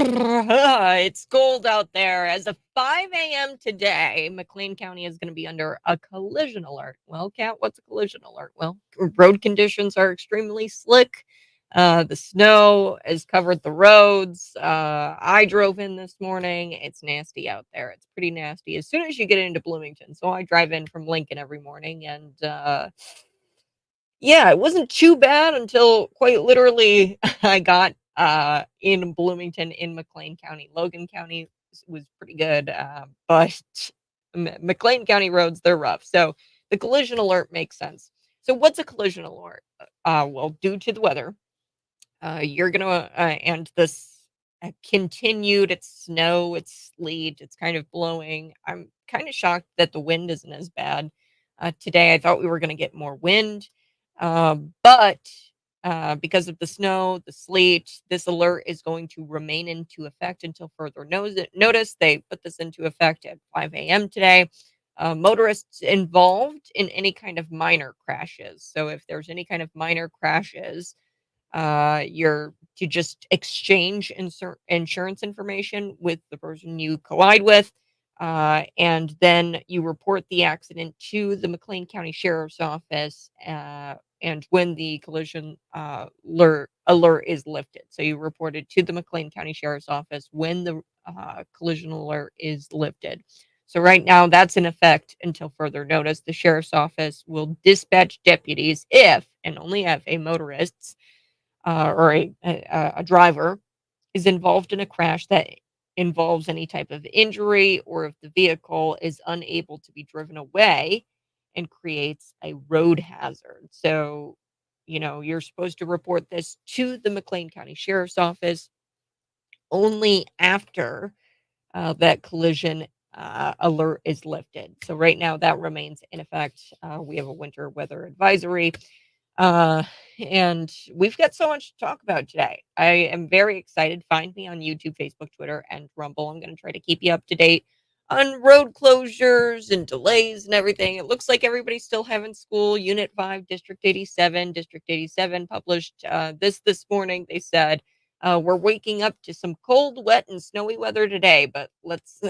It's cold out there. As of 5 a.m. today, McLean County is going to be under a collision alert. Well, Kat, what's a collision alert? Well, road conditions are extremely slick. The snow has covered the roads. I drove in this morning. It's nasty out there. It's pretty nasty as soon as you get into Bloomington. So I drive in from Lincoln every morning, and yeah, it wasn't too bad until quite literally I got in Bloomington in McLean County. Logan County was pretty good, but McLean County roads, they're rough. So the collision alert makes sense. So what's a collision alert? Well, due to the weather, you're gonna and this continued. It's snow, it's sleet, it's kind of blowing. I'm kind of shocked that the wind isn't as bad. Today, I thought we were gonna get more wind, but because of the snow, the sleet, this alert is going to remain into effect until further notice. They put this into effect at 5 a.m. today. Motorists involved in any kind of minor crashes. So if there's any kind of minor crashes, you're to just exchange insurance information with the person you collide with, and then you report the accident to the McLean County Sheriff's Office. And when the collision alert is lifted, so you report it to the McLean County Sheriff's Office when the collision alert is lifted. So right now, that's in effect until further notice. The sheriff's office will dispatch deputies if and only if a motorist or a driver is involved in a crash that involves any type of injury, or if the vehicle is unable to be driven away and creates a road hazard. So, you're supposed to report this to the McLean County Sheriff's Office only after that collision alert is lifted. So right now that remains in effect. We have a winter weather advisory. Uh, and we've got so much to talk about today. I am very excited. Find me on YouTube, Facebook, Twitter, and Rumble. I'm going to try to keep you up to date on road closures and delays and everything. It looks like everybody's still having school. Unit 5, District 87. District 87 published this morning. They said, we're waking up to some cold, wet, and snowy weather today, but let's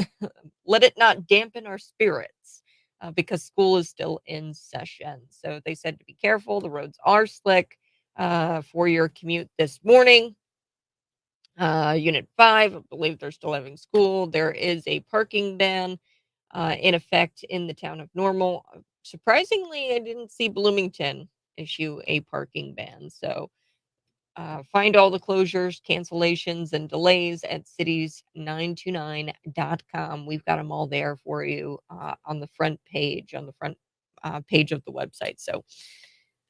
let it not dampen our spirits because school is still in session. So they said to be careful. The roads are slick for your commute this morning. Unit 5, I believe they're still having school. There is a parking ban in effect in the town of Normal. Surprisingly, I didn't see Bloomington issue a parking ban. So find all the closures, cancellations, and delays at cities929.com. We've got them all there for you on the front page, page of the website. So,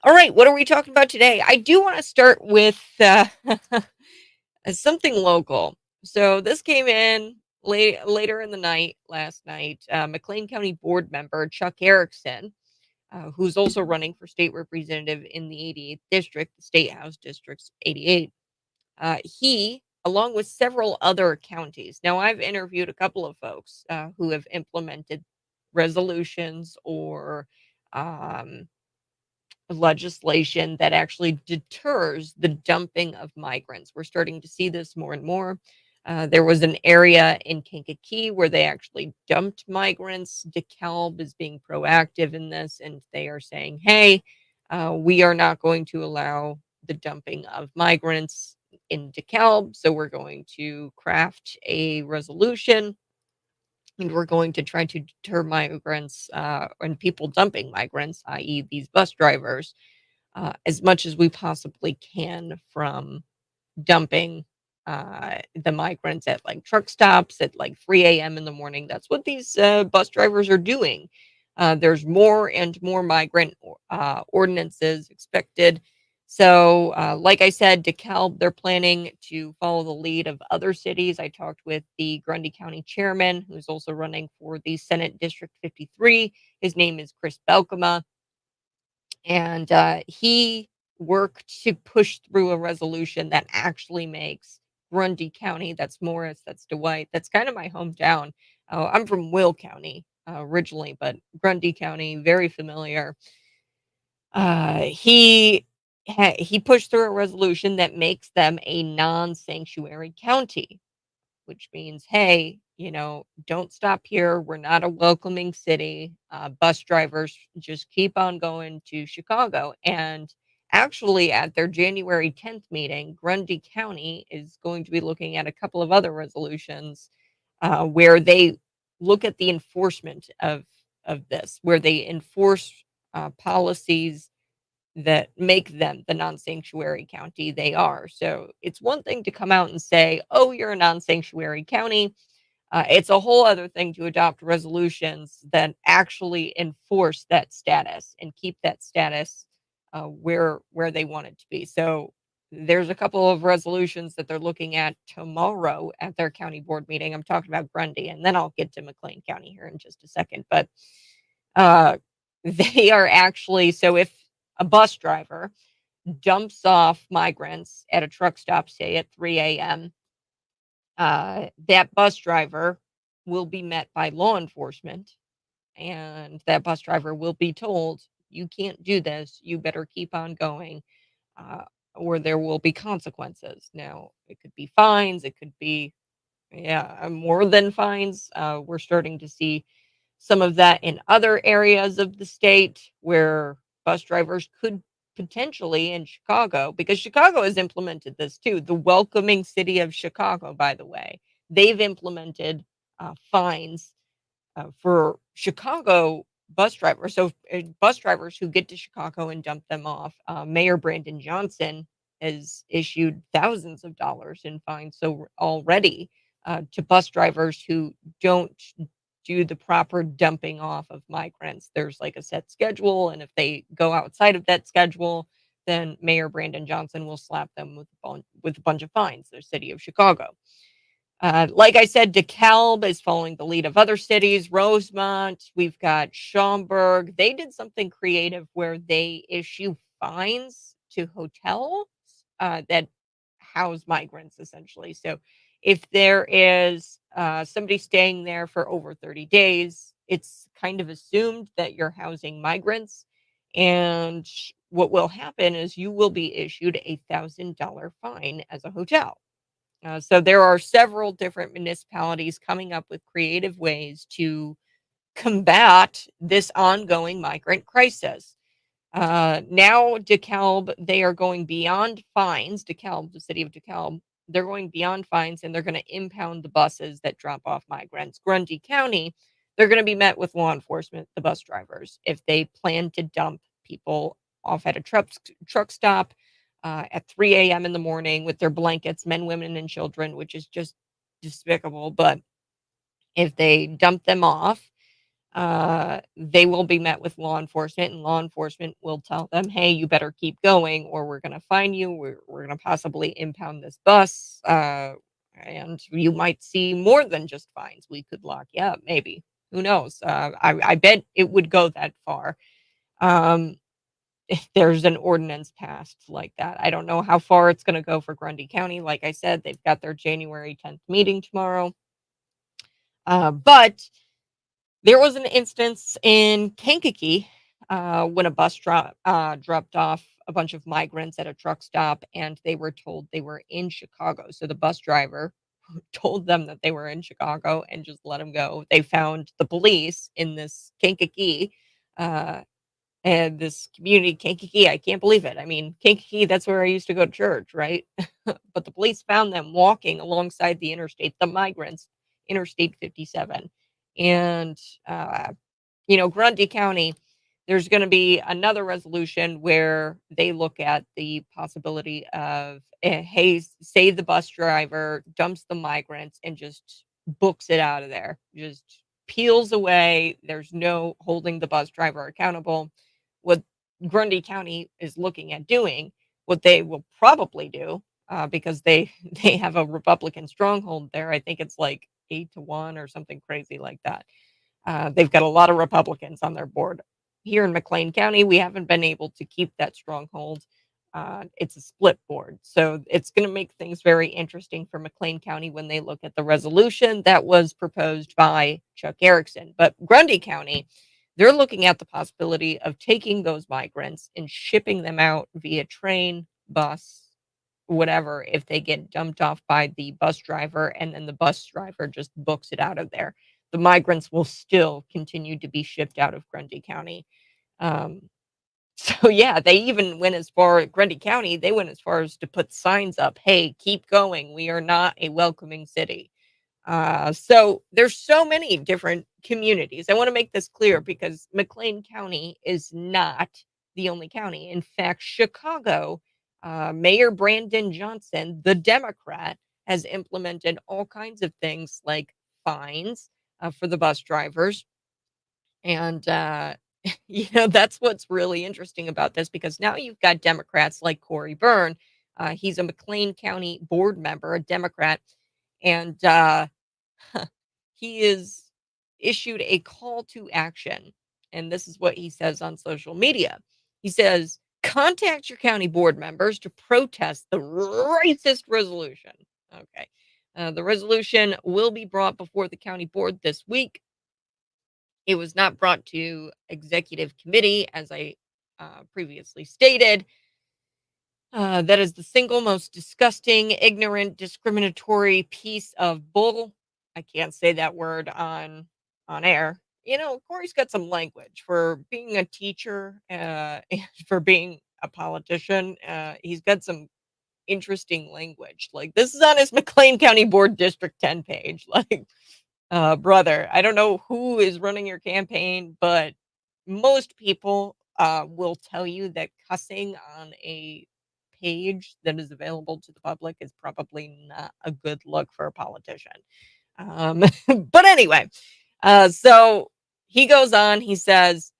all right, what are we talking about today? I do want to start with something local. So this came in later in the night last night. McLean County board member Chuck Erickson, who's also running for state representative in the 88th district, the State House District's 88. He, along with several other counties. Now, I've interviewed a couple of folks who have implemented resolutions or um, legislation that actually deters the dumping of migrants. We're starting to see this more and more. There was an area in Kankakee where they actually dumped migrants. DeKalb is being proactive in this, and they are saying, hey, we are not going to allow the dumping of migrants in DeKalb. So we're going to craft a resolution, and we're going to try to deter migrants and people dumping migrants, i.e., these bus drivers, as much as we possibly can from dumping the migrants at like truck stops at like 3 a.m. in the morning. That's what these bus drivers are doing. There's more and more migrant ordinances expected. So, like I said, DeKalb, they're planning to follow the lead of other cities. I talked with the Grundy County chairman, who's also running for the Senate District 53. His name is Chris Belkema, and he worked to push through a resolution that actually makes Grundy County, that's Morris, that's Dwight, that's kind of my hometown. I'm from Will County originally, but Grundy County, very familiar. He pushed through a resolution that makes them a non-sanctuary county. which means, hey, don't stop here. We're not a welcoming city. Bus drivers just keep on going to Chicago. And actually, at their January 10th meeting, Grundy County is going to be looking at a couple of other resolutions where they look at the enforcement of this, where they enforce policies that make them the non-sanctuary county they are. So it's one thing to come out and say, "Oh, you're a non-sanctuary county." It's a whole other thing to adopt resolutions that actually enforce that status and keep that status where they want it to be. So there's a couple of resolutions that they're looking at tomorrow at their county board meeting. I'm talking about Grundy, and then I'll get to McLean County here in just a second. But uh, they are actually, so if a bus driver dumps off migrants at a truck stop, say at 3 a.m., that bus driver will be met by law enforcement, and that bus driver will be told, "You can't do this. You better keep on going, uh, or there will be consequences." Now, it could be fines, it could be, yeah, more than fines. We're starting to see some of that in other areas of the state where bus drivers could potentially in Chicago, because Chicago has implemented this too. The welcoming city of Chicago, by the way, they've implemented fines for Chicago bus drivers. So bus drivers who get to Chicago and dump them off, Mayor Brandon Johnson has issued thousands of dollars in fines so already to bus drivers who don't do the proper dumping off of migrants. There's like a set schedule, and if they go outside of that schedule, then Mayor Brandon Johnson will slap them with a bunch of fines. The city of Chicago. Like I said, DeKalb is following the lead of other cities. Rosemont, we've got Schaumburg. They did something creative where they issue fines to hotels that house migrants, essentially. So if there is somebody staying there for over 30 days, it's kind of assumed that you're housing migrants. And what will happen is you will be issued $1,000 fine as a hotel. So there are several different municipalities coming up with creative ways to combat this ongoing migrant crisis. Now, DeKalb, they are going beyond fines. DeKalb, the city of DeKalb, they're going beyond fines, and they're going to impound the buses that drop off migrants. Grundy County, they're going to be met with law enforcement, the bus drivers, if they plan to dump people off at a truck stop at 3 a.m. in the morning with their blankets, men, women, and children, which is just despicable. But if they dump them off, they will be met with law enforcement, and law enforcement will tell them, "Hey, you better keep going, or we're going to fine you. We're going to possibly impound this bus, and you might see more than just fines. We could lock you up, maybe. Who knows? I bet it would go that far. Um, if there's an ordinance passed like that. I don't know how far it's going to go for Grundy County. Like I said, they've got their January 10th meeting tomorrow. But there was an instance in Kankakee when a bus dropped off a bunch of migrants at a truck stop, and they were told they were in Chicago. So the bus driver told them that they were in Chicago and just let them go. They found the police in this Kankakee, uh, and this community, Kankakee. I can't believe it. I mean, Kankakee, that's where I used to go to church, right? But the police found them walking alongside the interstate, the migrants, Interstate 57. And, uh, Grundy County, there's going to be another resolution where they look at the possibility of, hey, say the bus driver dumps the migrants and just books it out of there, just peels away. There's no holding the bus driver accountable. What Grundy County is looking at doing, what they will probably do, because they they have a Republican stronghold there. I think it's like 8-1 or something crazy like that. They've got a lot of Republicans on their board. Here in McLean County, we haven't been able to keep that stronghold. It's a split board. So it's going to make things very interesting for McLean County when they look at the resolution that was proposed by Chuck Erickson. But Grundy County, they're looking at the possibility of taking those migrants and shipping them out via train, bus, whatever if they get dumped off by the bus driver and then the bus driver just books it out of there. The migrants will still continue to be shipped out of Grundy County. Um, so yeah, they even went as far Grundy County, they went as far as to put signs up, "Hey, keep going. We are not a welcoming city." So there's so many different communities. I want to make this clear because McLean County is not the only county. In fact, Chicago, Mayor Brandon Johnson, the Democrat, has implemented all kinds of things like fines for the bus drivers. And, that's what's really interesting about this because now you've got Democrats like Corey Byrne. He's a McLean County board member, a Democrat. And, he is issued a call to action, and this is what he says on social media. He says, "Contact your county board members to protest the racist resolution." Okay. The resolution will be brought before the county board this week. It was not brought to executive committee, as I previously stated. That is the single most disgusting, ignorant, discriminatory piece of bull. I can't say that word on air. Corey's got some language for being a teacher, and for being a politician. He's got some interesting language. Like this is on his McLean County Board District 10 page. Like, brother, I don't know who is running your campaign, but most people will tell you that cussing on a page that is available to the public is probably not a good look for a politician. Um, but anyway, so he goes on, he says,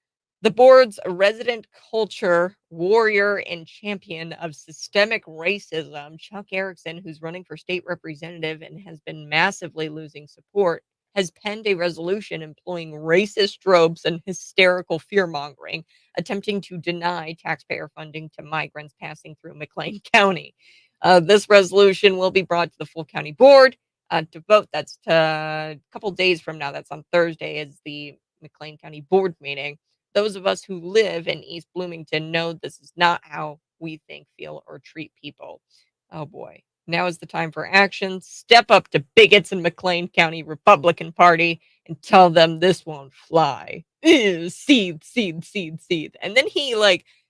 the board's resident culture warrior and champion of systemic racism, Chuck Erickson, who's running for state representative and has been massively losing support, has penned a resolution employing racist tropes and hysterical fear mongering, attempting to deny taxpayer funding to migrants passing through McLean County. This resolution will be brought to the full county board to vote. That's a couple days from now. That's on Thursday, is the McLean County board meeting. Those of us who live in East Bloomington know this is not how we think, feel, or treat people. Oh boy. Now is the time for action. Step up to bigots in McLean County Republican Party and tell them this won't fly. Ew, seethe, seethe, seethe, seethe. And then he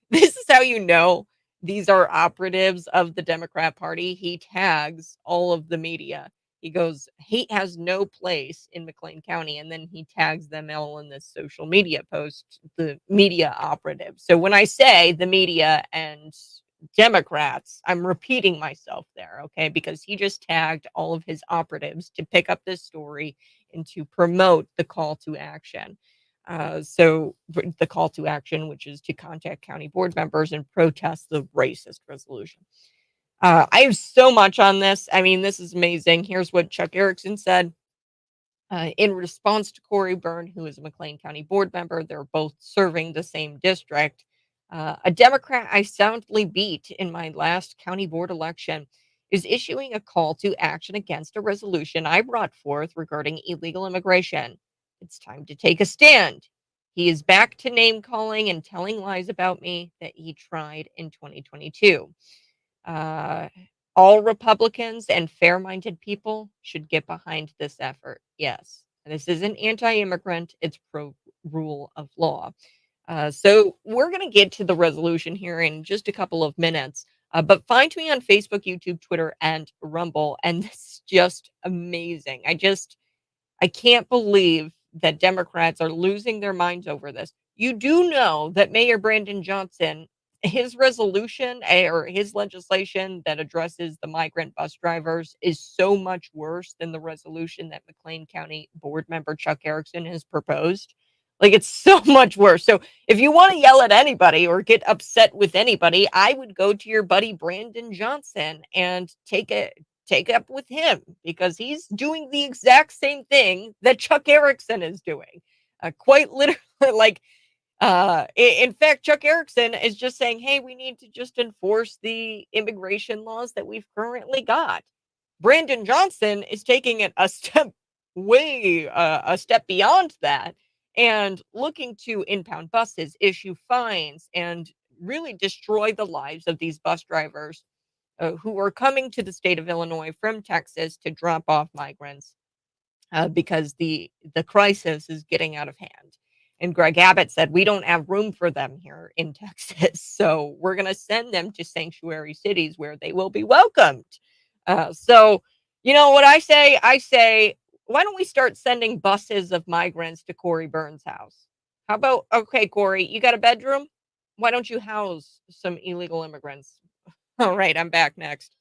this is how you know these are operatives of the Democrat Party. He tags all of the media. He goes, "Hate has no place in McLean County," and then he tags them all in this social media post, the media operatives. So when I say the media and Democrats, I'm repeating myself there, okay? Because he just tagged all of his operatives to pick up this story and to promote the call to action. The call to action, which is to contact county board members and protest the racist resolution. I have so much on this. I mean, this is amazing. Here's what Chuck Erickson said. In response to Corey Byrne, who is a McLean County board member, they're both serving the same district. A Democrat I soundly beat in my last county board election is issuing a call to action against a resolution I brought forth regarding illegal immigration. It's time to take a stand. He is back to name calling and telling lies about me that he tried in 2022. Uh, all Republicans and fair-minded people should get behind this effort. Yes, this isn't anti-immigrant; it's pro-rule of law. So we're going to get to the resolution here in just a couple of minutes. But find me on Facebook, YouTube, Twitter, and Rumble, and this is just amazing. I can't believe that Democrats are losing their minds over this. You do know that Mayor Brandon Johnson, his resolution or his legislation that addresses the migrant bus drivers is so much worse than the resolution that McLean County board member Chuck Erickson has proposed. Like it's so much worse. So if you want to yell at anybody or get upset with anybody, I would go to your buddy Brandon Johnson and take up with him because he's doing the exact same thing that Chuck Erickson is doing. Quite literally, like, in fact, Chuck Erickson is just saying, hey, we need to just enforce the immigration laws that we've currently got. Brandon Johnson is taking it a step beyond that and looking to impound buses, issue fines, and really destroy the lives of these bus drivers who were coming to the state of Illinois from Texas to drop off migrants because the crisis is getting out of hand. And Greg Abbott said, "We don't have room for them here in Texas, so we're going to send them to sanctuary cities where they will be welcomed." So, you know what I say? I say, why don't we start sending buses of migrants to Corey Burns' house? How about, okay, Corey, you got a bedroom? Why don't you house some illegal immigrants? All right, I'm back next.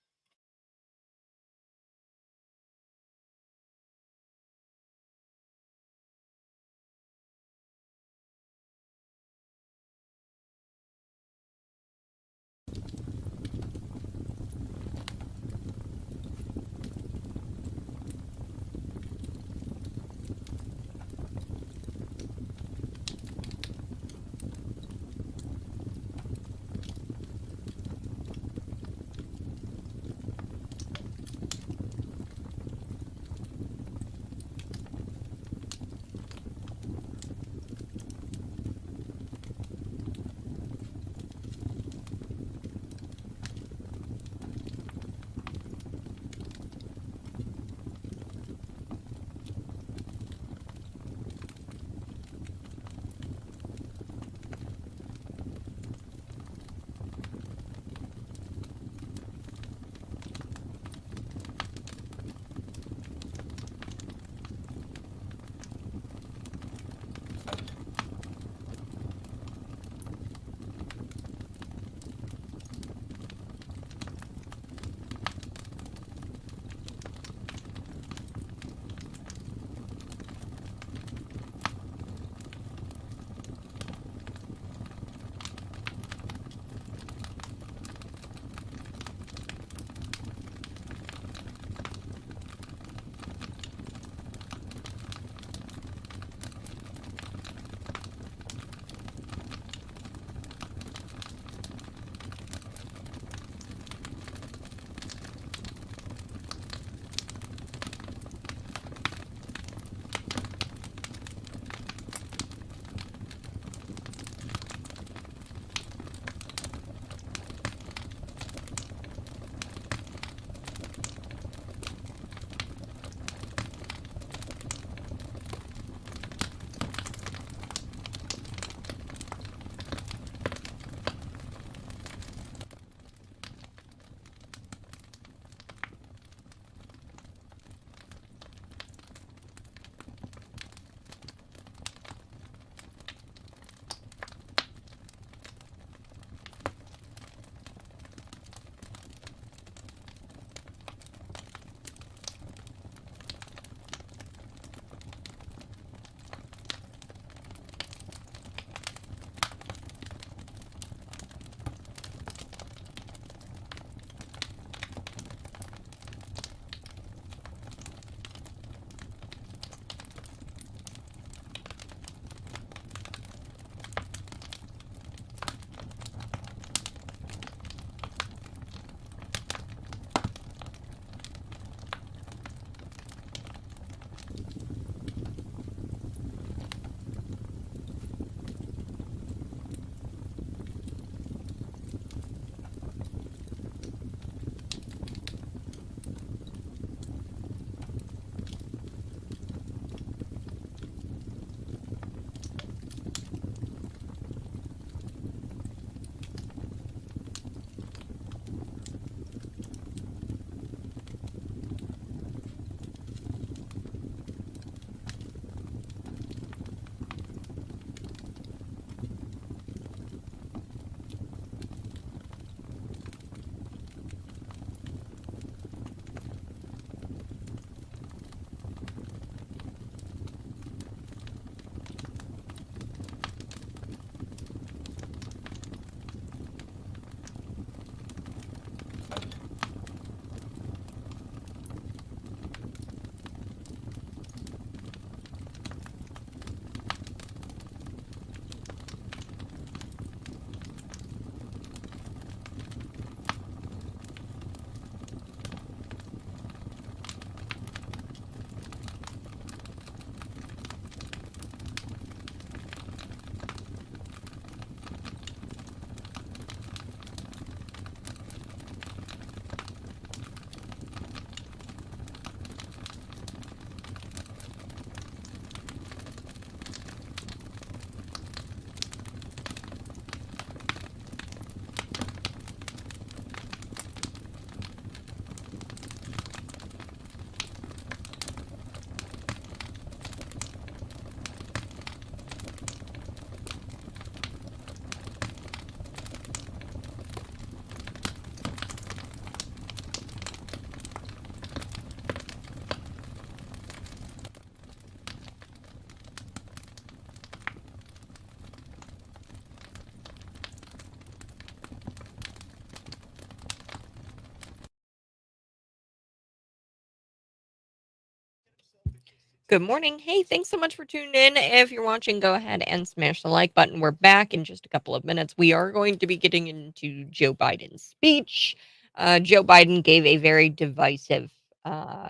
Good morning. Hey, thanks so much for tuning in. If you're watching, go ahead and smash the like button. We're back in just a couple of minutes. We are going to be getting into Joe Biden's speech. Joe Biden gave a very divisive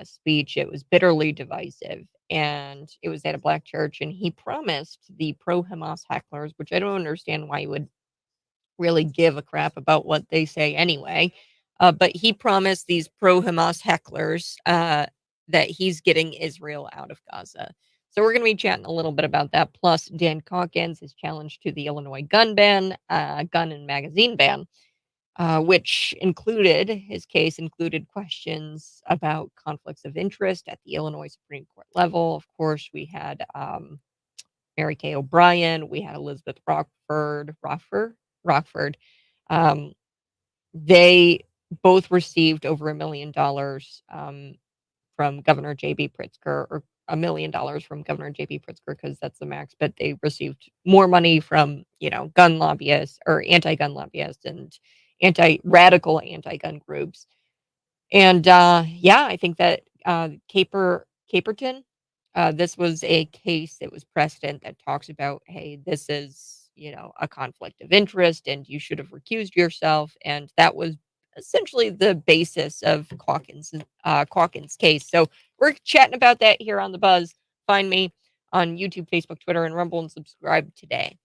speech. It was bitterly divisive, and it was at a black church. And he promised the pro-Hamas hecklers, which I don't understand why he would really give a crap about what they say anyway. But he promised these pro Hamas hecklers that he's getting Israel out of Gaza. So we're going to be chatting a little bit about that. Plus, Dan Caulkins, his challenge to the Illinois gun and magazine ban, which included his case included questions about conflicts of interest at the Illinois Supreme Court level. Of course, we had Mary Kay O'Brien, we had Elizabeth Rockford. Um, they both received over $1 million from Governor JB Pritzker, or $1 million from Governor JB Pritzker, because that's the max. But they received more money from gun lobbyists or anti-gun lobbyists and anti-gun groups. And yeah, I think that Caperton, this was a case that was precedent that talks about, hey, this is, a conflict of interest and you should have recused yourself. And that was essentially the basis of Caulkins' case. So we're chatting about that here on The Buzz. Find me on YouTube, Facebook, Twitter, and Rumble, and subscribe today.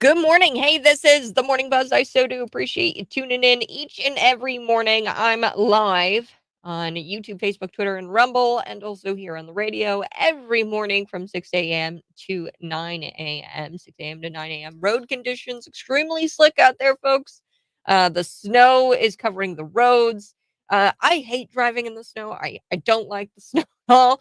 Good morning. Hey, this is the Morning Buzz. I so do appreciate you tuning in each and every morning. I'm live on YouTube, Facebook, Twitter, and Rumble, and also here on the radio every morning from 6 a.m. to 9 a.m. 6 a.m. to 9 a.m. Road conditions extremely slick out there, folks. The snow is covering the roads. I hate driving in the snow. I don't like the snow at all.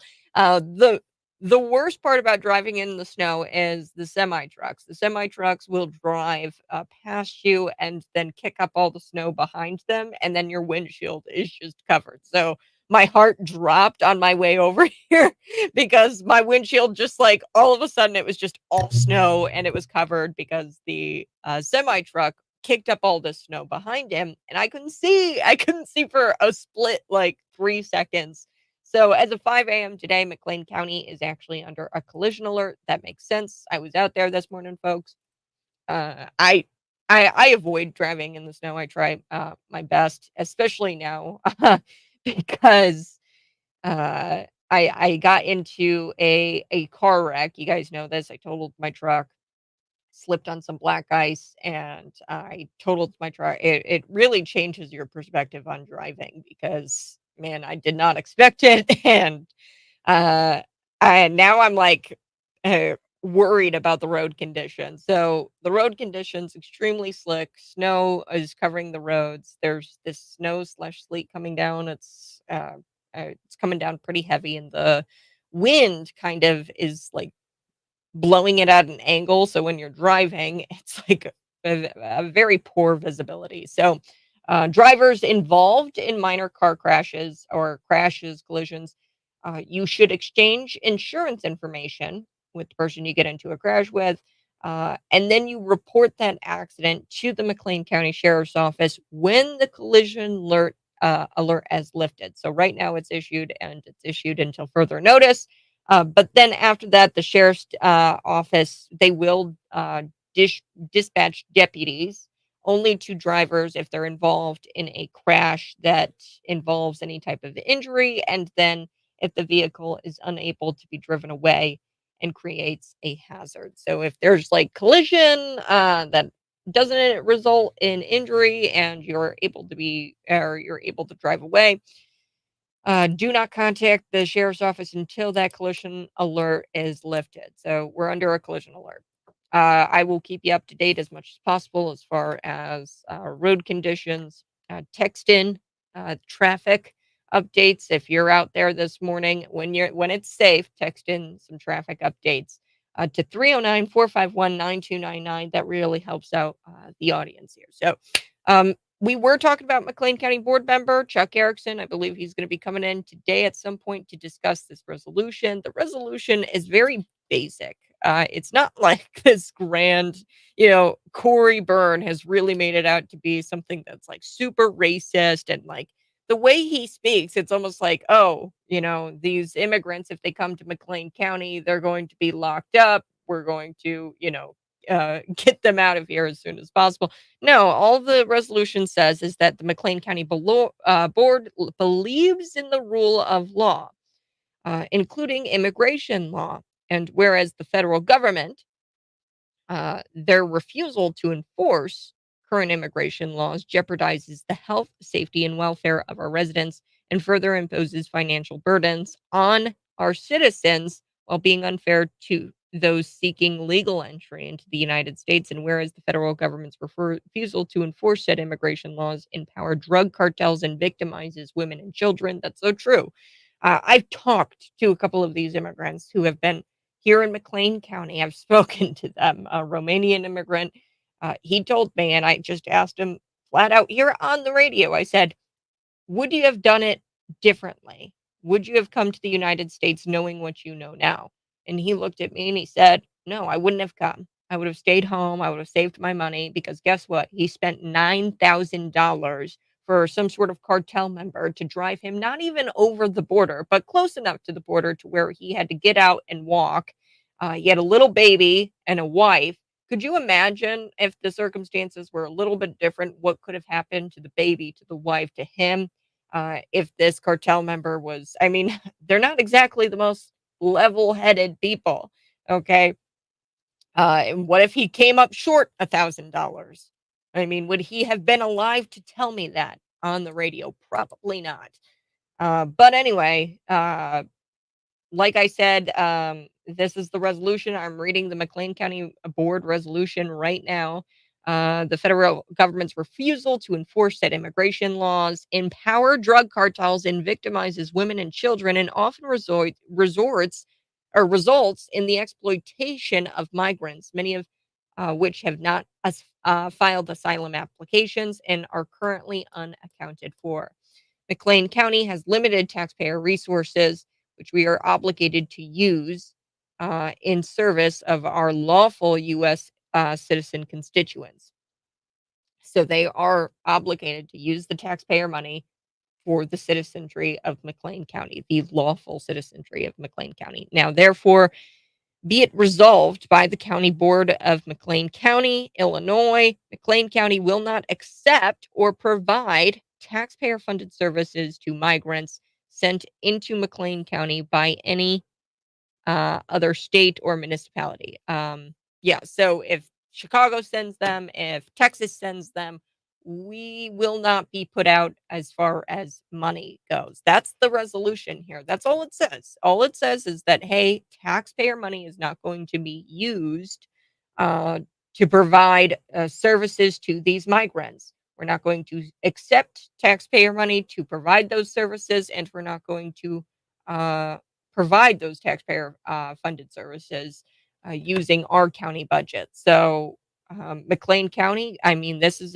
The worst part about driving in the snow is the semi trucks. The semi trucks will drive past you and then kick up all the snow behind them, and then your windshield is just covered. So my heart dropped on my way over here because my windshield just like all of a sudden it was just all snow and it was covered because the semi truck kicked up all the snow behind him and I couldn't see. I couldn't see for a split like 3 seconds. So as of 5 a.m. today, McLean County is actually under a collision alert. That makes sense. I was out there this morning, folks. Uh, I I avoid driving in the snow. I try my best, especially now, because I got into a car wreck. You guys know this. I totaled my truck, slipped on some black ice, and I totaled my truck. It really changes your perspective on driving because man, I did not expect it, and uh, now I'm like worried about the road conditions. So the road conditions extremely slick. Snow is covering the roads. There's this snow slash sleet coming down. It's coming down pretty heavy, and the wind kind of is like blowing it at an angle, so when you're driving, it's like a very poor visibility. So, drivers involved in minor car crashes or collisions, you should exchange insurance information with the person you get into a crash with, and then you report that accident to the McLean County Sheriff's Office when the collision alert has lifted. So right now it's issued until further notice. But then after that, the sheriff's office, they will dispatch deputies only to drivers if they're involved in a crash that involves any type of injury, and then if the vehicle is unable to be driven away and creates a hazard. So if there's like collision that doesn't result in injury and you're able to drive away, do not contact the sheriff's office until that collision alert is lifted. So we're under a collision alert. I will keep you up to date as much as possible as far as road conditions. Text in traffic updates if you're out there this morning. When it's safe, text in some traffic updates to 309-451-9299. That really helps out the audience here. So We were talking about McLean County board member Chuck Erickson. I believe he's going to be coming in today at some point to discuss this resolution. The resolution is very basic. It's not like this grand, Corey Byrne has really made it out to be something that's like super racist and like the way he speaks, it's almost like, oh, these immigrants, if they come to McLean County, they're going to be locked up. We're going to, get them out of here as soon as possible. No, all the resolution says is that the McLean County Board believes in the rule of law, including immigration law. And whereas the federal government, their refusal to enforce current immigration laws jeopardizes the health, safety, and welfare of our residents and further imposes financial burdens on our citizens while being unfair to those seeking legal entry into the United States. And whereas the federal government's refusal to enforce said immigration laws empower drug cartels and victimizes women and children. That's so true. I've talked to a couple of these immigrants who have been here in McLean County. I've spoken to them, a Romanian immigrant. He told me, and I just asked him flat out here on the radio, I said, would you have done it differently? Would you have come to the United States knowing what you know now? And he looked at me and he said, no, I wouldn't have come. I would have stayed home. I would have saved my money because guess what? He spent $9,000 for some sort of cartel member to drive him not even over the border, but close enough to the border to where he had to get out and walk. He had a little baby and a wife. Could you imagine if the circumstances were a little bit different? What could have happened to the baby, to the wife, to him? If this cartel member was, I mean, they're not exactly the most level-headed people. Okay. And what if he came up short $1,000? I mean, would he have been alive to tell me that on the radio? Probably not. But anyway, like I said, this is the resolution. I'm reading the McLean County Board resolution right now. The federal government's refusal to enforce said immigration laws empower drug cartels and victimizes women and children, and often results in the exploitation of migrants, many of which have not filed asylum applications and are currently unaccounted for. McLean County has limited taxpayer resources, which we are obligated to use in service of our lawful U.S. Citizen constituents. So they are obligated to use the taxpayer money for the citizenry of McLean County, the lawful citizenry of McLean County. Now, therefore, be it resolved by the County Board of McLean County, Illinois, McLean County will not accept or provide taxpayer funded services to migrants sent into McLean County by any other state or municipality. Yeah, so if Chicago sends them, if Texas sends them, we will not be put out as far as money goes. That's the resolution here. That's all it says. All it says is that, hey, taxpayer money is not going to be used uh, to provide services to these migrants. We're not going to accept taxpayer money to provide those services, and we're not going to uh, provide those taxpayer funded services using our county budget. So, McLean County, I mean, this is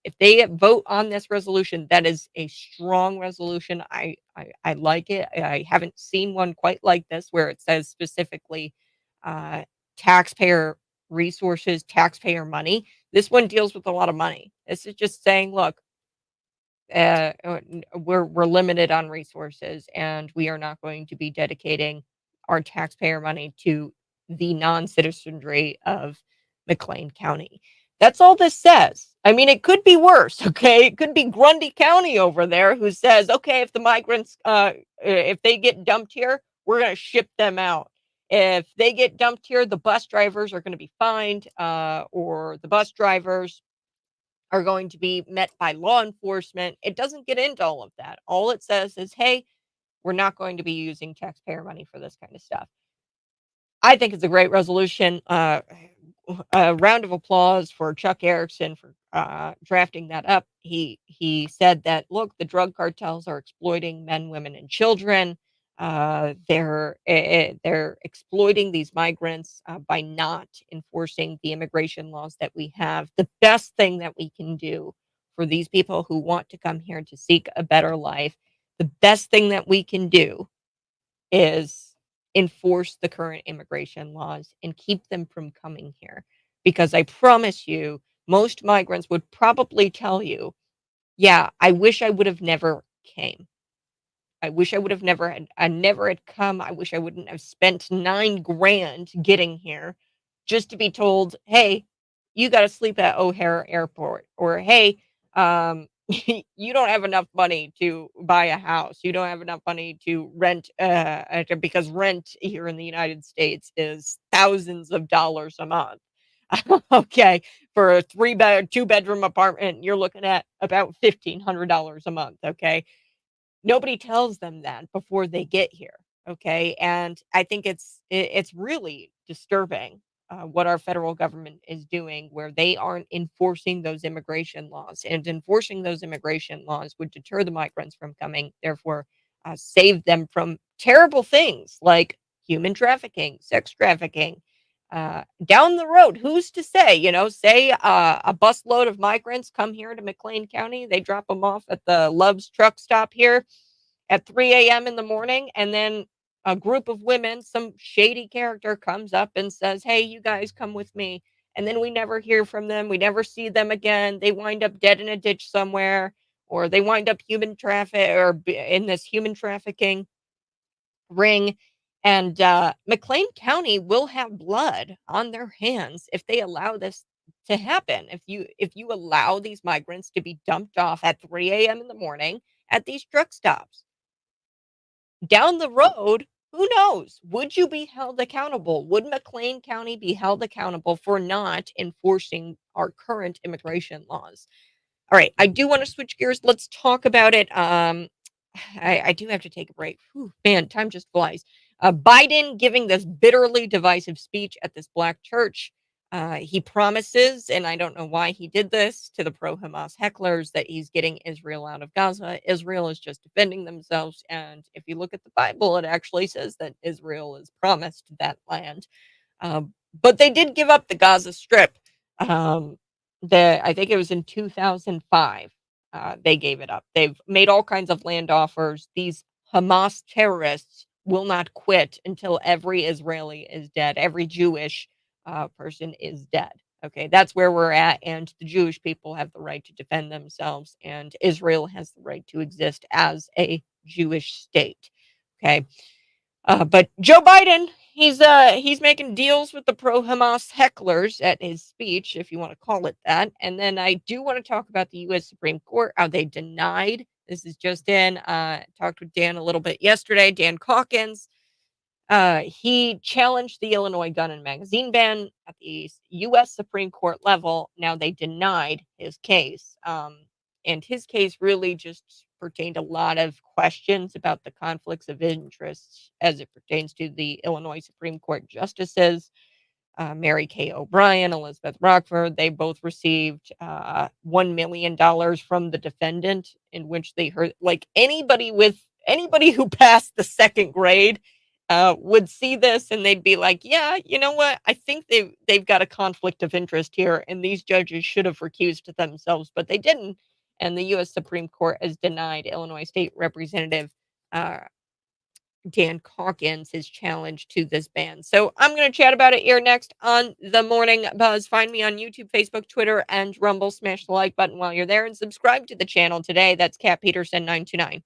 if they vote on this resolution, that is a strong resolution. I like it. I haven't seen one quite like this where it says specifically uh, taxpayer resources, taxpayer money. This one deals with a lot of money. This is just saying, look, we're limited on resources, and we are not going to be dedicating our taxpayer money to the non-citizenry of McLean County. That's all this says. I mean, it could be worse. Okay, it could be Grundy County over there who says, okay, if the migrants, if they get dumped here, we're going to ship them out. If they get dumped here, the bus drivers are going to be fined, or the bus drivers are going to be met by law enforcement. It doesn't get into all of that. All it says is, hey, we're not going to be using taxpayer money for this kind of stuff. I think it's a great resolution. A round of applause for Chuck Erickson for drafting that up. He said that, look, the drug cartels are exploiting men, women, and children. They're exploiting these migrants by not enforcing the immigration laws that we have. The best thing that we can do for these people who want to come here to seek a better life, the best thing that we can do is enforce the current immigration laws and keep them from coming here. Because I promise you, most migrants would probably tell you, yeah, I wish I would have never came. I wish I would have never had come. I wish I wouldn't have spent 9 grand getting here just to be told, "Hey, you gotta sleep at O'Hare Airport," or, "Hey, you don't have enough money to buy a house. You don't have enough money to rent," because rent here in the United States is thousands of dollars a month. Okay, for a 2-bedroom apartment, you're looking at about $1,500 a month, okay? Nobody tells them that before they get here, okay? And I think it's really disturbing, what our federal government is doing, where they aren't enforcing those immigration laws, and enforcing those immigration laws would deter the migrants from coming, therefore, save them from terrible things like human trafficking, sex trafficking. Down the road, who's to say, say, a busload of migrants come here to McLean County, they drop them off at the Love's truck stop here at 3 a.m. in the morning, and then a group of women, some shady character comes up and says, "Hey, you guys come with me." And then we never hear from them. We never see them again. They wind up dead in a ditch somewhere, or they wind up in this human trafficking ring. And McLean County will have blood on their hands if they allow this to happen. If you allow these migrants to be dumped off at 3 a.m. in the morning at these truck stops, down the road, who knows? Would you be held accountable? Would McLean County be held accountable for not enforcing our current immigration laws? All right, I do want to switch gears. Let's talk about it. I do have to take a break. Whew, man, time just flies. Biden giving this bitterly divisive speech at this black church. He promises, and I don't know why he did this, to the pro-Hamas hecklers, that he's getting Israel out of Gaza. Israel is just defending themselves. And if you look at the Bible, it actually says that Israel is promised that land. But they did give up the Gaza Strip. Um, I think it was in 2005. They gave it up. They've made all kinds of land offers. These Hamas terrorists will not quit until every Israeli is dead. Every Jewish person is dead. Okay, that's where we're at, and the Jewish people have the right to defend themselves, and Israel has the right to exist as a Jewish state. Okay, but Joe Biden, he's making deals with the pro-Hamas hecklers at his speech, if you want to call it that. And then I do want to talk about the U.S. Supreme Court, how they denied. This is just in. Talked with Dan a little bit yesterday. Dan Caulkins. He challenged the Illinois gun and magazine ban at the U.S. Supreme Court level. Now they denied his case. And his case really just pertained a lot of questions about the conflicts of interest as it pertains to the Illinois Supreme Court justices. Mary Kay O'Brien, Elizabeth Rockford, they both received $1 million from the defendant, in which they heard, like, anybody who passed the second grade would see this and they'd be like, yeah, you know what? I think they've got a conflict of interest here, and these judges should have recused themselves, but they didn't. And the U.S. Supreme Court has denied Illinois State Representative uh, Dan Caulkins his challenge to this ban. So I'm going to chat about it here next on the Morning Buzz. Find me on YouTube, Facebook, Twitter, and Rumble. Smash the like button while you're there and subscribe to the channel today. That's Cat Peterson 929.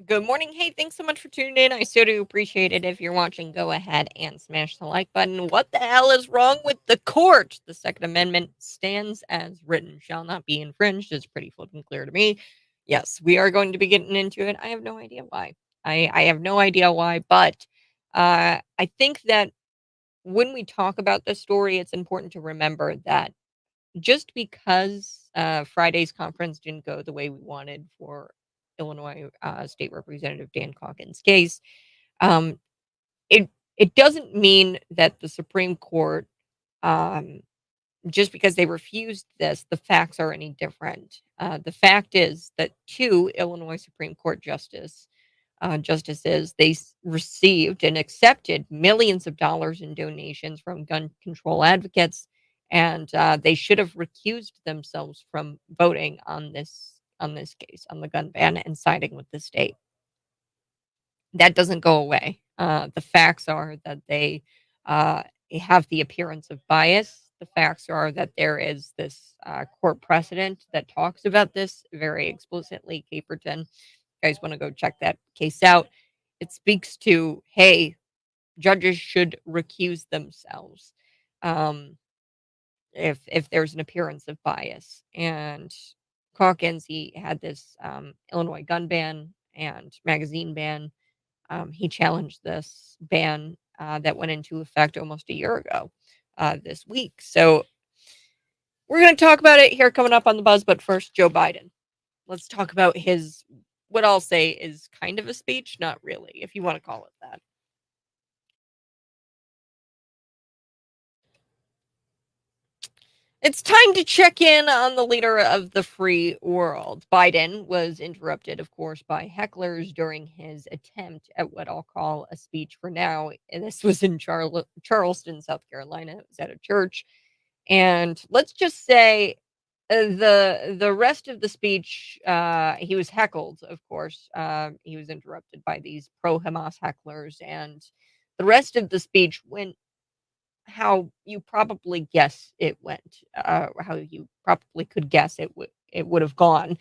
Good morning. Hey, thanks so much for tuning in. I so do appreciate it. If you're watching, go ahead and smash the like button. What the hell is wrong with the court? The Second Amendment stands as written, shall not be infringed. It's pretty flippin' clear to me. Yes, we are going to be getting into it. I have no idea why. I have no idea why, but I think that when we talk about this story, it's important to remember that just because Friday's conference didn't go the way we wanted for Illinois State Representative Dan Caulkins' case, um, it it doesn't mean that the Supreme Court, um, just because they refused this, the facts are any different. The fact is that two Illinois Supreme Court justices, received and accepted millions of dollars in donations from gun control advocates, and they should have recused themselves from voting on this case on the gun ban and siding with the state. That doesn't go away. The facts are that they uh, have the appearance of bias. The facts are that there is this court precedent that talks about this very explicitly. Caperton, guys want to go check that case out. It speaks to, hey, judges should recuse themselves if there's an appearance of bias. And Caulkins, he had this Illinois gun ban and magazine ban. He challenged this ban that went into effect almost a year ago this week. So we're going to talk about it here coming up on the buzz. But first, Joe Biden. Let's talk about his, what I'll say is kind of a speech, not really, if you want to call it that. It's time to check in on the leader of the free world. Biden was interrupted, of course, by hecklers during his attempt at what I'll call a speech for now. And this was in Charleston, South Carolina. It was at a church. And let's just say the rest of the speech, he was heckled, of course. He was interrupted by these pro-Hamas hecklers. And the rest of the speech went how you probably guess it went, how you probably could guess it would have gone.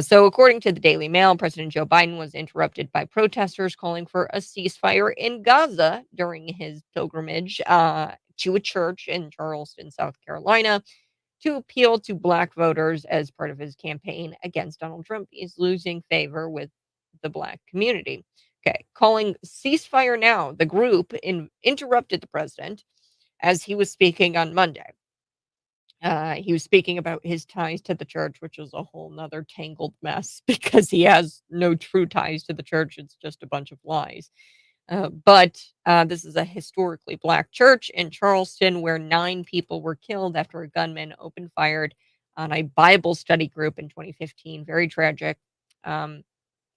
So, according to the Daily Mail, President Joe Biden was interrupted by protesters calling for a ceasefire in Gaza during his pilgrimage to a church in Charleston, South Carolina, to appeal to black voters as part of his campaign against Donald Trump. He's losing favor with the black community. Okay, calling ceasefire now, the group interrupted the president as he was speaking on Monday. He was speaking about his ties to the church, which was a whole nother tangled mess because he has no true ties to the church. It's just a bunch of lies. But this is a historically black church in Charleston where 9 people were killed after a gunman opened fired on a Bible study group in 2015. Very tragic. Um,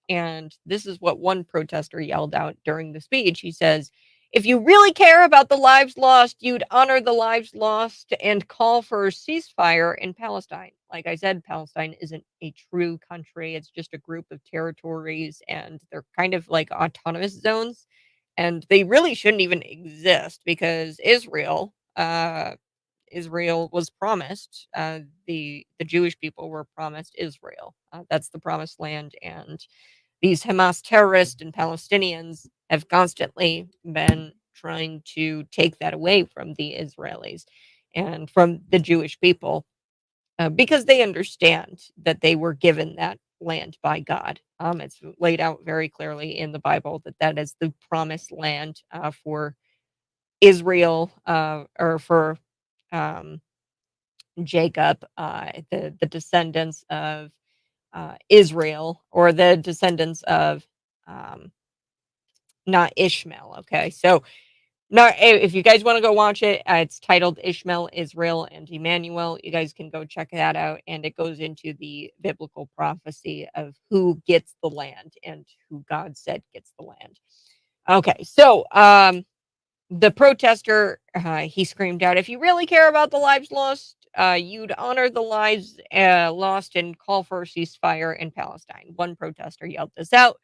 and this is what one protester yelled out during the speech. He says, if you really care about the lives lost, you'd honor the lives lost and call for a ceasefire in Palestine. Like I said, Palestine isn't a true country. It's just a group of territories, and they're kind of like autonomous zones. And they really shouldn't even exist because Israel was promised, the Jewish people were promised Israel. That's the promised land, and these Hamas terrorists and Palestinians have constantly been trying to take that away from the Israelis and from the Jewish people because they understand that they were given that land by God. It's laid out very clearly in the Bible that that is the promised land for Israel or for um, Jacob, the descendants of Israel, or the descendants of um, not Ishmael. Okay, so not if you guys want to go watch it, it's titled Ishmael, Israel, and Emmanuel. You guys can go check that out, and it goes into the biblical prophecy of who gets the land and who God said gets the land. Okay, so the protester, he screamed out, "If you really care about the lives lost, you'd honor the lives lost and call for a ceasefire in Palestine." One protester yelled this out.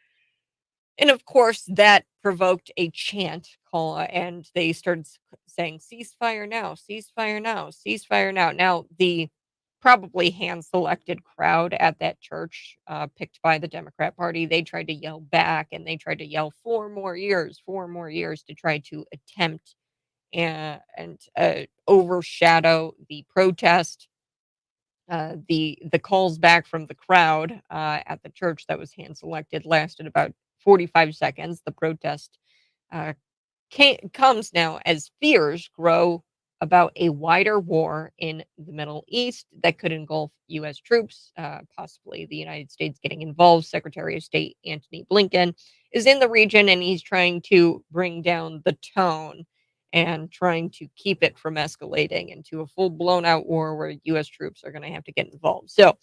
And of course, that provoked a chant call, and they started saying, ceasefire now, ceasefire now, ceasefire now. Now, the probably hand-selected crowd at that church, picked by the Democrat Party. They tried to yell back, and they tried to yell 4 more years to try to attempt and overshadow the protest. The calls back from the crowd at the church that was hand selected lasted about 45 seconds. The protest uh, comes now as fears grow about a wider war in the Middle East that could engulf U.S. troops, possibly the United States getting involved. Secretary of State Antony Blinken is in the region, and he's trying to bring down the tone and trying to keep it from escalating into a full blown out war where U.S. troops are going to have to get involved. So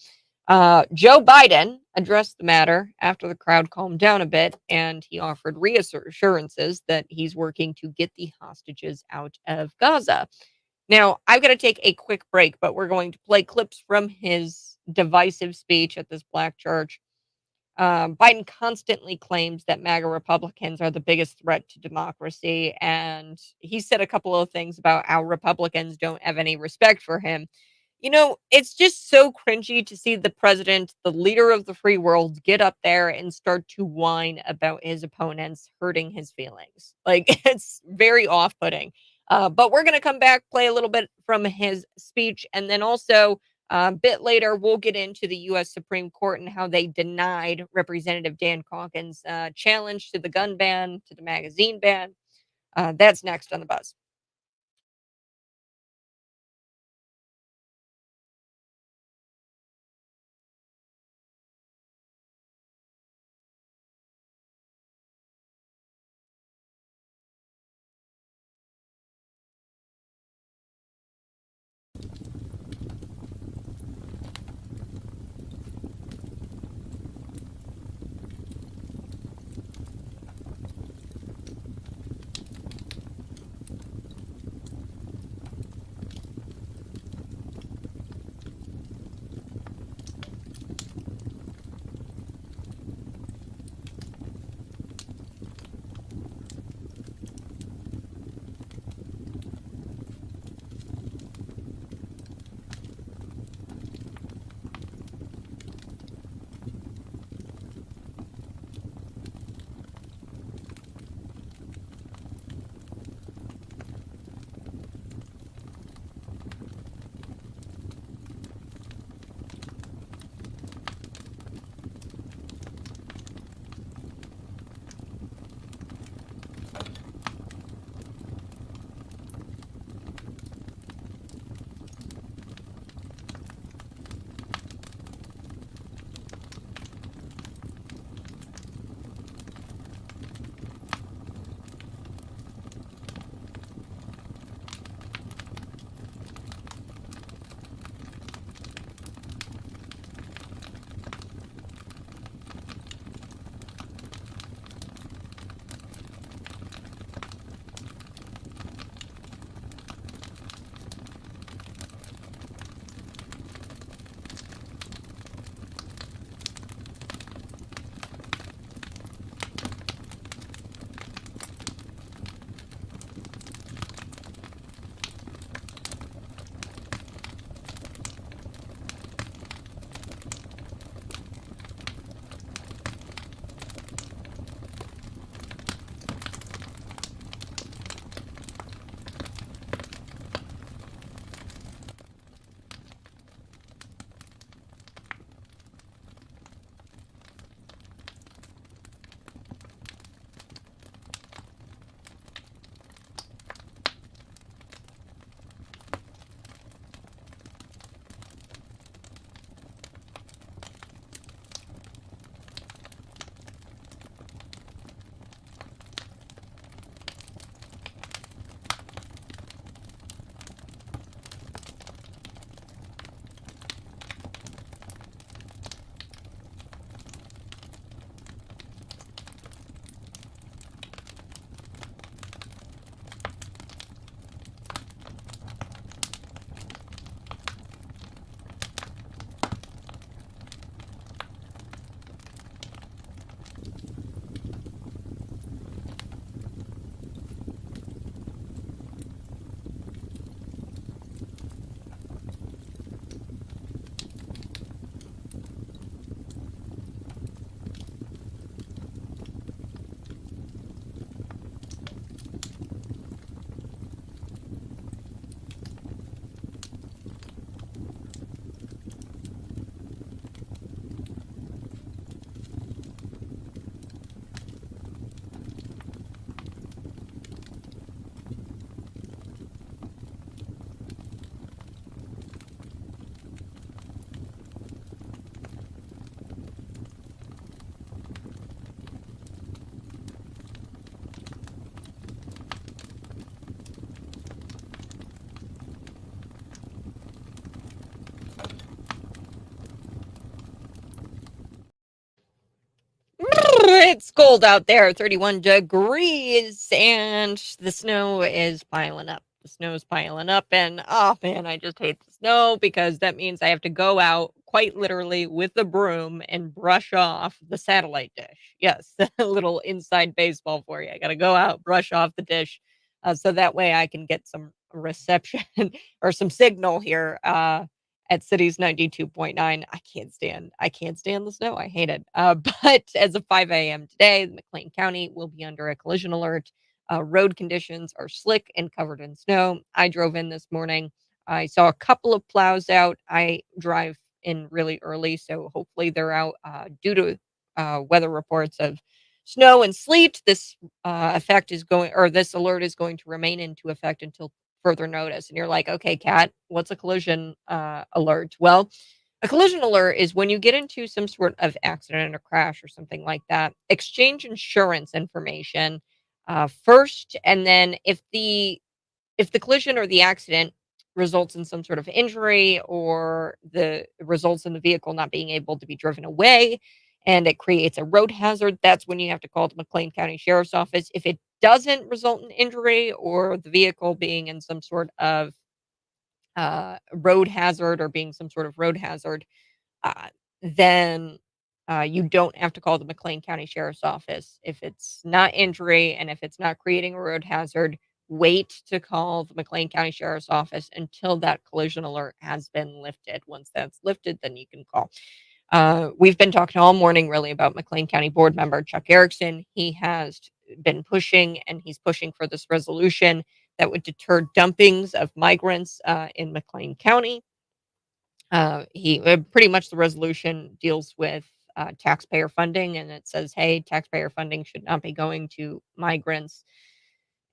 Joe Biden addressed the matter after the crowd calmed down a bit, and he offered reassurances that he's working to get the hostages out of Gaza. Now, I've got to take a quick break, but we're going to play clips from his divisive speech at this black church. Biden constantly claims that MAGA Republicans are the biggest threat to democracy, and he said a couple of things about how Republicans don't have any respect for him. It's just so cringy to see the president, the leader of the free world, get up there and start to whine about his opponents hurting his feelings. Like, it's very off putting. But we're going to come back, play a little bit from his speech, and then also a bit later, we'll get into the U.S. Supreme Court and how they denied Representative Dan Caulkins' challenge to the gun ban, to the magazine ban. That's next on the buzz. It's cold out there, 31 degrees, and the snow is piling up. The snow is piling up, and oh man, I just hate the snow because that means I have to go out quite literally with a broom and brush off the satellite dish. Yes, a little inside baseball for you. I got to go out, brush off the dish, so that way I can get some reception or some signal here. At Cities 92.9. I can't stand the snow. I hate it. But as of 5 a.m. today, McLean County will be under a collision alert. Road conditions are slick and covered in snow. I drove in this morning. I saw a couple of plows out. I drive in really early, so hopefully they're out due to weather reports of snow and sleet. This alert is going to remain into effect until further notice. And you're like, okay, Kat, what's a collision alert? Well, a collision alert is when you get into some sort of accident or crash or something like that, exchange insurance information first, and then if the collision or the accident results in some sort of injury or the results in the vehicle not being able to be driven away and it creates a road hazard, that's when you have to call the McLean County Sheriff's Office. If it doesn't result in injury or the vehicle being in some sort of road hazard or being some sort of road hazard, uh, then you don't have to call the McLean County Sheriff's Office. If it's not injury and if it's not creating a road hazard, wait to call the McLean County Sheriff's Office until that collision alert has been lifted. Once that's lifted, then you can call. We've been talking all morning really about McLean County board member Chuck Erickson. He has been pushing and he's pushing for this resolution that would deter dumpings of migrants in McLean County. He pretty much the resolution deals with taxpayer funding, and it says, hey, taxpayer funding should not be going to migrants,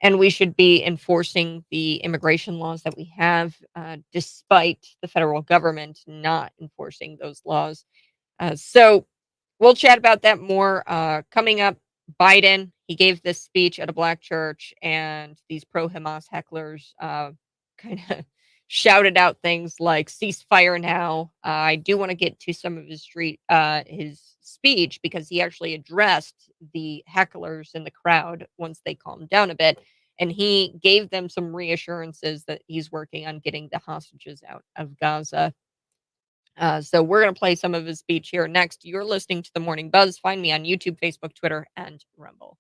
and we should be enforcing the immigration laws that we have, despite the federal government not enforcing those laws. So we'll chat about that more coming up. Biden, he gave this speech at a black church, and these pro-Hamas hecklers kind of shouted out things like "ceasefire now." I do want to get to some of his speech because he actually addressed the hecklers in the crowd once they calmed down a bit, and he gave them some reassurances that he's working on getting the hostages out of Gaza. So we're going to play some of his speech here next. You're listening to The Morning Buzz. Find me on YouTube, Facebook, Twitter, and Rumble.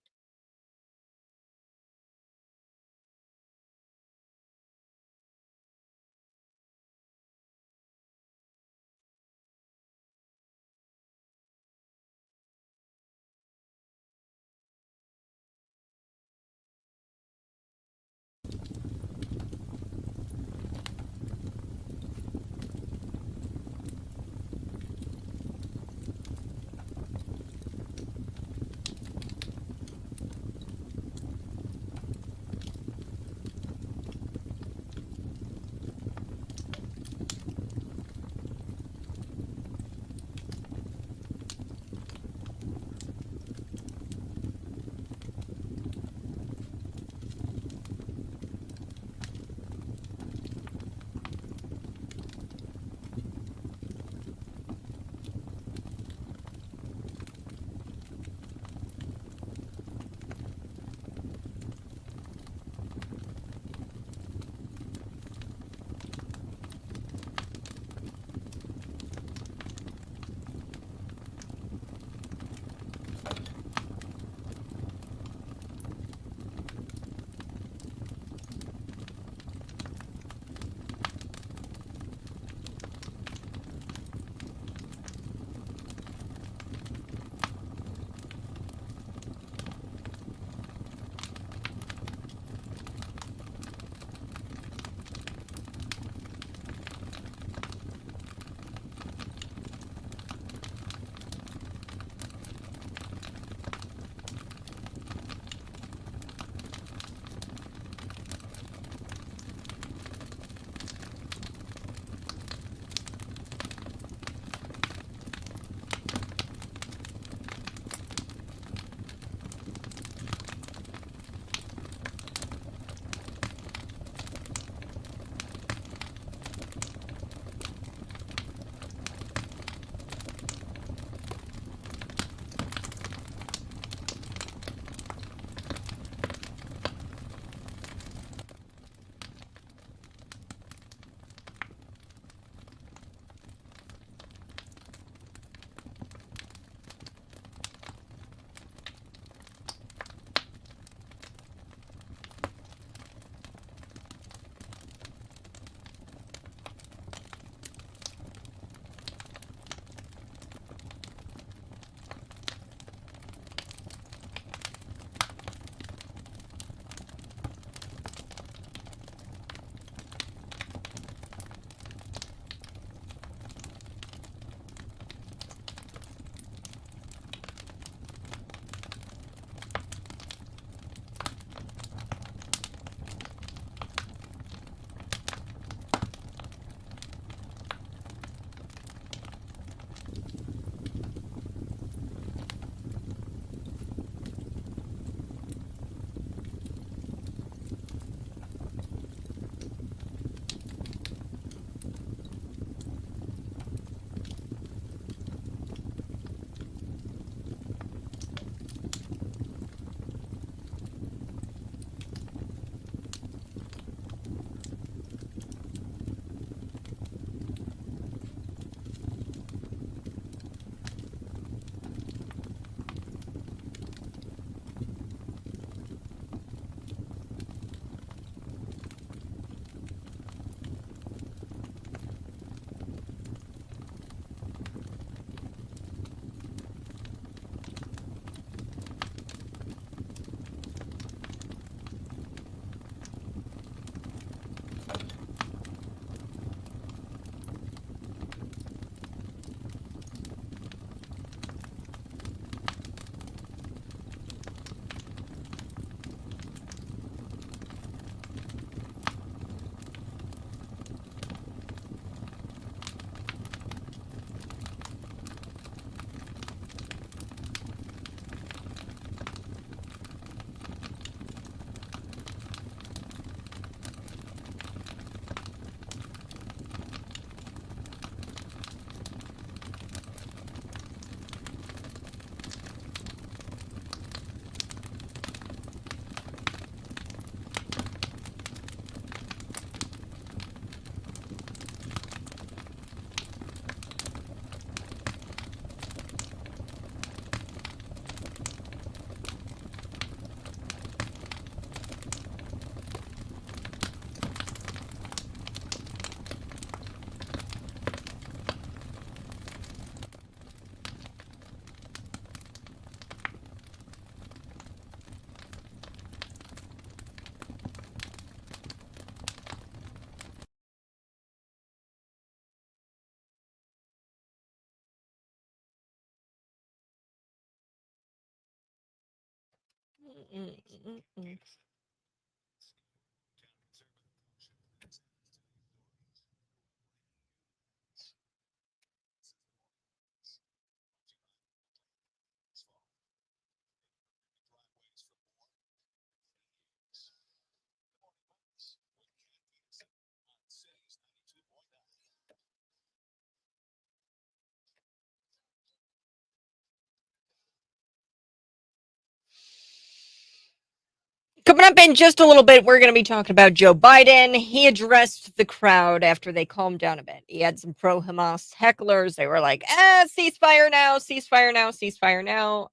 Coming up in just a little bit, we're going to be talking about Joe Biden. He addressed the crowd after they calmed down a bit. He had some pro-Hamas hecklers. They were like, ceasefire now, ceasefire now, ceasefire now.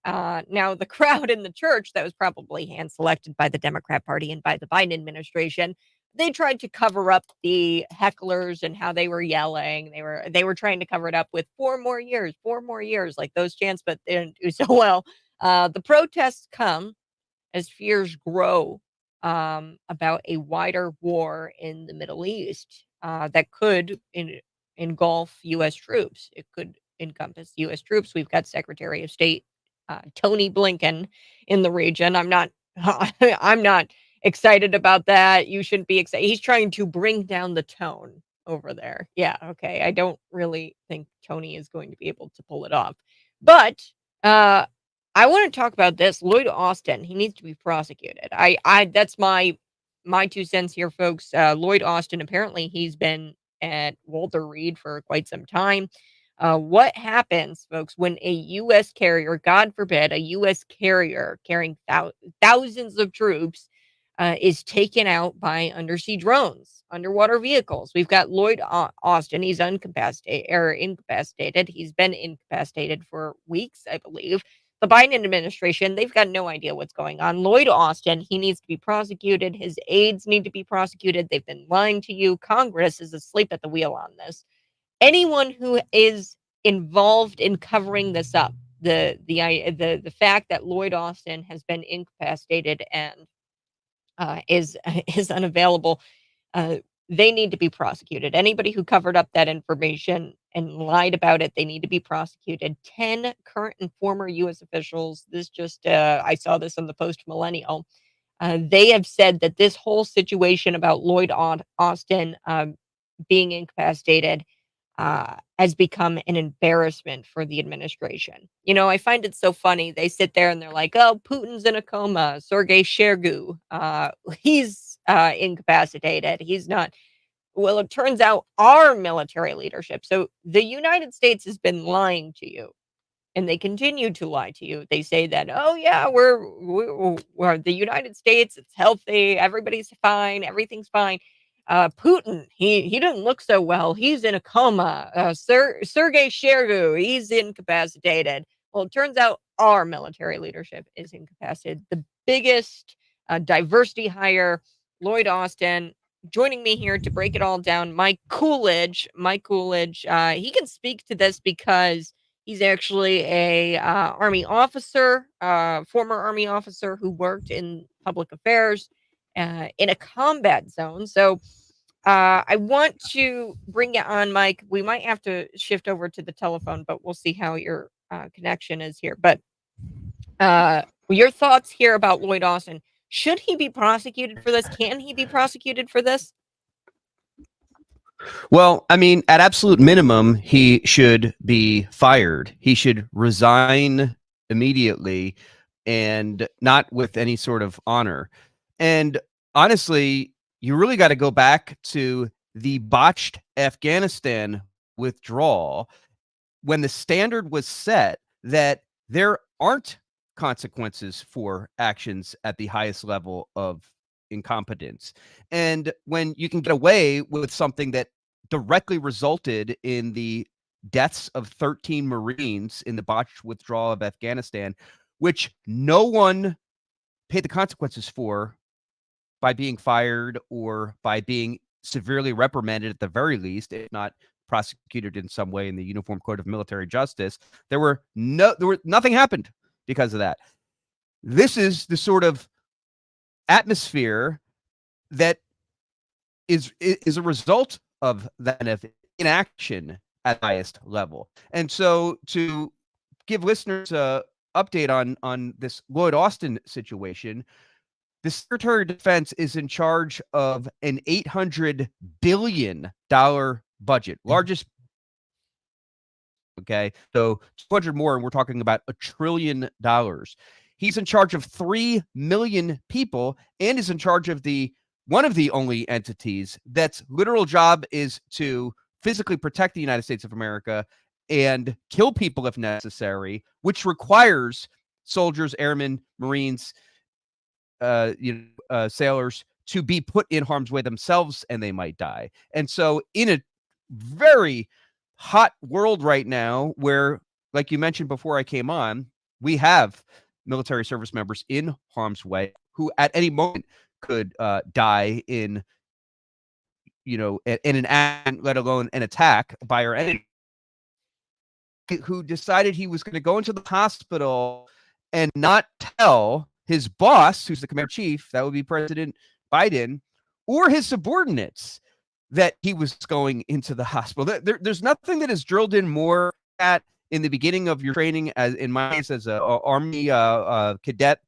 Now, the crowd in the church that was probably hand-selected by the Democrat Party and by the Biden administration, they tried to cover up the hecklers and how they were yelling. They were trying to cover it up with 4 more years, like those chants, but they didn't do so well. The protests come as fears grow about a wider war in the Middle East that could engulf U.S. troops. It could encompass U.S. troops. We've got Secretary of State Tony Blinken in the region. I'm not. I'm not excited about that. You shouldn't be excited. He's trying to bring down the tone over there. Yeah. Okay. I don't really think Tony is going to be able to pull it off, but uh, I want to talk about this. Lloyd Austin, he needs to be prosecuted. That's my 2 cents here, folks. Lloyd Austin, apparently he's been at Walter Reed for quite some time. What happens, folks, when a U.S. carrier, God forbid, a U.S. carrier carrying thousands of troops is taken out by undersea drones, underwater vehicles? We've got Lloyd Austin. He's incapacitated. He's been incapacitated for weeks, I believe. The Biden administration, they've got no idea what's going on. Lloyd Austin, he needs to be prosecuted. His aides need to be prosecuted. They've been lying to you. Congress is asleep at the wheel on this. Anyone who is involved in covering this up, the fact that Lloyd Austin has been incapacitated and is is unavailable, uh, they need to be prosecuted. Anybody who covered up that information and lied about it, they need to be prosecuted. 10 current and former U.S. officials. This just, I saw this on the Post Millennial. They have said that this whole situation about Lloyd Austin being incapacitated has become an embarrassment for the administration. You know, I find it so funny. They sit there and they're like, "Oh, Putin's in a coma. Sergei Shoigu, he's incapacitated. He's not." Well, it turns out our military leadership. So the United States has been lying to you, and they continue to lie to you. They say that, "Oh yeah, we're the United States. It's healthy. Everybody's fine. Everything's fine." Putin, he doesn't look so well. He's in a coma. Sergei Shoigu, he's incapacitated. Well, it turns out our military leadership is incapacitated. The biggest diversity hire, Lloyd Austin, joining me here to break it all down. Mike Coolidge, he can speak to this because he's actually a Army officer, former Army officer who worked in public affairs in a combat zone. So I want to bring it on, Mike. We might have to shift over to the telephone, but we'll see how your connection is here. But your thoughts here about Lloyd Austin. Should he be prosecuted for this? Can he be prosecuted for this? Well, I mean, at absolute minimum, he should be fired. He should resign immediately and not with any sort of honor. And honestly, you really got to go back to the botched Afghanistan withdrawal when the standard was set that there aren't consequences for actions at the highest level of incompetence. And when you can get away with something that directly resulted in the deaths of 13 Marines in the botched withdrawal of Afghanistan, which no one paid the consequences for by being fired or by being severely reprimanded at the very least, if not prosecuted in some way in the Uniform Code of Military Justice. Nothing happened because of that. This is the sort of atmosphere that is a result of that inaction at the highest level. And so to give listeners a update on this Lloyd Austin situation. The Secretary of Defense is in charge of an $800 billion budget, largest. Okay, so 200 more, and we're talking about $1 trillion. He's in charge of 3 million people, and is in charge of one of the only entities that's literal job is to physically protect the United States of America and kill people if necessary, which requires soldiers, airmen, Marines, sailors to be put in harm's way themselves, and they might die. And so in a very hot world right now where, like you mentioned before I came on, we have military service members in harm's way who at any moment could die in an act, let alone an attack by our enemy, who decided he was going to go into the hospital and not tell his boss, who's the commander chief, that would be President Biden, or his subordinates, that he was going into the hospital. There's nothing that is drilled in more at in the beginning of your training, as in my case, as an Army cadet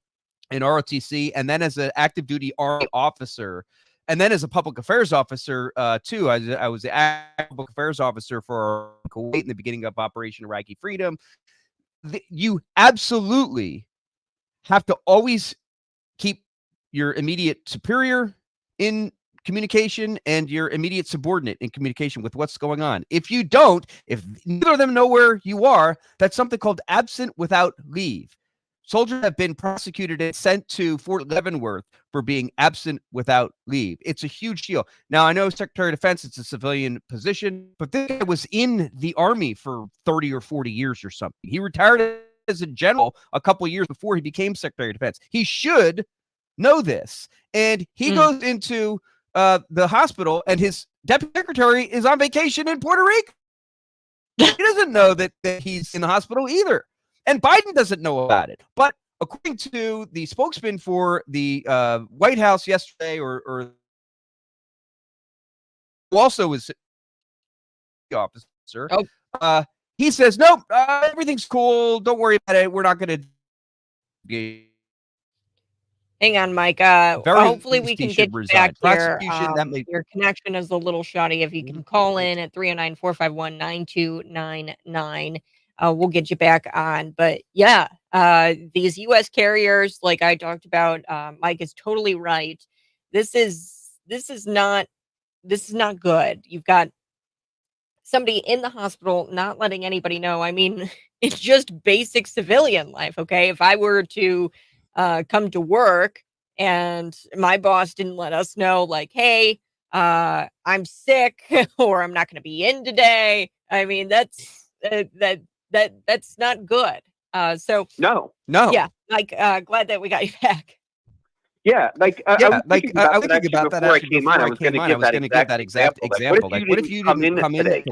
in ROTC, and then as an active duty Army officer, and then as a public affairs officer too. I was the public affairs officer for Kuwait in the beginning of Operation Iraqi Freedom. You absolutely have to always keep your immediate superior in communication and your immediate subordinate in communication with what's going on. If you don't, if neither of them know where you are, that's something called absent without leave. Soldiers have been prosecuted and sent to Fort Leavenworth for being absent without leave. It's a huge deal. Now, I know Secretary of Defense, it's a civilian position, but this guy was in the Army for 30 or 40 years or something. He retired as a general a couple of years before he became Secretary of Defense. He should know this. And he goes into the hospital, and his deputy secretary is on vacation in Puerto Rico. He doesn't know that he's in the hospital either. And Biden doesn't know about it. But according to the spokesman for the White House yesterday, or who also was the officer, he says, nope, everything's cool. Don't worry about it. We're not going to. Hang on, Mike. Hopefully we can get you back here. Your connection is a little shoddy. If you can call in at 309-451-9299, we'll get you back on. But yeah, these U.S. carriers, like I talked about, Mike is totally right. This is not good. You've got somebody in the hospital not letting anybody know. I mean, it's just basic civilian life. Okay, if I were to come to work and my boss didn't let us know, like, hey, I'm sick or I'm not going to be in today. I mean, that's not good. So no. Yeah, like glad that we got you back. Yeah, like I was thinking about that before I came on. I was going to give that exact example. Like, what if you didn't come in today?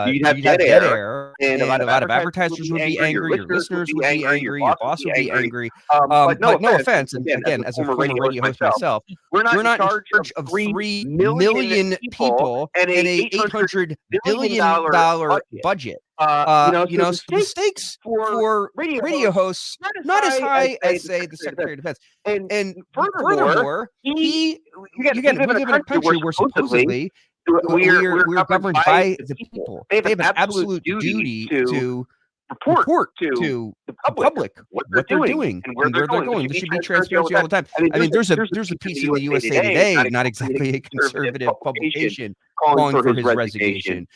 You'd have dead air, and a lot of advertisers would be angry. Your listeners would be angry. Your boss would be angry. But no offense, and again, as a former radio host myself, we're not in charge of 3 million people and a $800 billion budget. So the stakes for radio hosts not as high as, say, the Secretary of Defense. And furthermore, we live in a country where supposedly we're governed by the people. They have an absolute duty to report to the public what they're doing and where they're going. There should be transparency all the time. I mean, there's a piece in the USA Today, not exactly a conservative publication, calling for his resignation.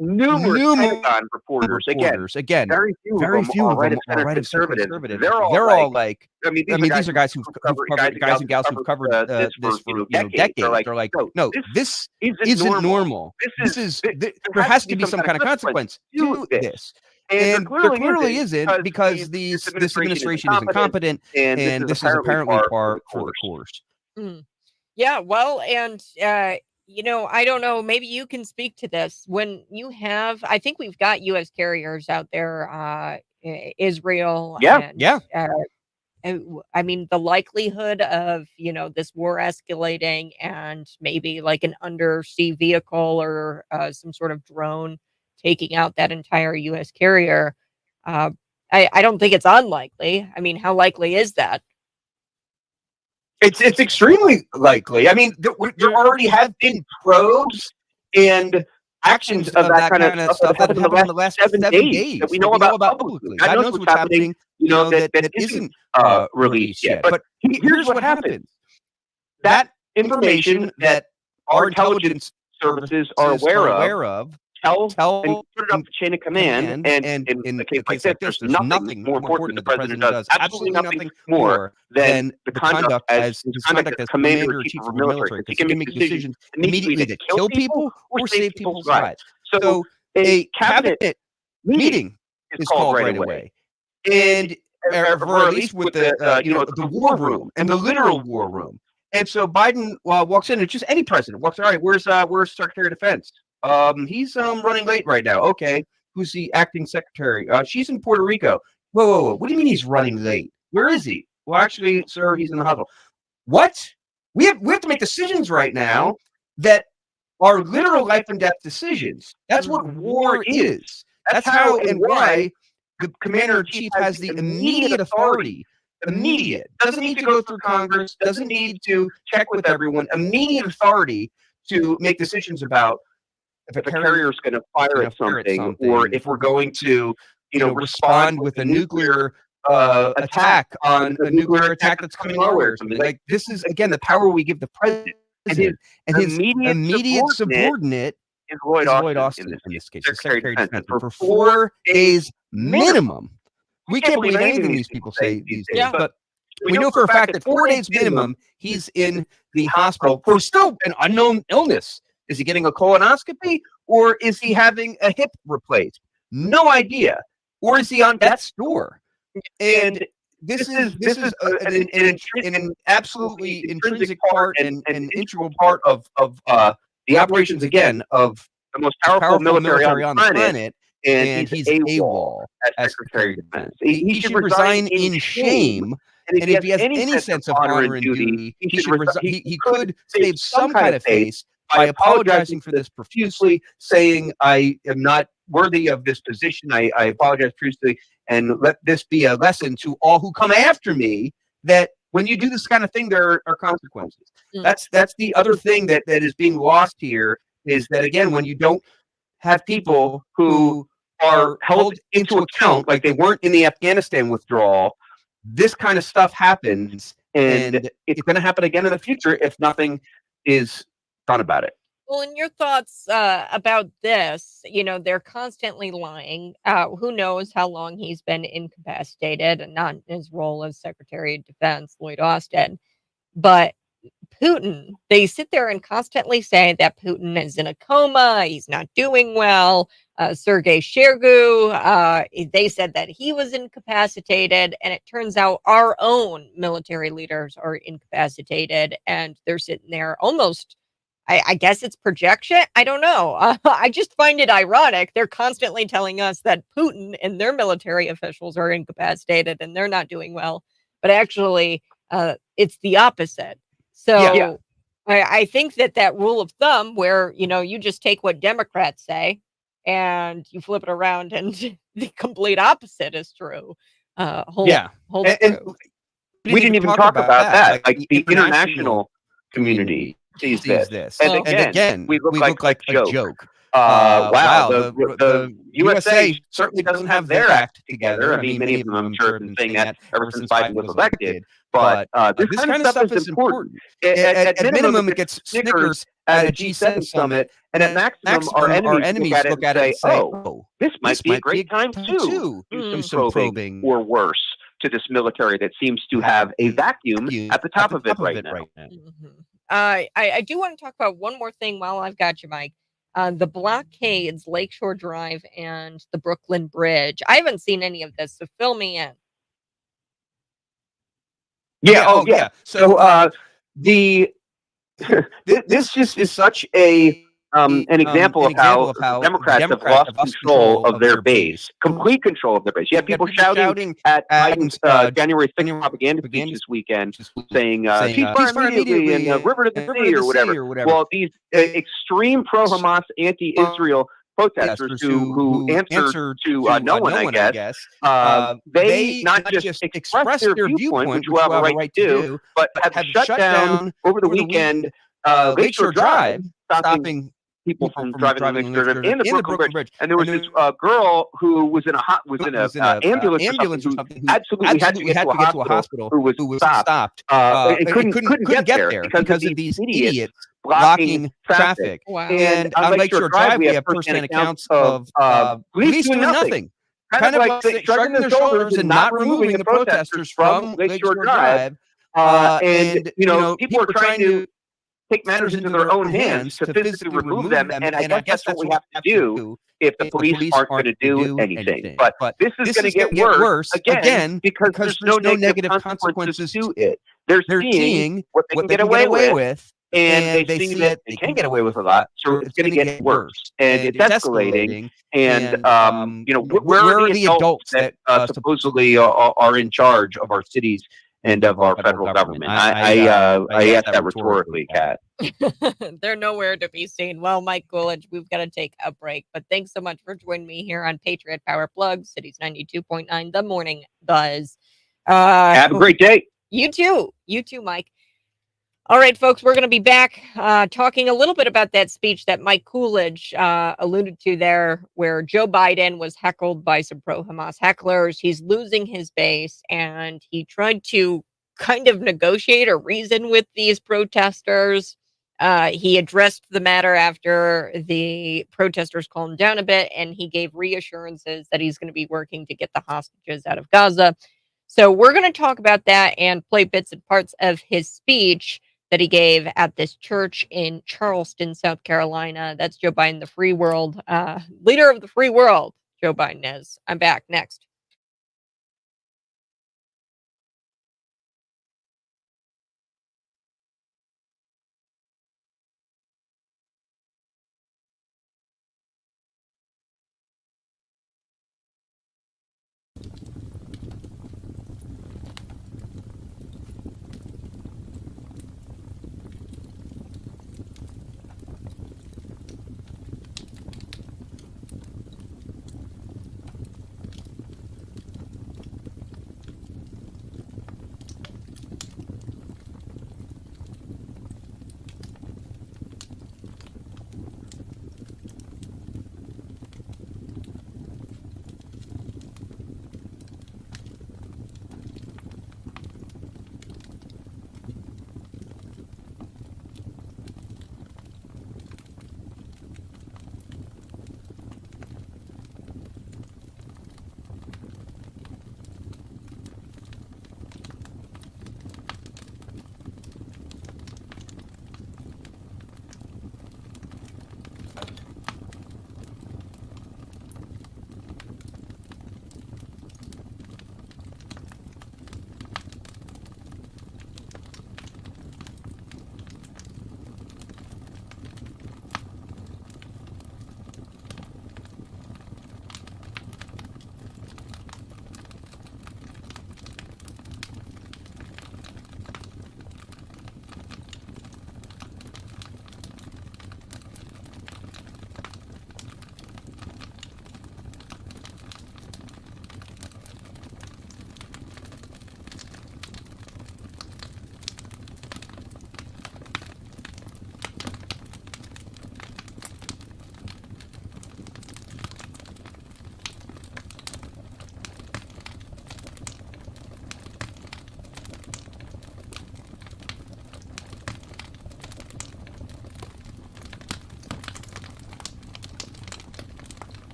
Numerous reporters, again, very few of them are right of center conservative. They're all like, I mean, these are guys who've covered, guys and gals who've covered this for decades. They're like, no, this isn't normal. There has to be some kind of consequence to this. And there clearly isn't, because this administration is incompetent, and this is apparently par for the course. Yeah, well, and I don't know, maybe you can speak to this. When you have, I think we've got U.S. carriers out there, Israel. Yeah. I mean, the likelihood of, this war escalating and maybe like an undersea vehicle or some sort of drone taking out that entire U.S. carrier, I don't think it's unlikely. I mean, how likely is that? It's extremely likely. I mean, there already have been probes and actions of that kind of stuff that happened in the last 7 days that we know about publicly. God knows what's happening, that isn't released yet. But here's what happens. That information that our intelligence services are aware of, tell and put it up the chain of command. And in the case like this, there's nothing more important that the president does. Absolutely nothing more than the conduct as commander or chief of military. He can make decisions immediately to kill people or save people's lives. So a cabinet meeting is called right away, and or at least with the war room and the literal war room. And so Biden walks in. It's just any president walks in. All right, where's Secretary of Defense? He's running late right now. Okay, who's the acting secretary? She's in Puerto Rico. Whoa. What do you mean he's running late? Where is he? Well, actually, sir, he's in the hospital. What? We have to make decisions right now that are literal life and death decisions. That's what war is. That's how and why the commander-in-chief has the immediate authority. Immediate. Doesn't need to go through Congress. Doesn't need to check with everyone. Immediate authority to make decisions about if a carrier is going to fire at something, or if we're going to, respond with a nuclear attack on a nuclear attack that's coming our way or something. Like, this is, again, the power we give the president, and his immediate subordinate is Lloyd Austin in this case, the Secretary of Defense, for 4 days minimum. We can't believe anything these people say these days, but we know for a fact that 4 days minimum, he's in the hospital for still an unknown illness. Is he getting a colonoscopy, or is he having a hip replaced? No idea. Or is he on death's door? And this is an absolutely intrinsic part and integral part of the operations, again, of the most powerful military on the planet. And he's AWOL as Secretary of Defense. He should resign in shame. And if he has any sense of honor and duty, he could save some kind of face by apologizing for this profusely, saying, I am not worthy of this position. I apologize profusely, and let this be a lesson to all who come after me, that when you do this kind of thing, there are consequences. That's the other thing that is being lost here, is that, again, when you don't have people who are held into account, like they weren't in the Afghanistan withdrawal, this kind of stuff happens, and it's going to happen again in the future if nothing is done about it. Well, and your thoughts about this, they're constantly lying. Who knows how long he's been incapacitated, and not in his role as Secretary of Defense, Lloyd Austin. But Putin, they sit there and constantly say that Putin is in a coma, he's not doing well. Sergei Shoigu, they said that he was incapacitated, and it turns out our own military leaders are incapacitated, and they're sitting there almost, I guess it's projection. I don't know. I just find it ironic. They're constantly telling us that Putin and their military officials are incapacitated and they're not doing well, but actually it's the opposite. So I think that rule of thumb where, you just take what Democrats say and you flip it around and the complete opposite is true. Hold true. We didn't even talk about that. Like the international community sees this. And again, we look like a joke. Wow, the USA certainly doesn't have their act together. I mean, many of them, I'm sure, have been saying that ever since Biden was elected. But this kind of stuff is important. At minimum, it gets Snickers at a G7 summit, and at maximum, our enemies look at it and say, "Oh, this might be a great time to do some probing or worse to this military that seems to have a vacuum at the top of it right now." I do want to talk about one more thing while I've got you, Mike. The blockades, Lakeshore Drive, and the Brooklyn Bridge. I haven't seen any of this, so fill me in. Yeah. So this just is such an example of how Democrats have lost control of their base, complete control of their base. You have people shouting at Biden's January 6th propaganda speech this weekend, saying ceasefire immediately and river to the sea or whatever. Well, these extreme pro-Hamas, anti-Israel protesters who answer to no one, I guess, they not just express their viewpoint, which we have a right to do, but have shut down over the weekend Lakeshore Drive, stopping people from driving the Lakeshore Drive and the Brooklyn Bridge. And there was this girl who was in an ambulance or something, who absolutely had to get to a hospital, who was stopped and couldn't get there because of these idiots blocking traffic. Wow. And on Lakeshore Drive, we have first-hand accounts of police doing nothing, kind of like shrugging their shoulders and not removing the protesters from Lakeshore Drive. And people are trying to take matters into their own hands to physically remove them, and I guess that's what we have to do if the police aren't going to do anything. But this is going to get worse again because there's no negative consequences to it. They're seeing what they can get away with, and they see that they can get away with a lot, so it's going to get worse, and it's escalating. And where are the adults that supposedly are in charge of our cities and of our federal government? I ask that rhetorically, Kat. They're nowhere to be seen. Well, Mike Coolidge, we've got to take a break, but thanks so much for joining me here on Patriot Power Plug, Cities 92.9, The Morning Buzz. Have a great day. You too, Mike. All right, folks, we're going to be back talking a little bit about that speech that Mike Coolidge alluded to there, where Joe Biden was heckled by some pro-Hamas hecklers. He's losing his base, and he tried to kind of negotiate or reason with these protesters. He addressed the matter after the protesters calmed down a bit, and he gave reassurances that he's going to be working to get the hostages out of Gaza. So we're going to talk about that and play bits and parts of his speech that he gave at this church in Charleston, South Carolina. That's Joe Biden, the free world, leader of the free world, Joe Biden is. I'm back next.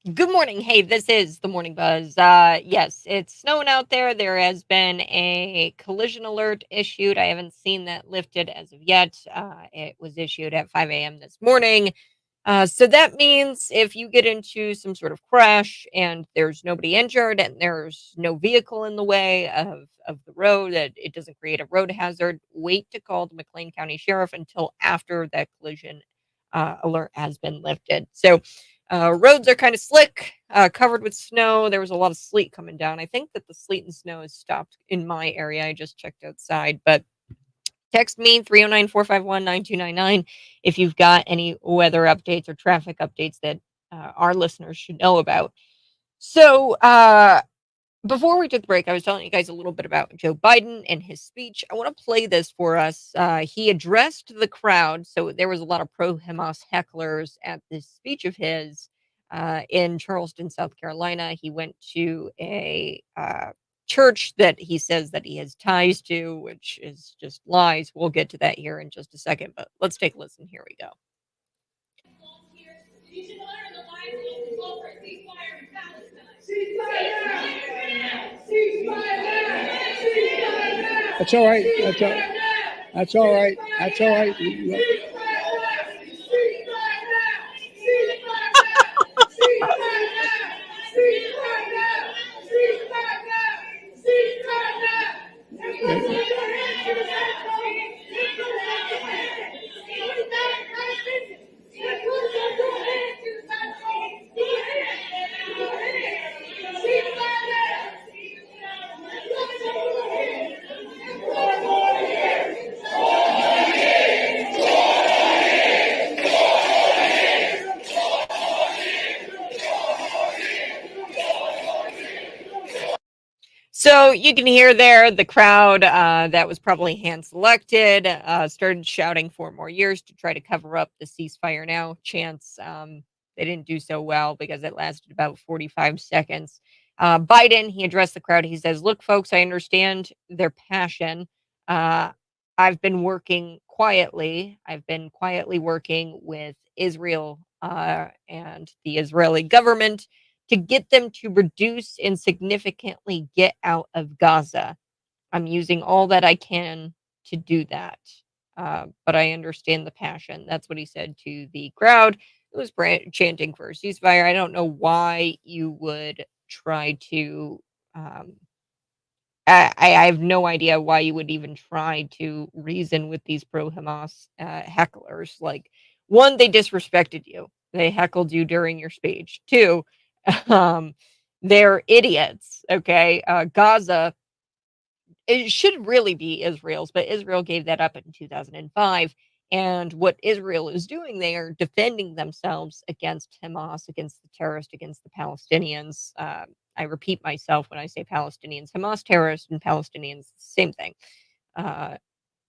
Good morning. Hey, this is the Morning Buzz. Yes, it's snowing out there. There has been a collision alert issued. I haven't seen that lifted as of yet. It was issued at 5 a.m. this morning. So that means if you get into some sort of crash and there's nobody injured and there's no vehicle in the way of the road, that it doesn't create a road hazard, wait to call the McLean County Sheriff until after that collision alert has been lifted. So roads are kind of slick, covered with snow. There was a lot of sleet coming down. I think that the sleet and snow has stopped in my area. I just checked outside, but text me 309-451-9299 if you've got any weather updates or traffic updates that our listeners should know about. So, before we took the break, I was telling you guys a little bit about Joe Biden and his speech. I want to play this for us. He addressed the crowd. So there was a lot of pro-Hamas hecklers at this speech of his in Charleston, South Carolina. He went to a church that he says that he has ties to, which is just lies. We'll get to that here in just a second, but let's take a listen. Here we go. You should honor the lives of the call for a ceasefire in Palestine. That's all right. That's all right. That's all right. So you can hear there the crowd that was probably hand selected started shouting for more years to try to cover up the ceasefire now chants. They didn't do so well because it lasted about 45 seconds. Biden, he addressed the crowd. He says, "Look, folks, I understand their passion. I've been working quietly. I've been quietly working with Israel and the Israeli government to get them to reduce and significantly get out of Gaza. I'm using all that I can to do that. But I understand the passion." That's what he said to the crowd who was chanting for a ceasefire. I don't know why you would try to. I have no idea why you would even try to reason with these pro-Hamas hecklers. Like, one, they disrespected you. They heckled you during your speech. Two, um, they're idiots. Okay, Gaza, it should really be Israel's, but Israel gave that up in 2005. And what Israel is doing, they are defending themselves against Hamas, against the terrorists, against the Palestinians. I repeat myself when I say Palestinians. Hamas terrorists and Palestinians, same thing. Uh,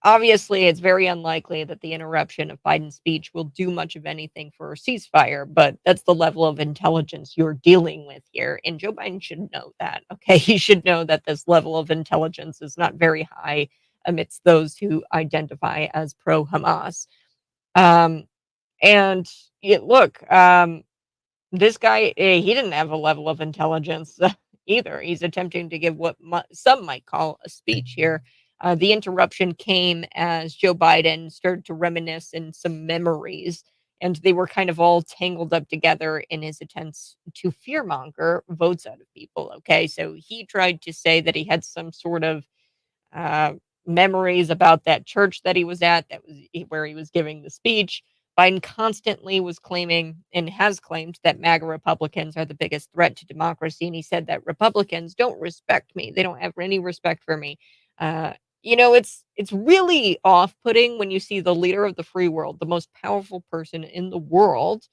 Obviously, it's very unlikely that the interruption of Biden's speech will do much of anything for a ceasefire, but that's the level of intelligence you're dealing with here. And Joe Biden should know that. Okay. He should know that this level of intelligence is not very high amidst those who identify as pro Hamas. Um, and look, this guy, he didn't have a level of intelligence either. He's attempting to give what some might call a speech here. The interruption came as Joe Biden started to reminisce in some memories, and they were kind of all tangled up together in his attempts to fearmonger votes out of people. Okay, so he tried to say that he had some sort of uh, memories about that church that he was at, that was where he was giving the speech. Biden constantly was claiming and has claimed that MAGA Republicans are the biggest threat to democracy. And he said that Republicans don't respect me. They don't have any respect for me. Uh, it's really off-putting when you see the leader of the free world, the most powerful person in the world,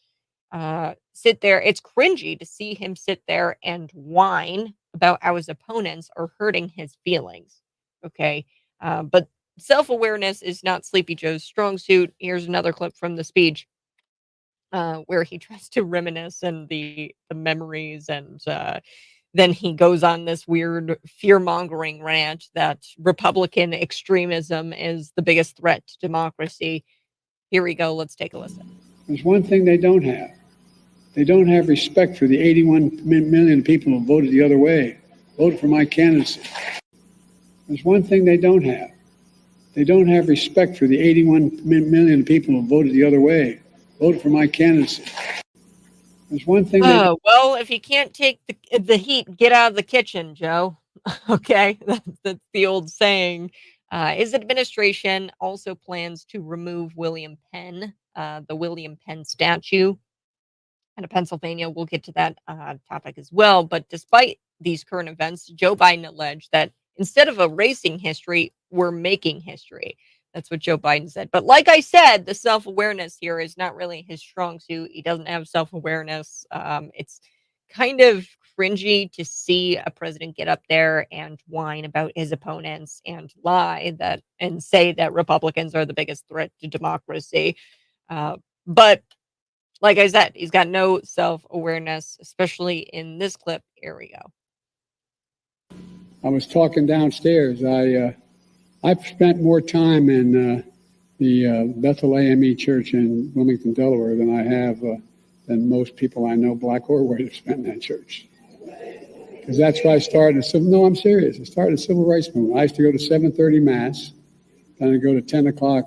sit there. It's cringy to see him sit there and whine about how his opponents are hurting his feelings. Okay. But self-awareness is not Sleepy Joe's strong suit. Here's another clip from the speech where he tries to reminisce and the memories, and then he goes on this weird fear-mongering rant that Republican extremism is the biggest threat to democracy. Here we go. Let's take a listen. There's one thing they don't have. They don't have respect for the 81 million people who voted the other way, voted for my candidacy. There's one thing they don't have. They don't have respect for the 81 million people who voted the other way, voted for my candidacy. There's one thing. Well, if you can't take the heat, get out of the kitchen, Joe. Okay, that's the old saying. His administration also plans to remove William Penn, the William Penn statue out of Pennsylvania. We'll get to that topic as well. But despite these current events, Joe Biden alleged that instead of erasing history, we're making history. That's what Joe Biden said. But like I said, the self-awareness here is not really his strong suit. He doesn't have self-awareness. It's kind of cringy to see a president get up there and whine about his opponents and lie that and say that Republicans are the biggest threat to democracy. But like I said, he's got no self-awareness, especially in this clip. Here we go. I was talking downstairs. I've spent more time in the Bethel AME Church in Wilmington, Delaware, than I have than most people I know, black or white, have spent in that church. Because that's why I started. No, I'm serious. I started a civil rights movement. I used to go to 7:30 Mass, then I'd go to 10 o'clock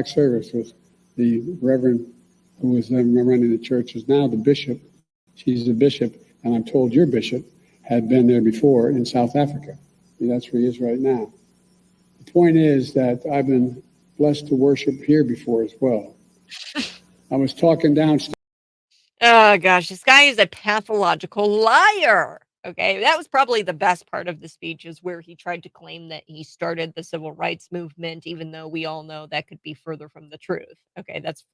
service with the Reverend who was then running the church, is now the bishop. She's the bishop, and I'm told your bishop had been there before in South Africa. That's where he is right now. The point is that I've been blessed to worship here before as well. I was talking downstairs. Oh gosh, this guy is a pathological liar. Okay, that was probably the best part of the speech, is where he tried to claim that he started the civil rights movement, even though we all know that could be further from the truth. Okay, that's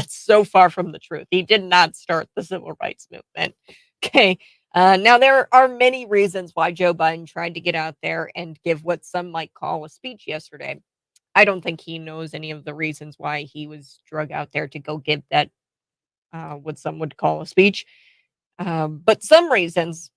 so far from the truth. He did not start the civil rights movement. Okay. Now, there are many reasons why Joe Biden tried to get out there and give what some might call a speech yesterday. I don't think he knows any of the reasons why he was drug out there to go give that, what some would call a speech. But some reasons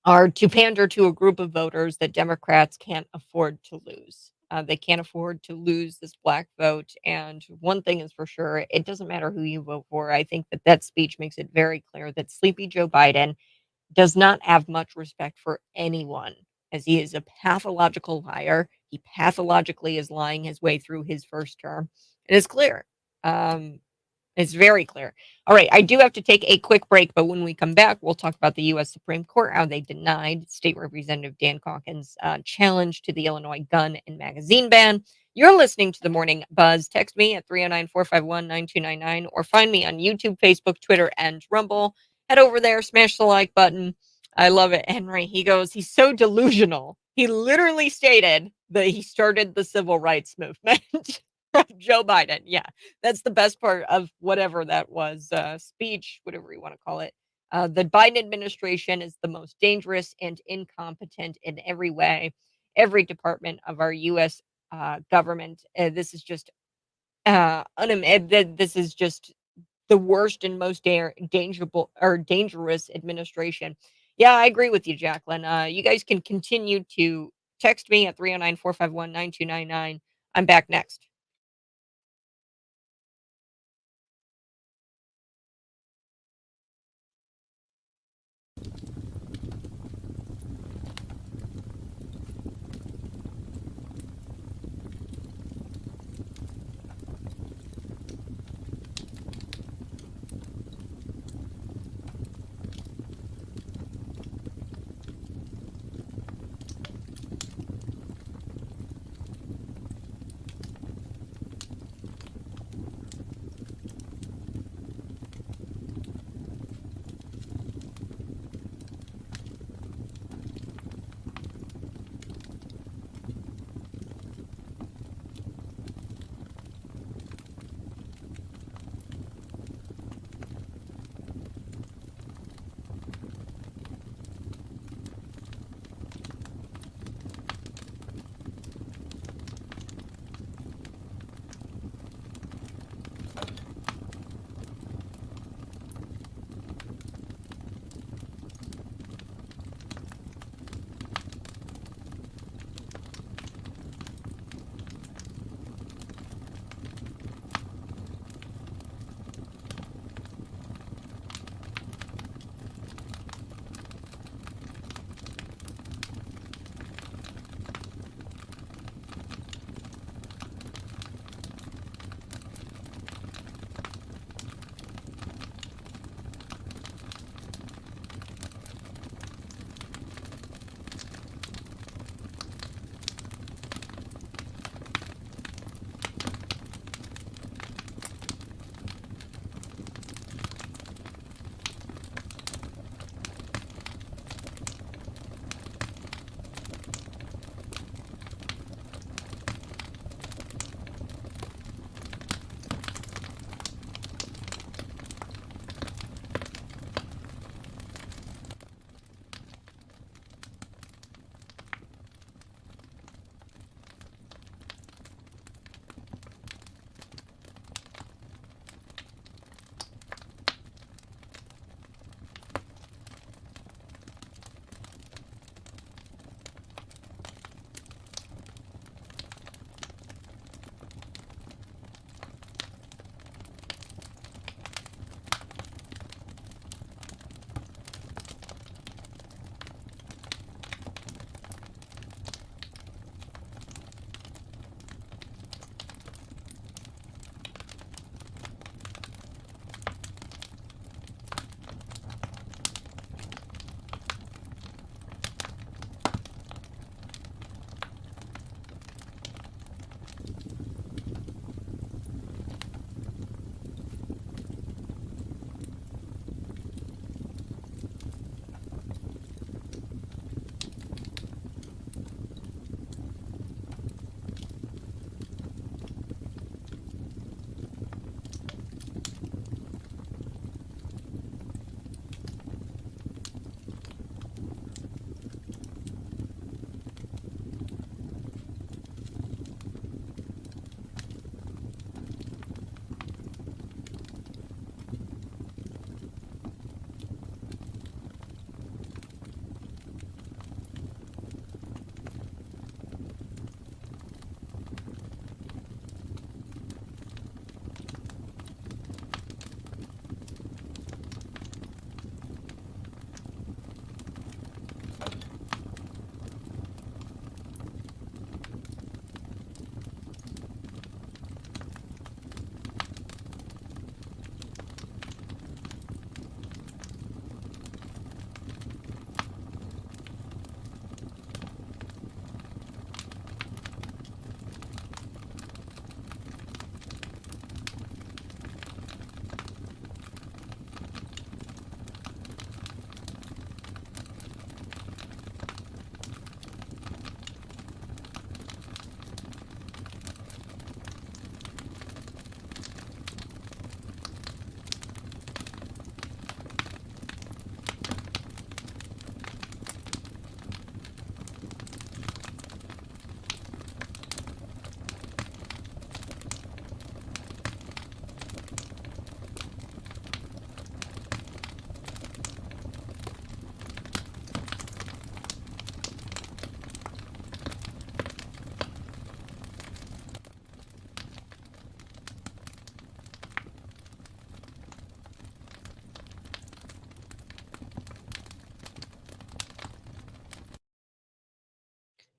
are to pander to a group of voters that Democrats can't afford to lose. They can't afford to lose this black vote. And one thing is for sure, it doesn't matter who you vote for. I think that speech makes it very clear that sleepy Joe Biden does not have much respect for anyone, as he is a pathological liar. He pathologically is lying his way through his first term. It is clear. It's very clear. All right, I do have to take a quick break, but when we come back, we'll talk about the U.S. Supreme Court, how they denied State Representative Dan Caulkins' challenge to the Illinois gun and magazine ban. You're listening to The Morning Buzz. Text me at 309-451-9299 or find me on YouTube, Facebook, Twitter, and Rumble. Head over there, smash the like button. I love it. Henry, he goes, he's so delusional. He literally stated that he started the civil rights movement. Joe Biden. Yeah, that's the best part of whatever that was, speech, whatever you want to call it. The Biden administration is the most dangerous and incompetent in every way, every department of our U.S. Government. This is just this is just the worst and most dangerous administration. Yeah, I agree with you, Jacqueline. You guys can continue to text me at 309-451-9299. I'm back next.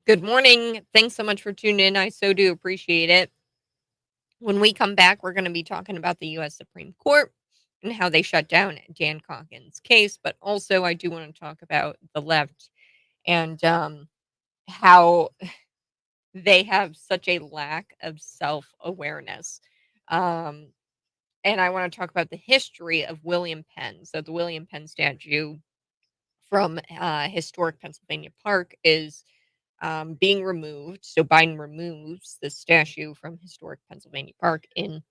Good morning. Thanks so much for tuning in. I so do appreciate it. When we come back, we're going to be talking about the U.S. Supreme Court and how they shut down Dan Caulkins' case. But also, I do want to talk about the left and how they have such a lack of self awareness. Um, and I want to talk about the history of William Penn. So, the William Penn statue from historic Pennsylvania Park is being removed. So Biden removes the statue from historic Pennsylvania Park in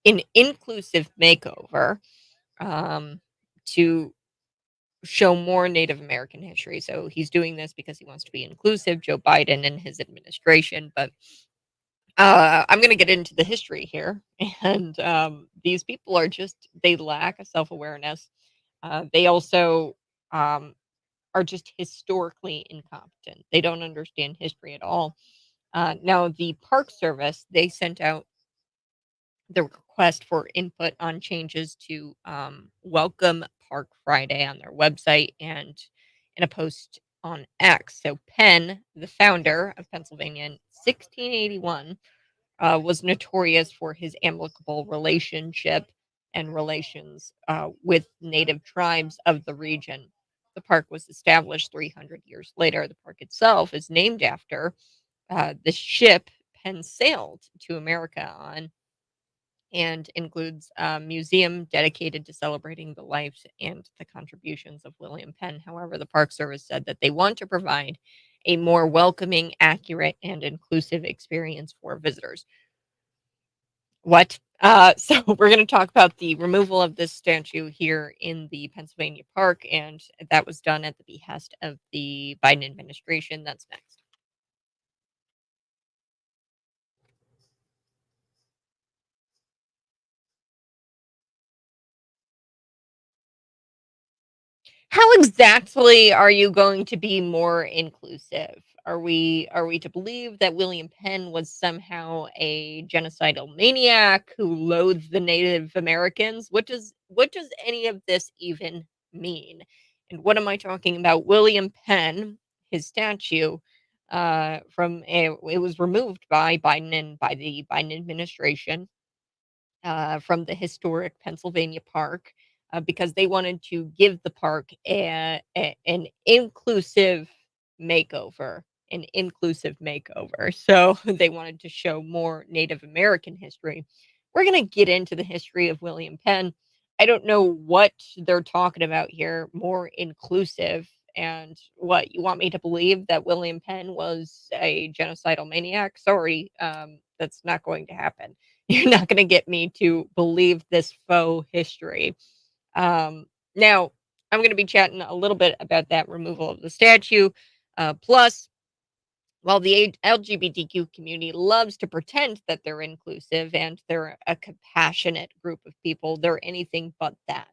an inclusive makeover to show more Native American history. So he's doing this because he wants to be inclusive, Joe Biden and his administration. But I'm going to get into the history here. And these people are they lack a self awareness. They also um, are just historically incompetent. They don't understand history at all. Now, the Park Service, they sent out the request for input on changes to Welcome Park Friday on their website and in a post on X. So, Penn, the founder of Pennsylvania in 1681, was notorious for his amicable relationship and relations with native tribes of the region. The park was established 300 years later. The park itself is named after the ship Penn sailed to America on and includes a museum dedicated to celebrating the life and the contributions of William Penn. However, the Park Service said that they want to provide a more welcoming, accurate, and inclusive experience for visitors. What? So we're going to talk about the removal of this statue here in the Pennsylvania Park, and that was done at the behest of the Biden administration. That's next. How exactly are you going to be more inclusive? Are we to believe that William Penn was somehow a genocidal maniac who loathed the Native Americans? What does any of this even mean? And what am I talking about? William Penn, his statue, it was removed by Biden and by the Biden administration from the historic Pennsylvania Park because they wanted to give the park an inclusive makeover. An inclusive makeover. So they wanted to show more Native American history. We're going to get into the history of William Penn. I don't know what they're talking about here, more inclusive. And what you want me to believe that William Penn was a genocidal maniac? Sorry, that's not going to happen. You're not going to get me to believe this faux history. Now, I'm going to be chatting a little bit about that removal of the statue. Plus, while the LGBTQ community loves to pretend that they're inclusive and they're a compassionate group of people, they're anything but that.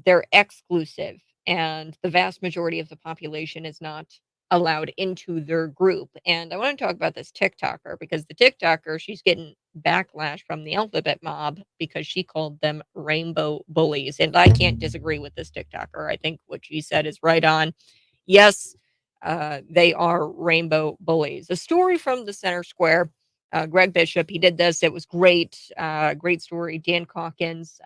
They're exclusive, and the vast majority of the population is not allowed into their group. And I want to talk about this TikToker because the TikToker, she's getting backlash from the alphabet mob because she called them rainbow bullies. And I can't disagree with this TikToker. I think what she said is right on. Yes, they are rainbow bullies. A story from the Center Square. Greg Bishop, he did this. It was great. Great story. Dan Caulkins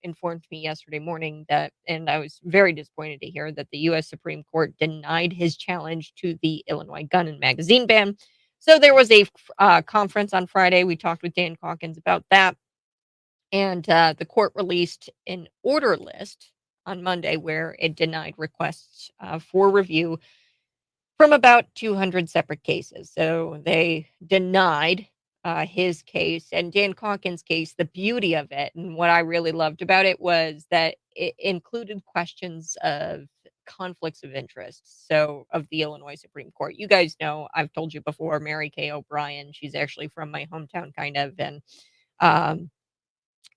informed me yesterday morning that, and I was very disappointed to hear that the U.S. Supreme Court denied his challenge to the Illinois gun and magazine ban. So there was a conference on Friday. We talked with Dan Caulkins about that. And the court released an order list on Monday where it denied requests for review from about 200 separate cases. So they denied his case and Dan Caulkins' case. The beauty of it and what I really loved about it was that it included questions of conflicts of interest. So of the Illinois Supreme Court. You guys know, I've told you before, Mary Kay O'Brien, she's actually from my hometown kind of. And um,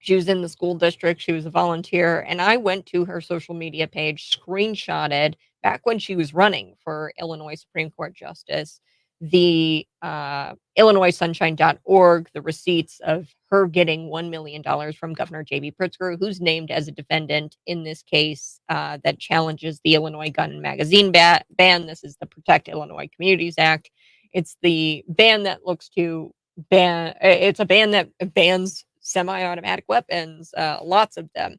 she was in the school district. She was a volunteer. And I went to her social media page, screenshotted back when she was running for Illinois Supreme Court Justice. the IllinoisSunshine.org, the receipts of her getting $1 million from Governor J.B. Pritzker, who's named as a defendant in this case that challenges the Illinois gun and magazine ban. This is the Protect Illinois Communities Act. It's the ban that looks to it's a ban that bans semi-automatic weapons, lots of them,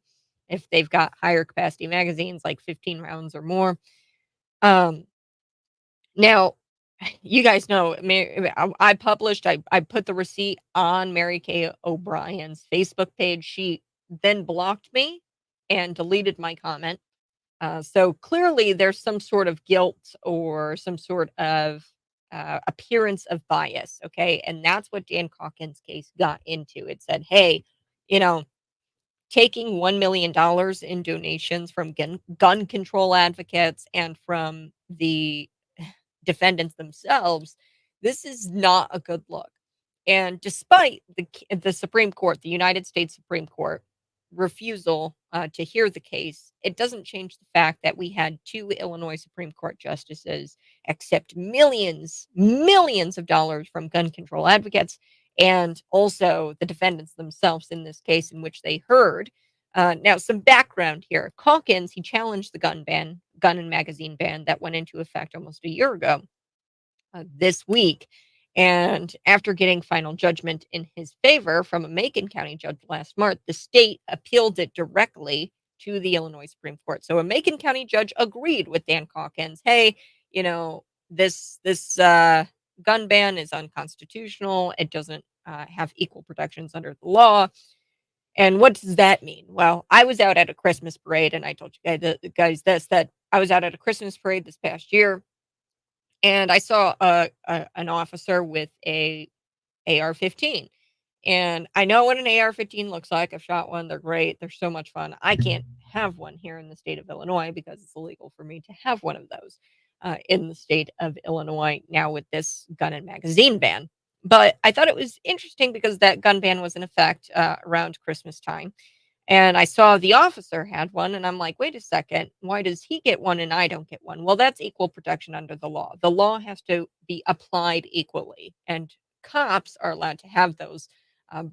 if they've got higher capacity magazines, like 15 rounds or more. Now, you guys know, I published, I put the receipt on Mary Kay O'Brien's Facebook page. She then blocked me and deleted my comment. So clearly there's some sort of guilt or some sort of appearance of bias. Okay. And that's what Dan Caulkins' case got into. It said, hey, you know, taking $1 million in donations from gun control advocates and from the defendants themselves, this is not a good look. And despite the Supreme Court, the United States Supreme Court refusal to hear the case, it doesn't change the fact that we had 2 Illinois Supreme Court justices accept millions of dollars from gun control advocates and also the defendants themselves in this case, in which they heard. Now, some background here. Caulkins, he challenged the gun and magazine ban that went into effect almost a year ago this week. And after getting final judgment in his favor from a Macon County judge last March, the state appealed it directly to the Illinois Supreme Court. So a Macon County judge agreed with Dan Caulkins. Hey, you know, this gun ban is unconstitutional. It doesn't have equal protections under the law. And what does that mean? Well, I was out at a Christmas parade, and I told you guys this, that I was out at a Christmas parade this past year, and I saw an officer with a AR-15. And I know what an AR-15 looks like. I've shot one. They're great. They're so much fun. I can't have one here in the state of Illinois because it's illegal for me to have one of those in the state of Illinois now with this gun and magazine ban. But I thought it was interesting because that gun ban was in effect around Christmas time. And I saw the officer had one, and I'm like, wait a second, why does he get one and I don't get one? Well, that's equal protection under the law. The law has to be applied equally, and cops are allowed to have those,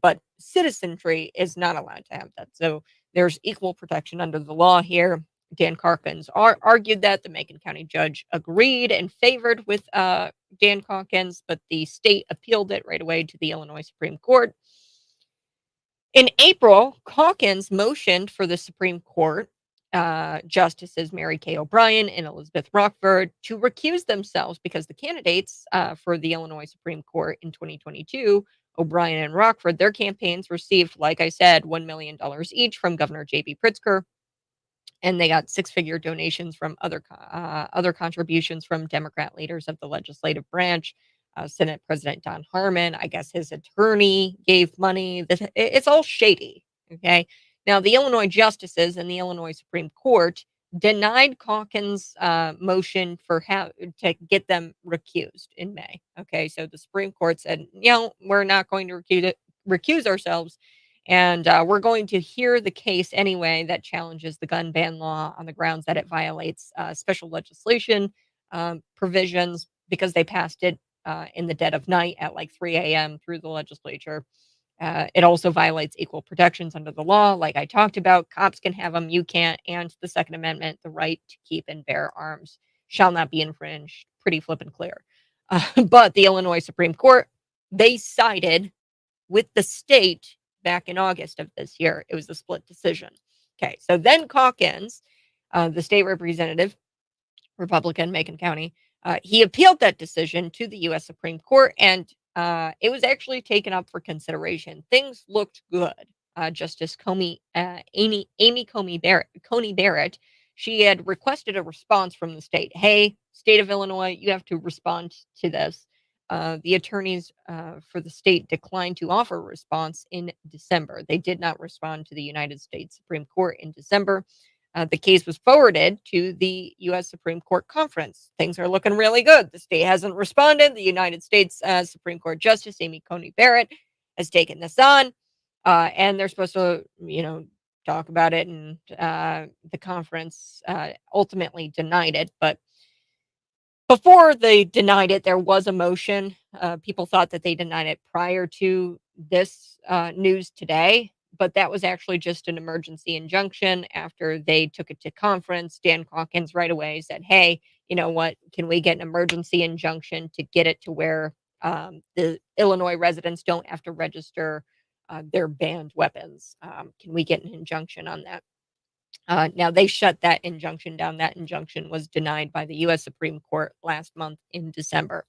but citizenry is not allowed to have that. So there's equal protection under the law here. Dan Caulkins argued that. The Macon County judge agreed and favored with Dan Caulkins, but the state appealed it right away to the Illinois Supreme Court. In April, Caulkins motioned for the Supreme Court Justices Mary Kay O'Brien and Elizabeth Rockford to recuse themselves because the candidates for the Illinois Supreme Court in 2022, O'Brien and Rockford, their campaigns received, like I said, $1 million each from Governor J.B. Pritzker, and they got 6-figure donations from other contributions from Democrat leaders of the legislative branch. Senate President Don Harmon, I guess his attorney gave money. It's all shady. Okay. Now, the Illinois justices in the Illinois Supreme Court denied Caulkins' motion to get them recused in May. Okay. So the Supreme Court said, we're not going to recuse ourselves. And we're going to hear the case anyway that challenges the gun ban law on the grounds that it violates special legislation provisions because they passed it in the dead of night at like 3 a.m. through the legislature. It also violates equal protections under the law. Like I talked about, cops can have them, you can't. And the Second Amendment, the right to keep and bear arms, shall not be infringed. Pretty flippin' clear. But the Illinois Supreme Court, they sided with the state back in August of this year. It was a split decision. Okay, so then Caulkins, the state representative, Republican, Macon County, he appealed that decision to the U.S. Supreme Court, and it was actually taken up for consideration. Things looked good. Justice Amy Coney Barrett, she had requested a response from the state. Hey, state of Illinois, you have to respond to this. The attorneys for the state declined to offer a response in December. They did not respond to the United States Supreme Court in December. The case was forwarded to the U.S. Supreme Court conference. Things are looking really good. The state hasn't responded. The United States Supreme Court Justice Amy Coney Barrett has taken this on, and they're supposed to, talk about it. And the conference ultimately denied it. But Before they denied it, there was a motion. People thought that they denied it prior to this news today, but that was actually just an emergency injunction after they took it to conference. Dan Caulkins right away said, hey, you know what? Can we get an emergency injunction to get it to where the Illinois residents don't have to register their banned weapons? Can we get an injunction on that? Now they shut that injunction down. That injunction was denied by the U.S. Supreme Court last month in December.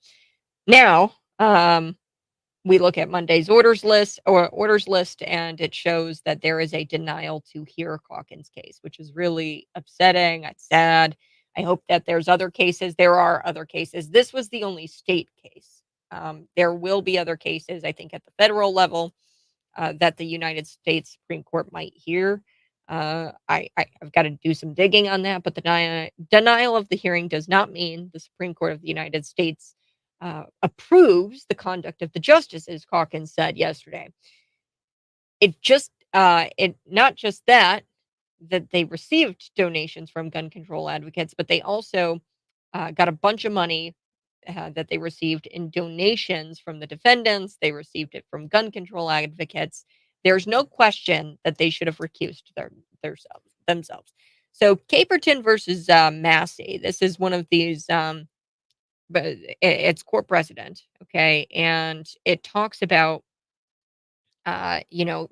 Now, we look at Monday's orders list, and it shows that there is a denial to hear Caulkins' case, which is really upsetting. It's sad. I hope that there's other cases. There are other cases. This was the only state case. There will be other cases, I think, at the federal level that the United States Supreme Court might hear. I've got to do some digging on that, but the denial of the hearing does not mean the Supreme Court of the United States approves the conduct of the justices, Caulkins said yesterday. It not just that they received donations from gun control advocates, but they also got a bunch of money that they received in donations from the defendants. They received it from gun control advocates. There's no question that they should have recused themselves. So Caperton versus Massey. This is one of these. But it's court precedent, okay, and it talks about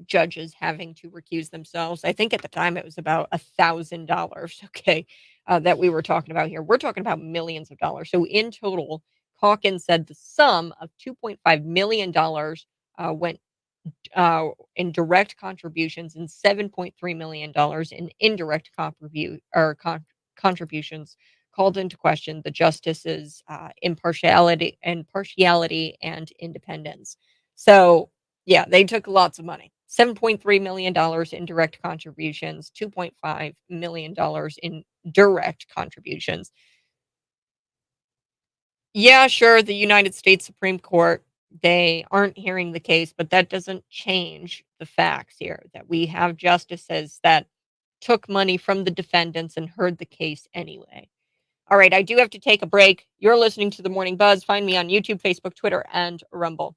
judges having to recuse themselves. I think at the time it was about $1,000, okay, that we were talking about here. We're talking about millions of dollars. So in total, Caulkins said the sum of $2.5 million went in direct contributions and $7.3 million in indirect contributions called into question the justice's impartiality and independence. So, yeah, they took lots of money. $7.3 million in direct contributions, $2.5 million in direct contributions. Yeah, sure, the United States Supreme Court, they aren't hearing the case, but that doesn't change the facts here that we have justices that took money from the defendants and heard the case anyway. All right, I do have to take a break. You're listening to The Morning Buzz. Find me on YouTube, Facebook, Twitter, and Rumble.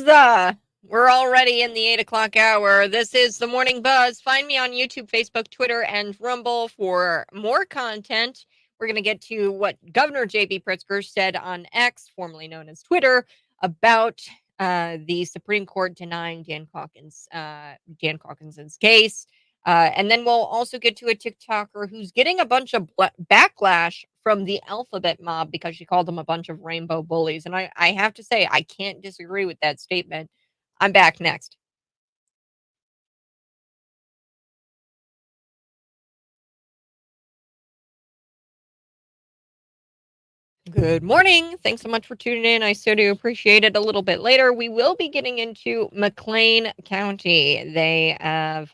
Wowza! We're already in the 8 o'clock hour. This is the Morning Buzz. Find me on YouTube, Facebook, Twitter, and Rumble for more content. We're going to get to what Governor J.B. Pritzker said on X, formerly known as Twitter, about the Supreme Court denying Dan Caulkins's case. And then we'll also get to a TikToker who's getting a bunch of backlash from the alphabet mob because she called them a bunch of rainbow bullies. And I have to say, I can't disagree with that statement. I'm back next. Good morning. Thanks so much for tuning in. I so do appreciate it. A little bit later, we will be getting into McLean County. They have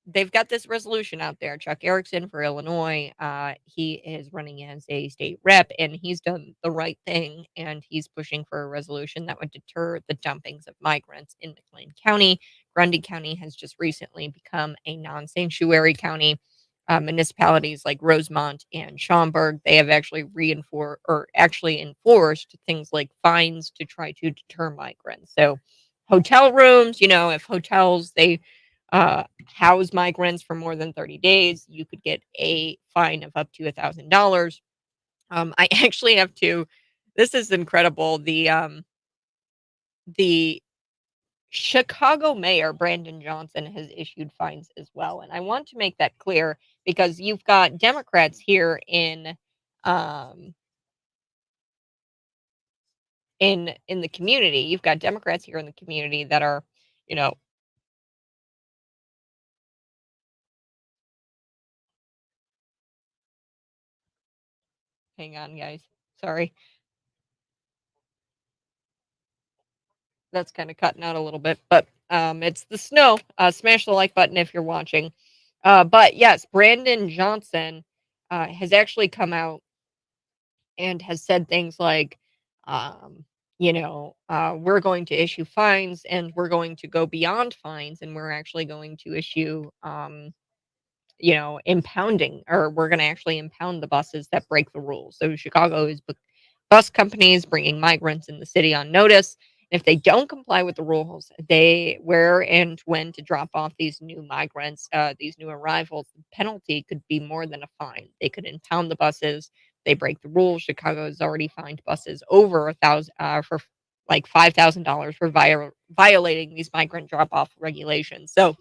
they've got this resolution out there. Chuck Erickson for Illinois. He is running as a state rep, and he's done the right thing. And he's pushing for a resolution that would deter the dumpings of migrants in McLean County. Grundy County has just recently become a non-sanctuary county. Municipalities like Rosemont and Schaumburg, they have actually enforced things like fines to try to deter migrants. So, hotel rooms, if hotels they house migrants for more than 30 days, you could get a fine of up to $1,000. I actually have to. This is incredible. The Chicago Mayor Brandon Johnson has issued fines as well, and I want to make that clear because you've got Democrats here in the community. You've got Democrats here in the community that are, hang on, guys. Sorry. That's kind of cutting out a little bit, but it's the snow. Smash the like button if you're watching. But yes, Brandon Johnson has actually come out and has said things like, we're going to issue fines and we're going to go beyond fines and we're actually going to issue, impounding, or we're going to actually impound the buses that break the rules. So Chicago is bus companies bringing migrants in the city on notice. If they don't comply with the rules, where and when to drop off these new migrants, these new arrivals, the penalty could be more than a fine. They could impound the buses. They break the rules. Chicago has already fined buses over $1,000 for like $5,000 for violating these migrant drop-off regulations. So,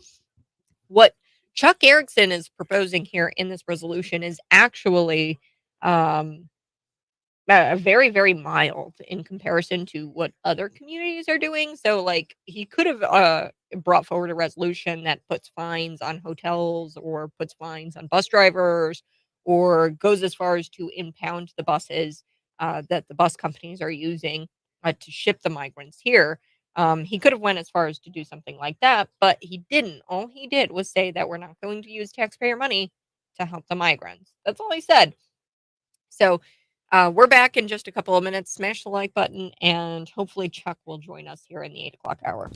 what Chuck Erickson is proposing here in this resolution is actually very, very mild in comparison to what other communities are doing. So, like, he could have brought forward a resolution that puts fines on hotels or puts fines on bus drivers or goes as far as to impound the buses that the bus companies are using to ship the migrants here. He could have went as far as to do something like that, but he didn't. All he did was say that we're not going to use taxpayer money to help the migrants. That's all he said. So, we're back in just a couple of minutes. Smash the like button, and hopefully Chuck will join us here in the 8 o'clock hour.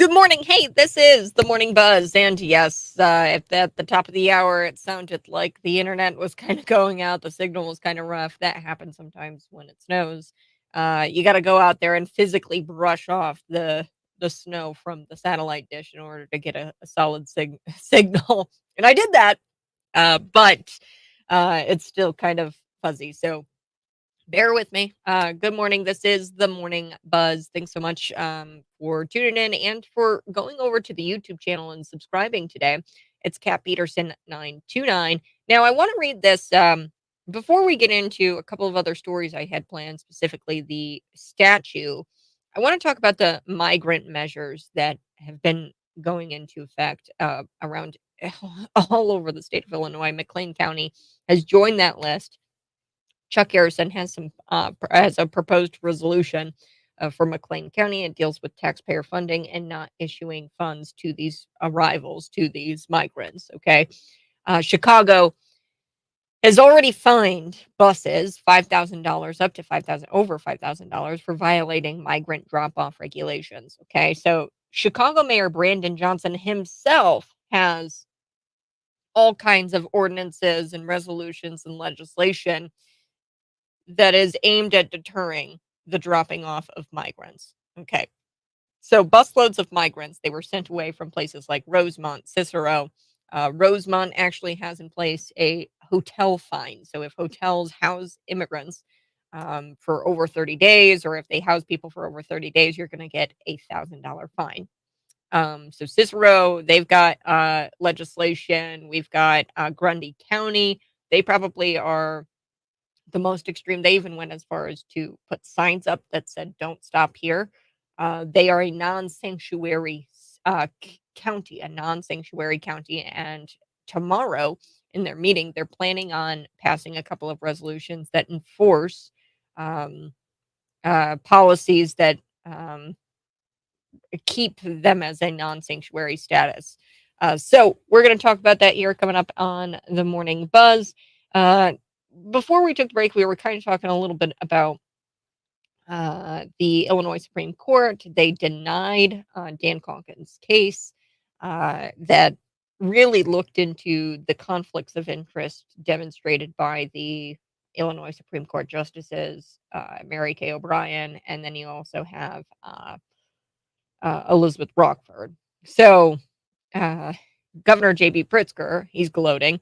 Good morning. Hey, this is the Morning Buzz. And yes, if at the top of the hour it sounded like the internet was kind of going out, the signal was kind of rough. That happens sometimes when it snows. You got to go out there and physically brush off the snow from the satellite dish in order to get a solid signal. And I did that, but it's still kind of fuzzy. So bear with me. Good morning. This is the Morning Buzz. Thanks so much for tuning in and for going over to the YouTube channel and subscribing today. It's Kat Peterson 929. Now, I want to read this before we get into a couple of other stories I had planned, specifically the statue. I want to talk about the migrant measures that have been going into effect around all over the state of Illinois. McLean County has joined that list. Chuck Erickson has has a proposed resolution for McLean County. It deals with taxpayer funding and not issuing funds to these arrivals, to these migrants. Okay, Chicago has already fined buses $5,000 up to over $5,000 for violating migrant drop-off regulations. Okay, so Chicago Mayor Brandon Johnson himself has all kinds of ordinances and resolutions and legislation that is aimed at deterring the dropping off of migrants. Okay. So busloads of migrants, they were sent away from places like Rosemont, Cicero. Rosemont actually has in place a hotel fine. So if hotels house immigrants for over 30 days, or if they house people for over 30 days, you're going to get a $1,000 fine. So Cicero, they've got legislation. We've got Grundy County. They probably are the most extreme. They even went as far as to put signs up that said, "Don't stop here." They are a non-sanctuary county, and tomorrow in their meeting, they're planning on passing a couple of resolutions that enforce policies that keep them as a non-sanctuary status. So we're going to talk about that here coming up on the Morning Buzz. Before we took the break, we were kind of talking a little bit about the Illinois Supreme Court. They denied Dan Caulkins' case that really looked into the conflicts of interest demonstrated by the Illinois Supreme Court justices, Mary Kay O'Brien, and then you also have Elizabeth Rockford. So Governor J.B. Pritzker, he's gloating.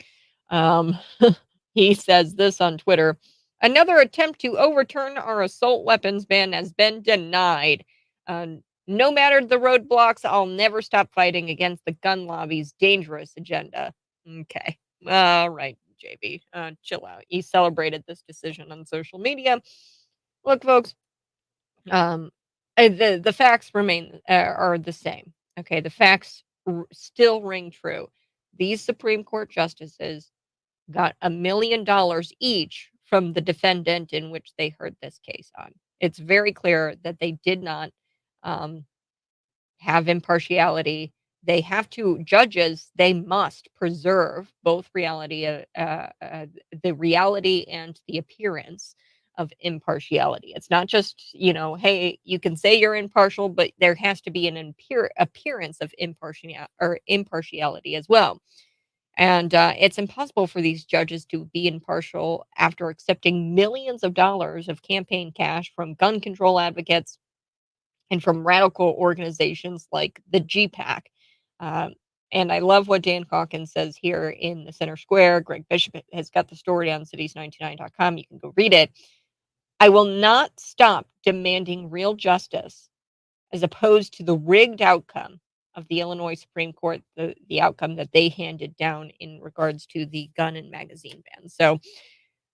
He says this on Twitter: "Another attempt to overturn our assault weapons ban has been denied. No matter the roadblocks, I'll never stop fighting against the gun lobby's dangerous agenda." Okay. All right, JB. Chill out. He celebrated this decision on social media. Look, folks, the facts remain are the same. Okay, the facts still ring true. These Supreme Court justices got $1 million each from the defendant in which they heard this case on. It's very clear that they did not have impartiality. They have to, judges, they must preserve both the reality and the appearance of impartiality. It's not just, hey, you can say you're impartial, but there has to be an appearance of impartiality as well. And it's impossible for these judges to be impartial after accepting millions of dollars of campaign cash from gun control advocates and from radical organizations like the GPAC. And I love what Dan Caulkins says here in the Center Square. Greg Bishop has got the story on cities99.com. You can go read it. "I will not stop demanding real justice as opposed to the rigged outcome of the Illinois Supreme Court, the outcome that they handed down in regards to the gun and magazine ban." So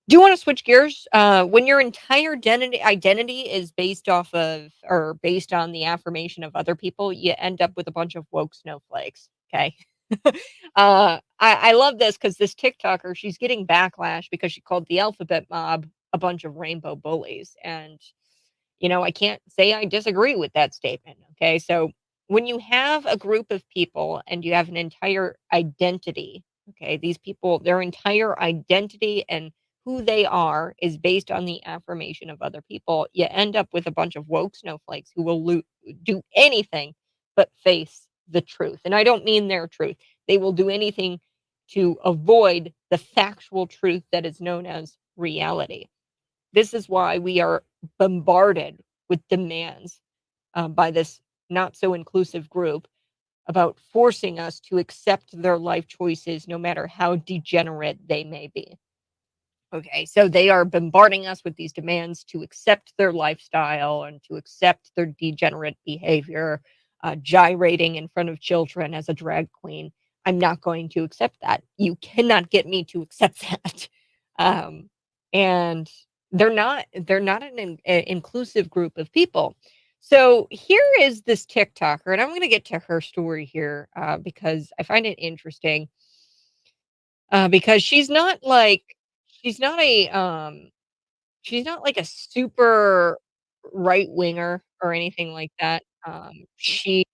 do you want to switch gears? When your entire identity is based off of or based on the affirmation of other people, you end up with a bunch of woke snowflakes. Okay. I love this because this TikToker, she's getting backlash because she called the alphabet mob a bunch of rainbow bullies. And, I can't say I disagree with that statement. Okay. So when you have a group of people and you have an entire identity, okay, these people, their entire identity and who they are is based on the affirmation of other people, you end up with a bunch of woke snowflakes who will do anything but face the truth. And I don't mean their truth. They will do anything to avoid the factual truth that is known as reality. This is why we are bombarded with demands by this not so inclusive group about forcing us to accept their life choices, no matter how degenerate they may be. Okay, so they are bombarding us with these demands to accept their lifestyle and to accept their degenerate behavior, gyrating in front of children as a drag queen. I'm not going to accept that. You cannot get me to accept that. And they're not an inclusive group of people. So here is this TikToker, and I'm going to get to her story here because I find it interesting. Because she's not a she's not like a super right winger or anything like that. She's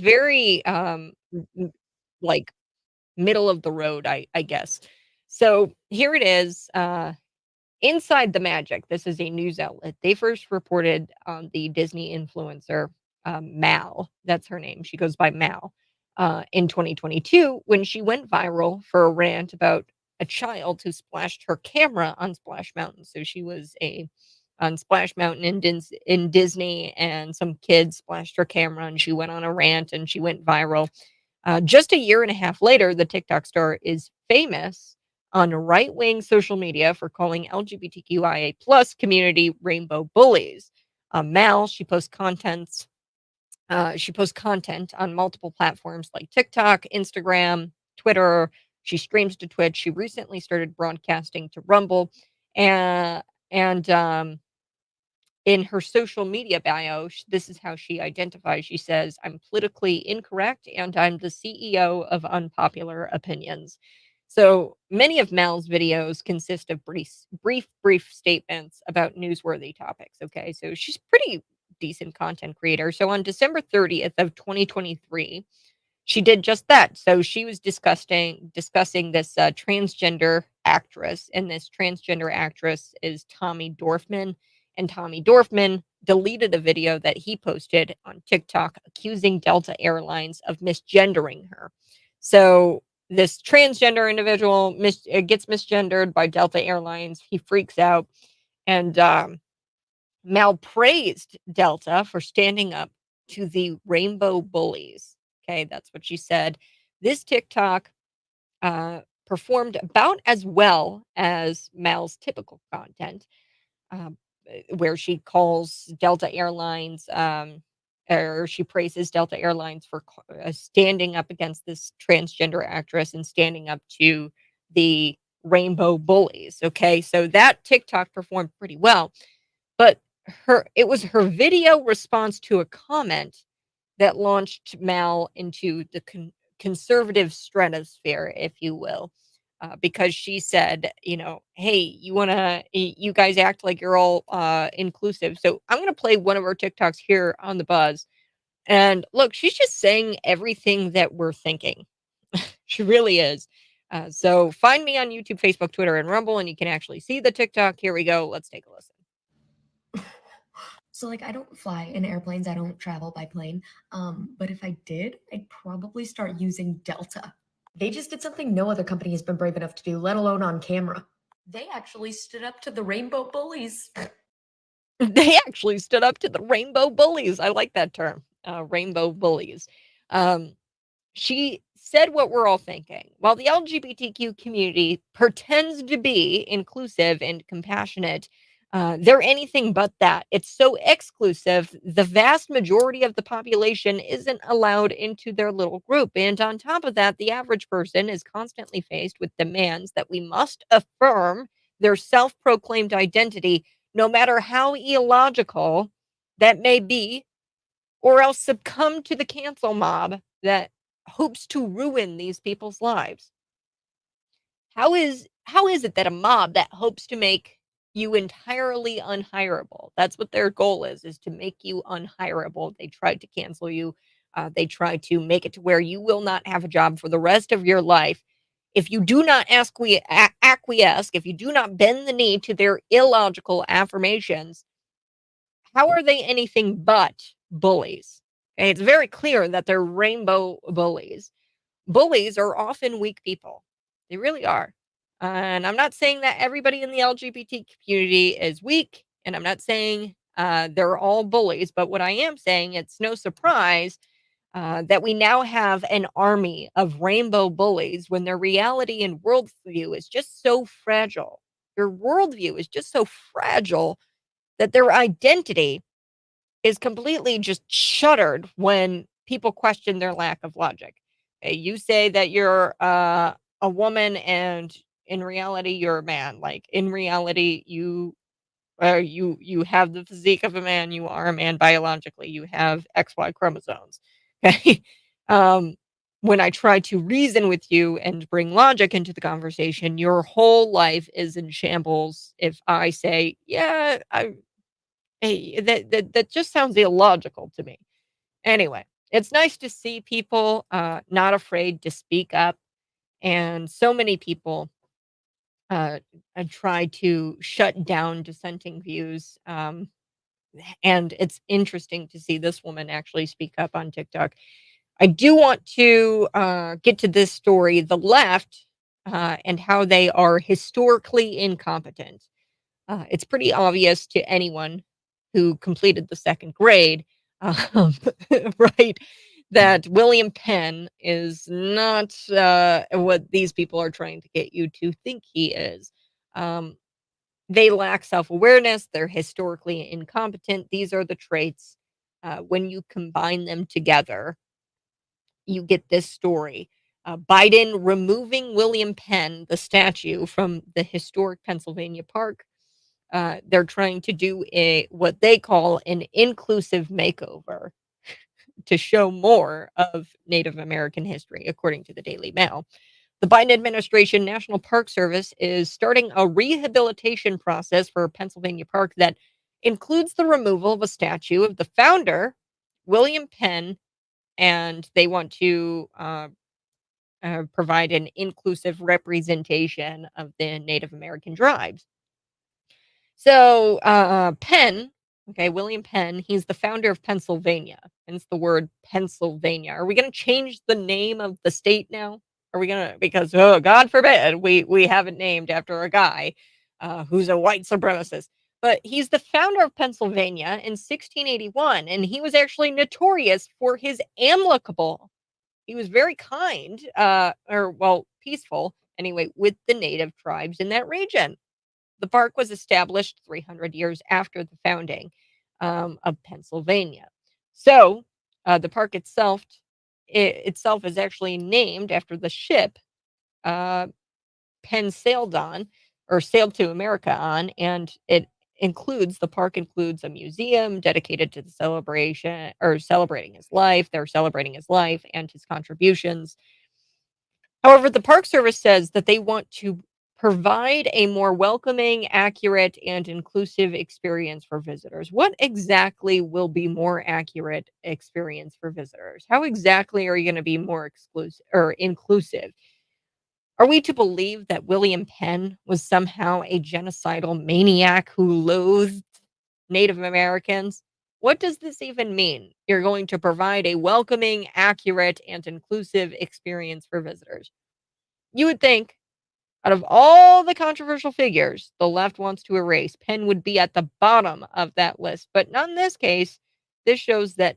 very like middle of the road, I guess. So here it is. Inside the Magic, this is a news outlet. They first reported on the Disney influencer, Mal. That's her name. She goes by Mal. In 2022, when she went viral for a rant about a child who splashed her camera on Splash Mountain. So she was on Splash Mountain in Disney, and some kid splashed her camera, and she went on a rant, and she went viral. Just a year and a half later, the TikTok star is famous on right-wing social media for calling LGBTQIA plus community rainbow bullies. Mal, she posts content on multiple platforms like TikTok, Instagram, Twitter. She streams to Twitch. She recently started broadcasting to Rumble, and in her social media bio, this is how she identifies. She says, "I'm politically incorrect, and I'm the CEO of Unpopular Opinions." So many of Mal's videos consist of brief statements about newsworthy topics. Okay, so she's pretty decent content creator. So on December 30th of 2023, she did just that. So she was discussing this transgender actress, and this transgender actress is Tommy Dorfman. And Tommy Dorfman deleted a video that he posted on TikTok accusing Delta Airlines of misgendering her. So this transgender individual gets misgendered by Delta Airlines. He freaks out, and Mal praised Delta for standing up to the rainbow bullies. Okay, that's what she said. This TikTok performed about as well as Mal's typical content, where she calls Delta Airlines, or she praises Delta Airlines for standing up against this transgender actress and standing up to the rainbow bullies. Okay, so that TikTok performed pretty well, but it was her video response to a comment that launched Mal into the conservative stratosphere, if you will, because she said, hey, you guys act like you're all inclusive. So I'm going to play one of her TikToks here on the Buzz. And look, she's just saying everything that we're thinking. She really is. So find me on YouTube, Facebook, Twitter, and Rumble, and you can actually see the TikTok. Here we go. Let's take a listen. So, I don't fly in airplanes. I don't travel by plane. But if I did, I'd probably start using Delta. They just did something no other company has been brave enough to do, let alone on camera. They actually stood up to the rainbow bullies. They actually stood up to the rainbow bullies. I like that term, rainbow bullies. She said what we're all thinking. While the LGBTQ community pretends to be inclusive and compassionate, they're anything but that. It's so exclusive, the vast majority of the population isn't allowed into their little group. And on top of that, the average person is constantly faced with demands that we must affirm their self-proclaimed identity, no matter how illogical that may be, or else succumb to the cancel mob that hopes to ruin these people's lives. How is it that a mob that hopes to make you entirely unhireable, that's what their goal is to make you unhireable. They try to cancel you. They try to make it to where you will not have a job for the rest of your life. If you do not acquiesce, if you do not bend the knee to their illogical affirmations, how are they anything but bullies? Okay, it's very clear that they're rainbow bullies. Bullies are often weak people. They really are. And I'm not saying that everybody in the LGBT community is weak, and I'm not saying they're all bullies, but what I am saying, it's no surprise that we now have an army of rainbow bullies when their reality and worldview is just so fragile. Their worldview is just so fragile that their identity is completely just shuttered when people question their lack of logic. You say that you're a woman, and in reality, you're a man. Like in reality, you have the physique of a man. You are a man biologically. You have XY chromosomes. Okay. um, when I try to reason with you and bring logic into the conversation, your whole life is in shambles. If I say, yeah, hey, that just sounds illogical to me. Anyway, it's nice to see people not afraid to speak up, and so many people try to shut down dissenting views. And it's interesting to see this woman actually speak up on TikTok. I do want to get to this story, the left, and how they are historically incompetent. It's pretty obvious to anyone who completed the second grade, um, right, that William Penn is not what these people are trying to get you to think he is. Um, they lack self awareness. They're historically incompetent. These are the traits. When you combine them together, you get this story. Biden removing William Penn, the statue, from the historic Pennsylvania park. They're trying to do what they call an inclusive makeover to show more of Native American history, according to the Daily Mail. The Biden administration National Park Service is starting a rehabilitation process for Pennsylvania Park that includes the removal of a statue of the founder, William Penn, and they want to provide an inclusive representation of the Native American tribes. So, Penn, okay, William Penn, he's the founder of Pennsylvania, hence the word Pennsylvania. Are we going to change the name of the state now? Are we going to, because, oh, God forbid, we have it named after a guy who's a white supremacist. But he's the founder of Pennsylvania in 1681, and he was actually notorious for his amicable. He was very kind, peaceful, anyway, with the native tribes in that region. The park was established 300 years after the founding of Pennsylvania. So the park itself is actually named after the ship Penn sailed on, or sailed to America on, and the park includes a museum dedicated to the celebration, or celebrating his life. They're celebrating his life and his contributions. However, the Park Service says that they want to provide a more welcoming, accurate, and inclusive experience for visitors. What exactly will be more accurate experience for visitors? How exactly are you going to be more exclusive or inclusive? Are we to believe that William Penn was somehow a genocidal maniac who loathed Native Americans? What does this even mean? You're going to provide a welcoming, accurate, and inclusive experience for visitors. You would think, out of all the controversial figures the left wants to erase, Penn would be at the bottom of that list. But not in this case. This shows that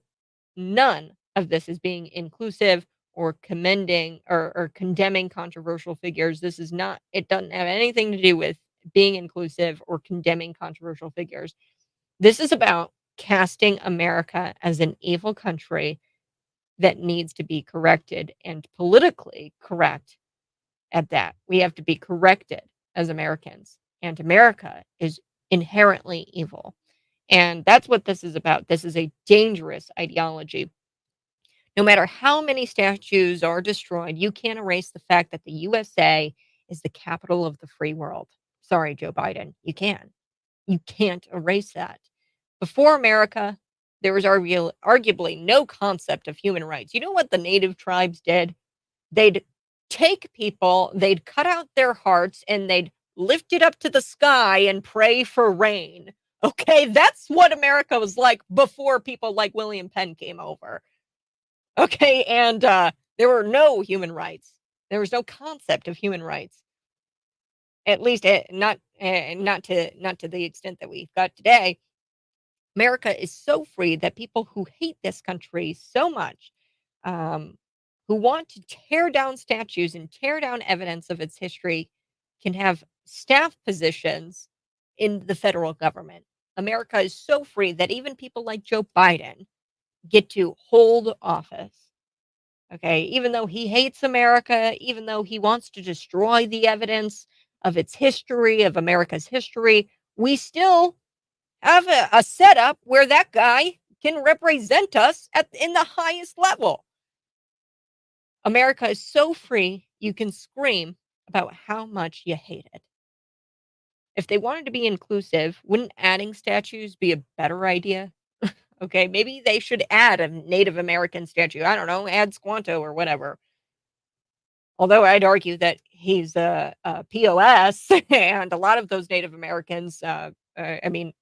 none of this is being inclusive or commending or condemning controversial figures. This is not, it doesn't have anything to do with being inclusive or condemning controversial figures. This is about casting America as an evil country that needs to be corrected, and politically correct at that. We have to be corrected as Americans, and America is inherently evil. And that's what this is about. This is a dangerous ideology. No matter how many statues are destroyed, you can't erase the fact that the USA is the capital of the free world. Sorry, Joe Biden, you can. You can't erase that. Before America, there was arguably no concept of human rights. You know what the native tribes did? They'd take people, they'd cut out their hearts, and they'd lift it up to the sky and pray for rain. Okay, that's what America was like before people like William Penn came over. Okay, and there were no human rights. There was no concept of human rights. At least not to the extent that we've got today. America is so free that people who hate this country so much, um, who want to tear down statues and tear down evidence of its history, can have staff positions in the federal government. America is so free that even people like Joe Biden get to hold office. Okay, even though he hates America, even though he wants to destroy the evidence of its history, of America's history, we still have a setup where that guy can represent us in the highest level. America is so free, you can scream about how much you hate it. If they wanted to be inclusive, wouldn't adding statues be a better idea? Okay, maybe they should add a Native American statue. I don't know, add Squanto or whatever. Although I'd argue that he's a POS, and a lot of those Native Americans, I mean,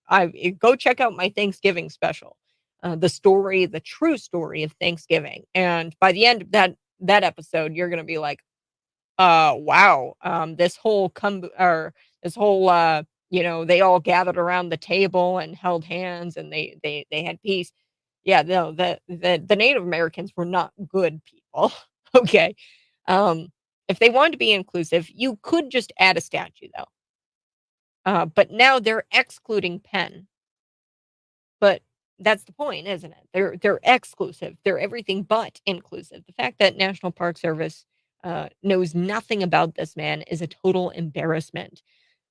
go check out my Thanksgiving special, the true story of Thanksgiving. And by the end of that episode, you're gonna be like, wow, this whole they all gathered around the table and held hands and they had peace. Yeah, no, the Native Americans were not good people. Okay. Um, if they wanted to be inclusive, you could just add a statue though. But now they're excluding Penn. But that's the point, isn't it? They're exclusive. They're everything but inclusive. The fact that National Park Service knows nothing about this man is a total embarrassment.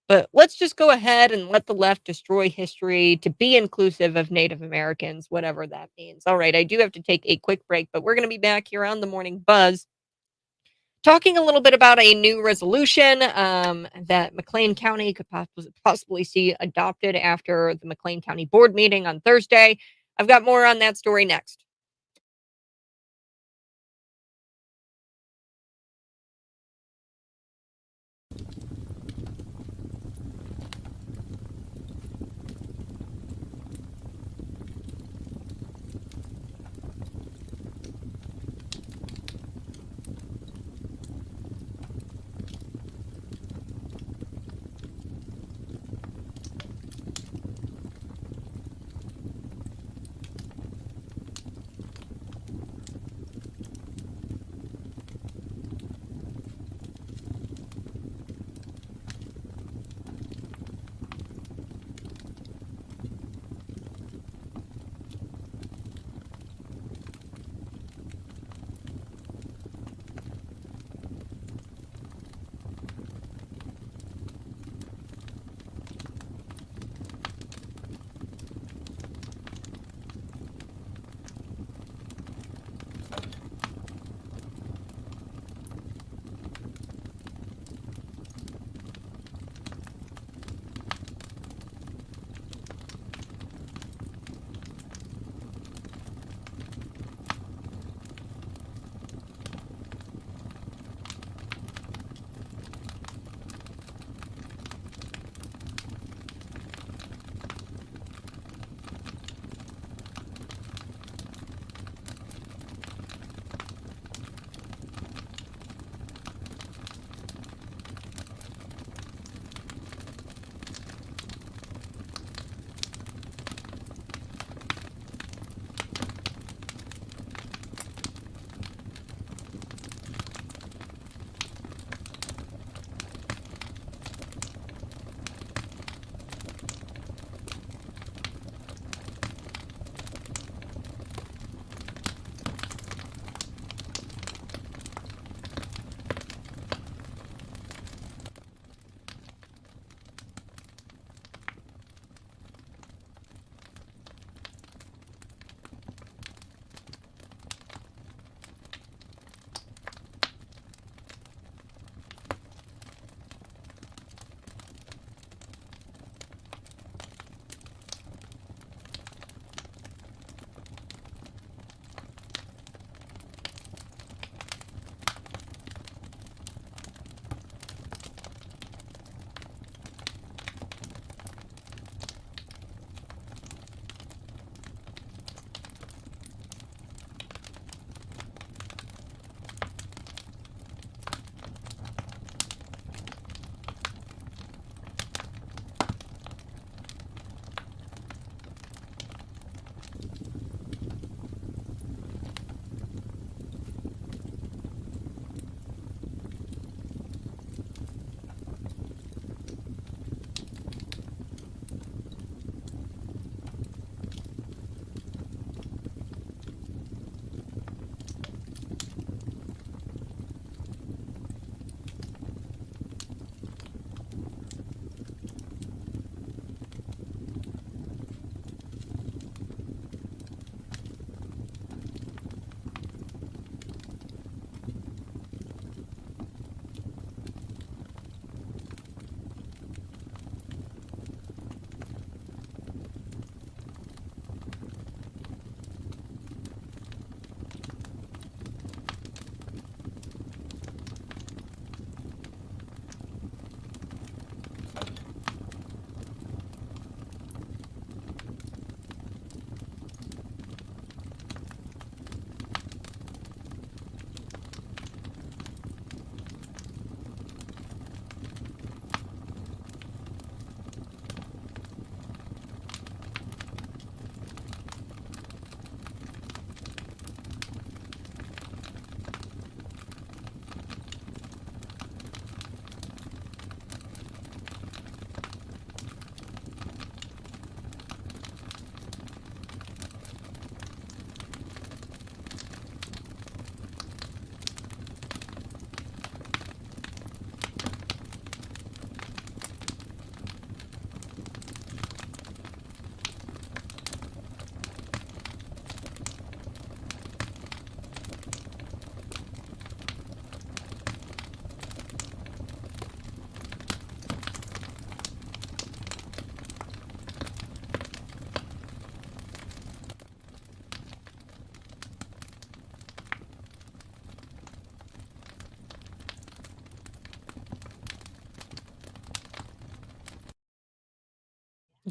But let's just go ahead and let the left destroy history to be inclusive of Native Americans, whatever that means. All right, I do have to take a quick break, but we're going to be back here on the Morning Buzz talking a little bit about a new resolution that McLean County could possibly see adopted after the McLean County board meeting on Thursday. I've got more on that story next.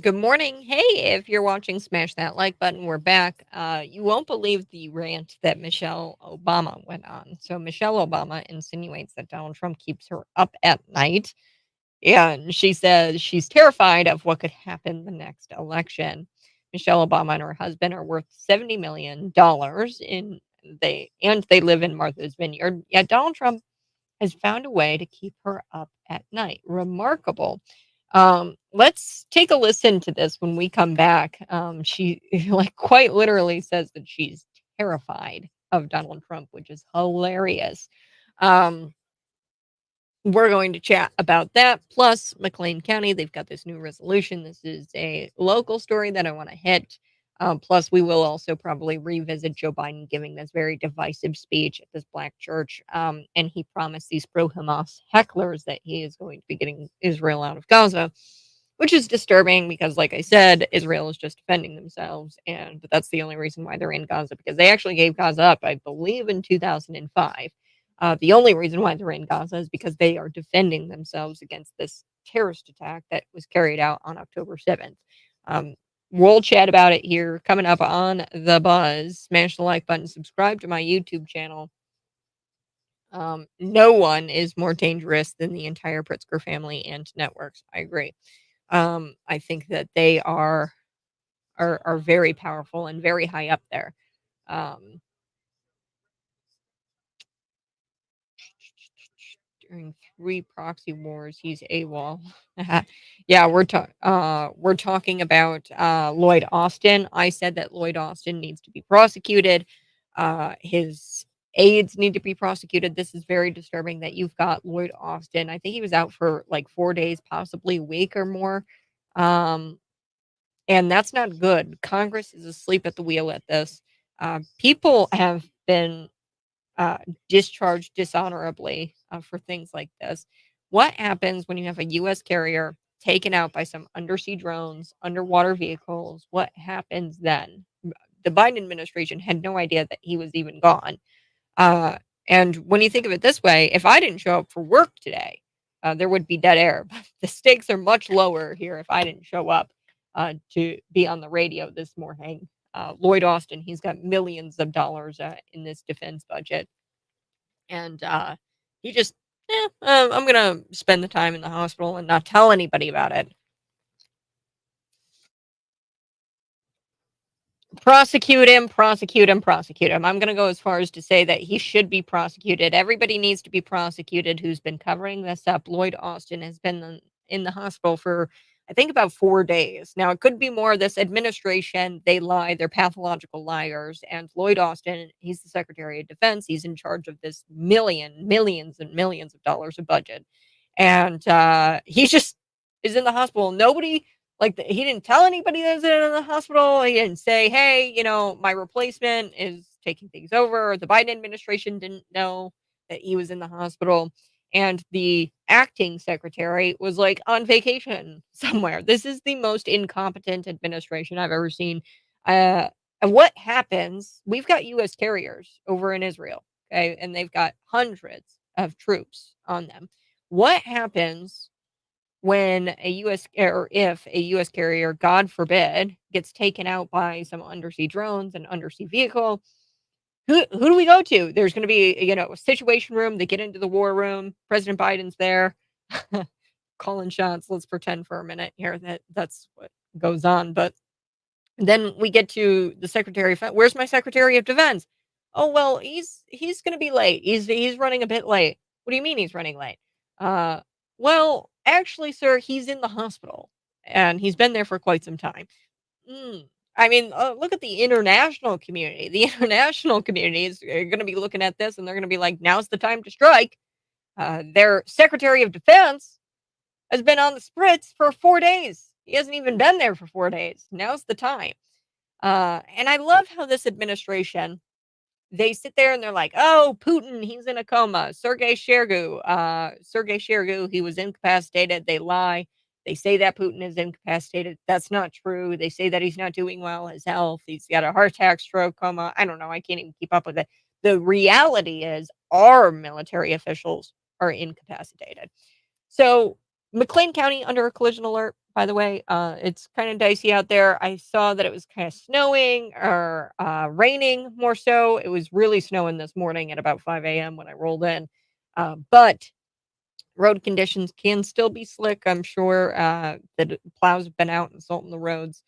Good morning. Hey, if you're watching, smash that like button. We're back. You won't believe the rant that Michelle Obama went on. So Michelle Obama insinuates that Donald Trump keeps her up at night. And she says she's terrified of what could happen the next election. Michelle Obama and her husband are worth $70 million they live in Martha's Vineyard. Yet Donald Trump has found a way to keep her up at night. Remarkable. Let's take a listen to this when we come back. She like quite literally says that she's terrified of Donald Trump, which is hilarious. Um, we're going to chat about that. Plus, McLean County, they've got this new resolution. This is a local story that I want to hit. Plus, we will also probably revisit Joe Biden giving this very divisive speech at this black church. And he promised these pro-Hamas hecklers that he is going to be getting Israel out of Gaza, which is disturbing because, like I said, Israel is just defending themselves. And that's the only reason why they're in Gaza, because they actually gave Gaza up, I believe, in 2005. The only reason why they're in Gaza is because they are defending themselves against this terrorist attack that was carried out on October 7th. We'll chat about it here coming up on The Buzz. Smash the like button, subscribe to my YouTube channel. No one is more dangerous than the entire Pritzker family and networks. I agree. I think that they are very powerful and very high up there. During 3 proxy wars, he's AWOL. Yeah, we're talking about Lloyd Austin. I said that Lloyd Austin needs to be prosecuted. His aides need to be prosecuted. This is very disturbing that you've got Lloyd Austin. I think he was out for like 4 days, possibly a week or more. And that's not good. Congress is asleep at the wheel at this. People have been discharged dishonorably for things like this. What happens when you have a U.S. carrier taken out by some undersea drones, underwater vehicles? What happens then? The Biden administration had no idea that he was even gone. And when you think of it this way, if I didn't show up for work today, there would be dead air. But the stakes are much lower here if I didn't show up to be on the radio this morning. Lloyd Austin, he's got millions of dollars in this defense budget. And he just, I'm going to spend the time in the hospital and not tell anybody about it. Prosecute him, prosecute him, prosecute him. I'm going to go as far as to say that he should be prosecuted. Everybody needs to be prosecuted who's been covering this up. Lloyd Austin has been in the hospital for, I think, about 4 days. Now, it could be more. This administration, they lie. They're pathological liars. And Lloyd Austin, he's the Secretary of Defense. He's in charge of this millions and millions of dollars of budget. And he just is in the hospital. Nobody... he didn't tell anybody that was in the hospital. He didn't say, hey, my replacement is taking things over. The Biden administration didn't know that he was in the hospital. And the acting secretary was on vacation somewhere. This is the most incompetent administration I've ever seen. And what happens? We've got U.S. carriers over in Israel, okay? And they've got hundreds of troops on them. What happens when if a U.S. carrier, God forbid, gets taken out by some undersea drones and undersea vehicle? Who do we go to? There's going to be, a situation room. They get into the war room. President Biden's there, calling shots. Let's pretend for a minute here that that's what goes on. But then we get to the Secretary of Defense. Where's my Secretary of Defense? Oh well, he's going to be late. He's running a bit late. What do you mean he's running late? Well, actually, sir, he's in the hospital, and he's been there for quite some time. I mean, look at the international community. The international community is going to be looking at this, and they're going to be like, now's the time to strike. Their Secretary of Defense has been on the spritz for 4 days. He hasn't even been there for 4 days. Now's the time. And I love how this administration, they sit there and they're like, oh, Putin, he's in a coma. Sergei Shoigu, he was incapacitated. They lie. They say that Putin is incapacitated. That's not true. They say that he's not doing well, his health. He's got a heart attack, stroke, coma. I don't know. I can't even keep up with it. The reality is our military officials are incapacitated. So McLean County under a collision alert, by the way. It's kind of dicey out there. I saw that it was kind of snowing or raining more so. It was really snowing this morning at about 5 a.m. when I rolled in. But road conditions can still be slick. I'm sure that plows have been out and salting the roads.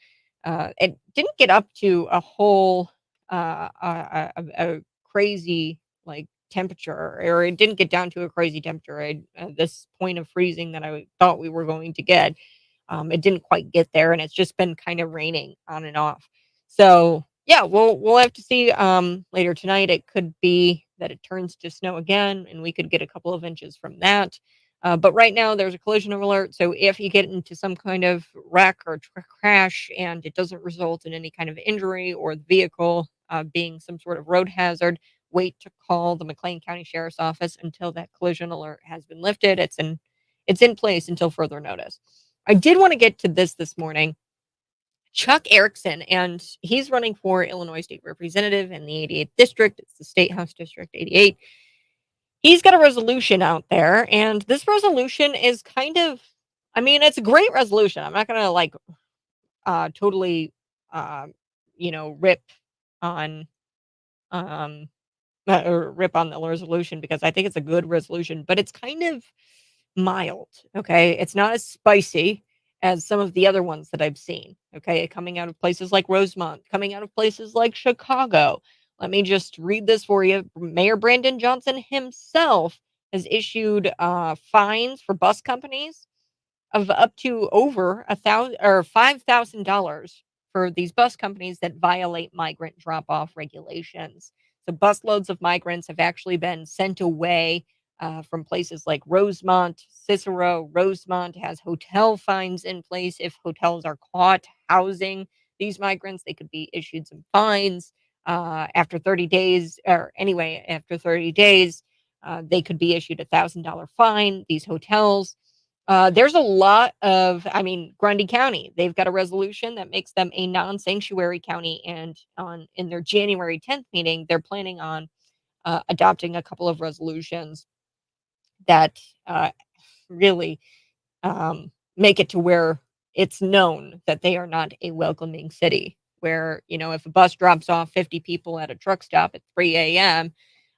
It didn't get up to a whole a crazy like temperature, or it didn't get down to a crazy temperature. This point of freezing that I thought we were going to get, it didn't quite get there, and it's just been kind of raining on and off. So yeah, we'll have to see later tonight. It could be that it turns to snow again, and we could get a couple of inches from that. But right now, there's a collision alert. So if you get into some kind of wreck or crash and it doesn't result in any kind of injury or the vehicle being some sort of road hazard, wait to call the McLean County Sheriff's Office until that collision alert has been lifted. It's in place until further notice. I did want to get to this morning. Chuck Erickson, and he's running for Illinois State Representative in the 88th District. It's the State House District 88. He's got a resolution out there, and this resolution is kind of, I mean, it's a great resolution. I'm not going to like totally, rip on, or rip on the resolution, because I think it's a good resolution, but it's kind of mild. Okay. It's not as spicy as some of the other ones that I've seen. Okay. Coming out of places like Rosemont, coming out of places like Chicago. Let me just read this for you. Mayor Brandon Johnson himself has issued fines for bus companies of up to over $5,000 for these bus companies that violate migrant drop-off regulations. So busloads of migrants have actually been sent away from places like Rosemont. Cicero. Rosemont has hotel fines in place. If hotels are caught housing these migrants, they could be issued some fines. After 30 days, they could be issued $1,000 fine. These hotels. There's a lot of, Grundy County, they've got a resolution that makes them a non-sanctuary county. And in their January 10th meeting, they're planning on adopting a couple of resolutions that really make it to where it's known that they are not a welcoming city. Where, if a bus drops off 50 people at a truck stop at 3 a.m.,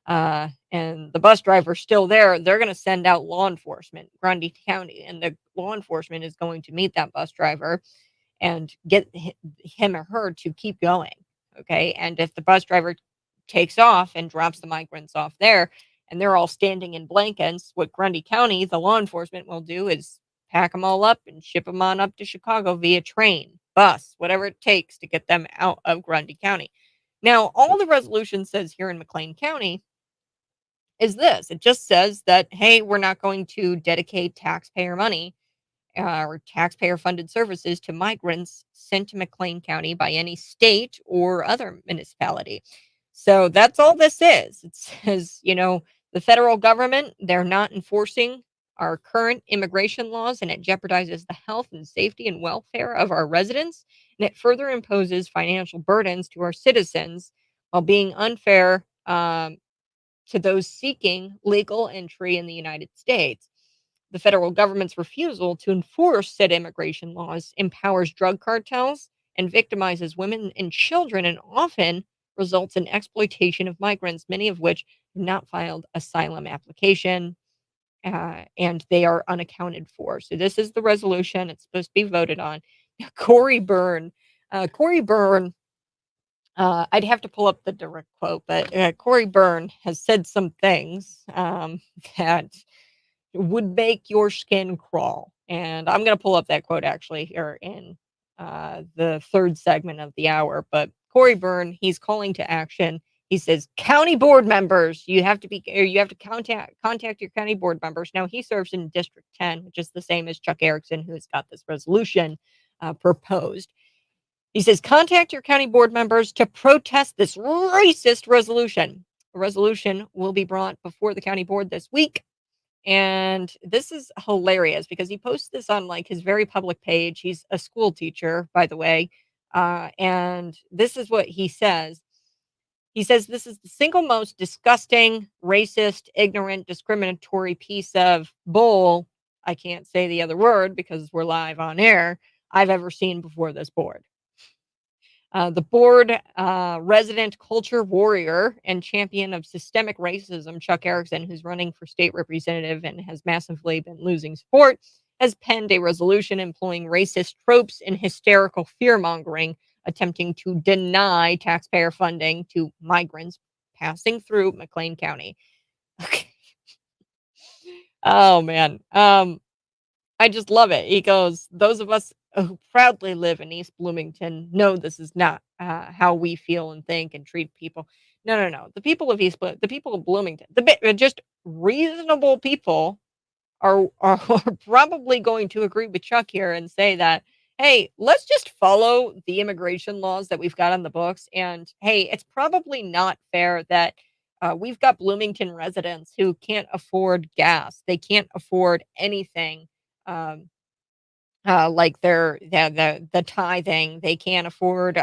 and the bus driver's still there, they're going to send out law enforcement, Grundy County, and the law enforcement is going to meet that bus driver and get him or her to keep going. Okay. And if the bus driver takes off and drops the migrants off there and they're all standing in blankets, what Grundy County, the law enforcement will do is pack them all up and ship them on up to Chicago via train, bus, whatever it takes to get them out of Grundy County. Now, all the resolution says here in McLean County is this. It just says that, hey, we're not going to dedicate taxpayer money or taxpayer funded services to migrants sent to McLean County by any state or other municipality. So that's all this is. It says, the federal government, they're not enforcing our current immigration laws, and it jeopardizes the health and safety and welfare of our residents. And it further imposes financial burdens to our citizens while being unfair to those seeking legal entry in the United States. The federal government's refusal to enforce said immigration laws empowers drug cartels and victimizes women and children, and often results in exploitation of migrants, many of which have not filed asylum application, and they are unaccounted for. So this is the resolution. It's supposed to be voted on. Corey Byrne. I'd have to pull up the direct quote, but Corey Byrne has said some things that would make your skin crawl. And I'm going to pull up that quote actually here in the third segment of the hour. But Corey Byrne, he's calling to action. He says, county board members, you have to contact your county board members. Now, he serves in District 10, which is the same as Chuck Erickson, who has got this resolution proposed. He says, contact your county board members to protest this racist resolution. The resolution will be brought before the county board this week. And this is hilarious because he posts this on like his very public page. He's a school teacher, by the way. And this is what he says. He says, this is the single most disgusting, racist, ignorant, discriminatory piece of bull I can't say the other word because we're live on air, I've ever seen before this board. The board resident culture warrior and champion of systemic racism, Chuck Erickson, who's running for state representative and has massively been losing support, has penned a resolution employing racist tropes and hysterical fear-mongering, attempting to deny taxpayer funding to migrants passing through McLean County. Okay. Oh, man. I just love it. He goes, those of us who proudly live in East Bloomington know this is not how we feel and think and treat people. No. The people of the people of Bloomington, just reasonable people are probably going to agree with Chuck here and say that, hey, let's just follow the immigration laws that we've got on the books. And hey, it's probably not fair that we've got Bloomington residents who can't afford gas. They can't afford anything. Like the tithing, they can't afford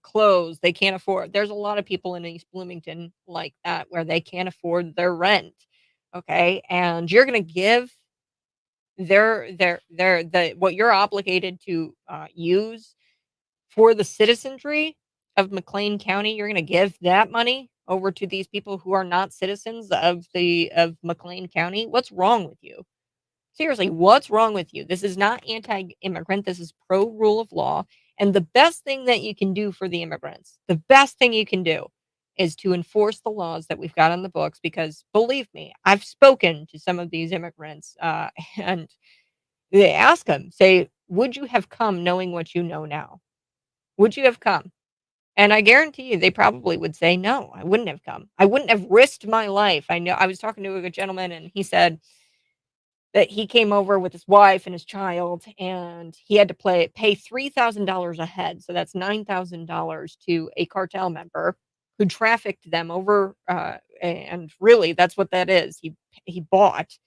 clothes, they can't afford. There's a lot of people in East Bloomington like that where they can't afford their rent. Okay, and you're gonna give what you're obligated to use for the citizenry of McLean County. You're gonna give that money over to these people who are not citizens of McLean County. What's wrong with you? Seriously, what's wrong with you? This is not anti-immigrant. This is pro-rule of law. And the best thing that you can do for the immigrants, the best thing you can do is to enforce the laws that we've got on the books. Because believe me, I've spoken to some of these immigrants and they ask them, say, would you have come knowing what you know now? Would you have come? And I guarantee you, they probably would say, no, I wouldn't have come. I wouldn't have risked my life. I know I was talking to a gentleman and he said, that he came over with his wife and his child, and he had to pay $3,000 a head. So that's $9,000 to a cartel member who trafficked them over. And really, that's what that is. He bought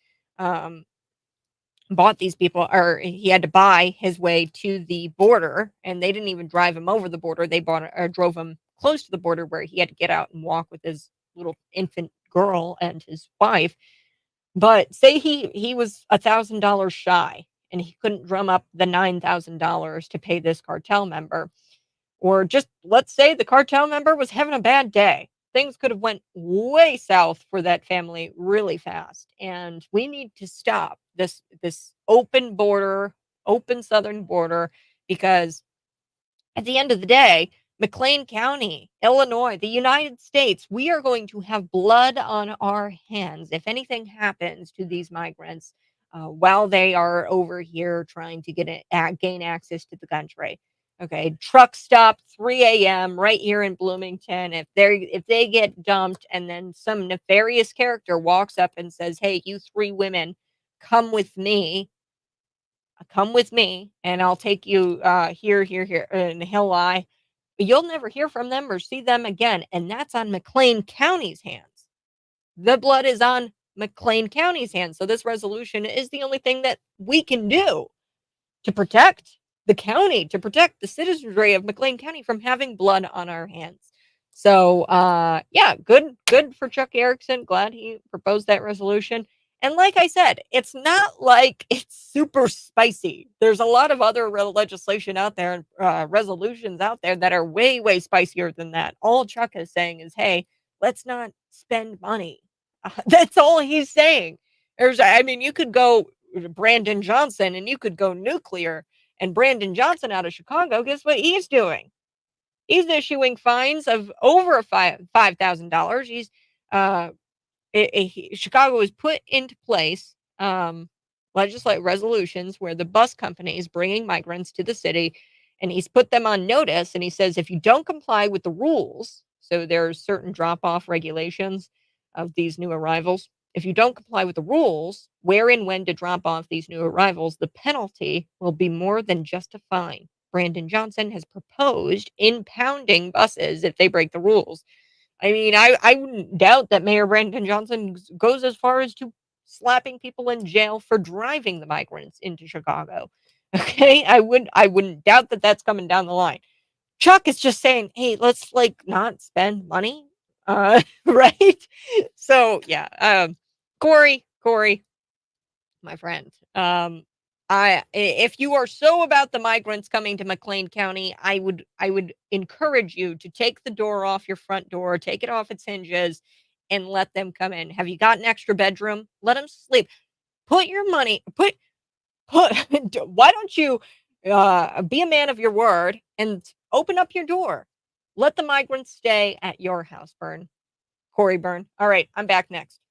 these people, or he had to buy his way to the border, and they didn't even drive him over the border. They drove him close to the border where he had to get out and walk with his little infant girl and his wife. But say he was $1,000 shy and he couldn't drum up the $9,000 to pay this cartel member. Or just let's say the cartel member was having a bad day. Things could have went way south for that family really fast. And we need to stop this open border, open southern border, because at the end of the day, McLean County, Illinois, the United States, we are going to have blood on our hands if anything happens to these migrants while they are over here trying to gain access to the country. Okay, truck stop, 3 a.m. right here in Bloomington. If they get dumped and then some nefarious character walks up and says, "Hey, you 3 women, come with me," and I'll take you here, and he'll lie. But you'll never hear from them or see them again. And that's on McLean County's hands. The blood is on McLean County's hands. So this resolution is the only thing that we can do to protect the county, to protect the citizenry of McLean County from having blood on our hands. So yeah, good for Chuck Erickson. Glad he proposed that resolution. And like I said, it's not like it's super spicy. There's a lot of other legislation out there and resolutions out there that are way, way spicier than that. All Chuck is saying is, hey, let's not spend money. That's all he's saying. You could go Brandon Johnson and you could go nuclear. And Brandon Johnson out of Chicago, guess what he's doing? He's issuing fines of over $5,000. He's Chicago has put into place legislative resolutions where the bus company is bringing migrants to the city, and he's put them on notice. And he says, if you don't comply with the rules, so there's certain drop-off regulations of these new arrivals. If you don't comply with the rules, where and when to drop off these new arrivals, the penalty will be more than just a fine. Brandon Johnson has proposed impounding buses if they break the rules. I mean, I wouldn't doubt that Mayor Brandon Johnson goes as far as to slapping people in jail for driving the migrants into Chicago. Okay, I wouldn't doubt that that's coming down the line. Chuck is just saying, hey, let's not spend money, right? So yeah, Corey, my friend. If you are so about the migrants coming to McLean County, I would encourage you to take the door off your front door, take it off its hinges, and let them come in. Have you got an extra bedroom? Let them sleep. Put your money. Put. Why don't you be a man of your word and open up your door? Let the migrants stay at your house, Corey Byrne. All right, I'm back next.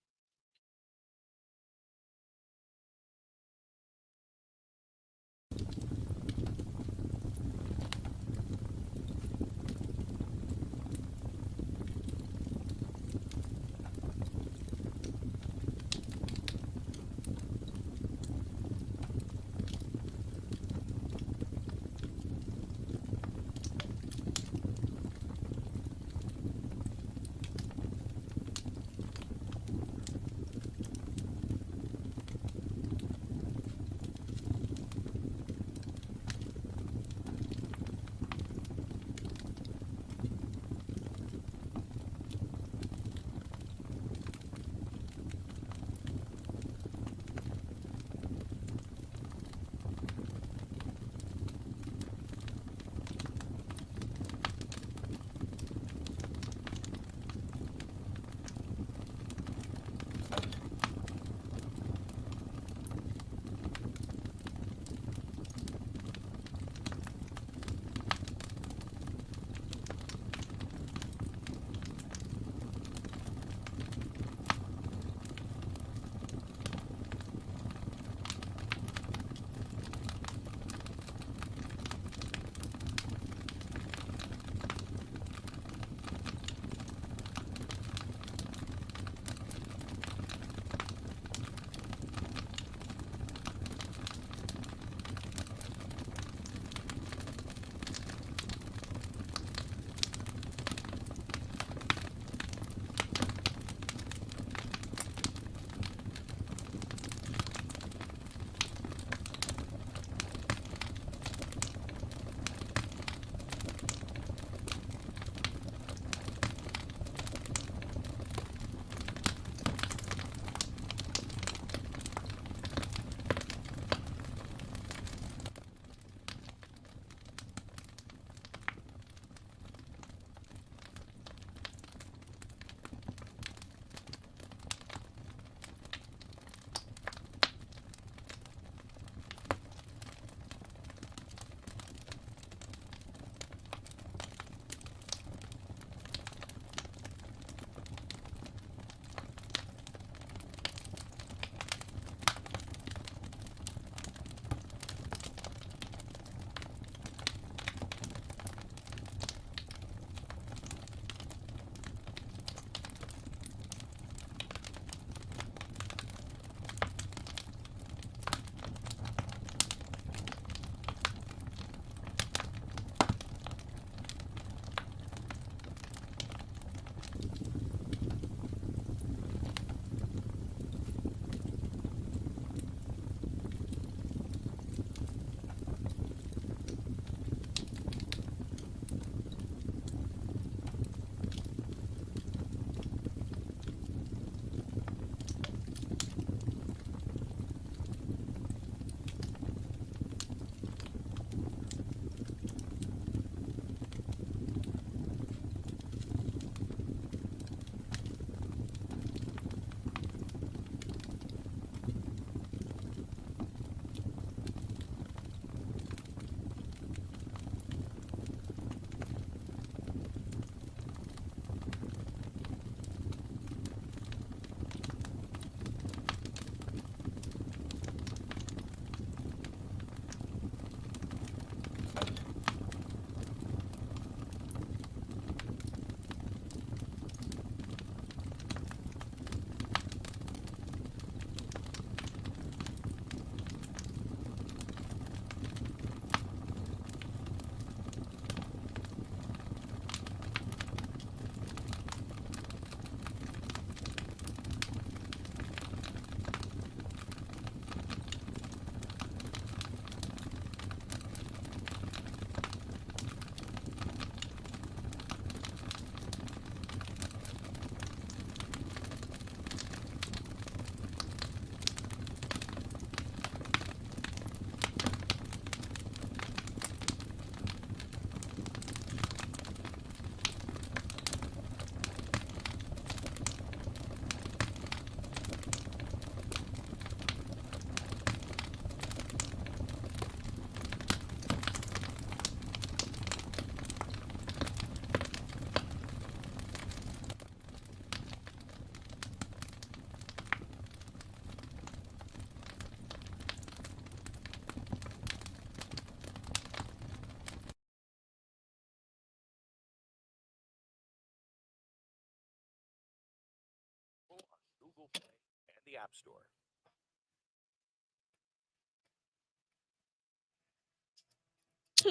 App Store.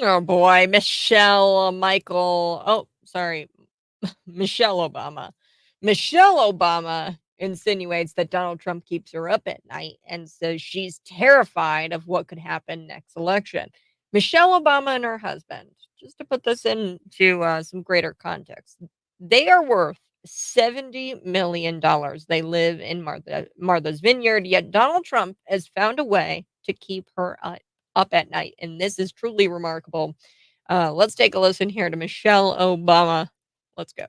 Oh boy, Michelle Michelle Obama. Michelle Obama insinuates that Donald Trump keeps her up at night and says she's terrified of what could happen next election. Michelle Obama and her husband, just to put this into some greater context, they are worth $70 million. They live in Martha's Vineyard, yet Donald Trump has found a way to keep her up at night. And this is truly remarkable. Let's take a listen here to Michelle Obama. Let's go.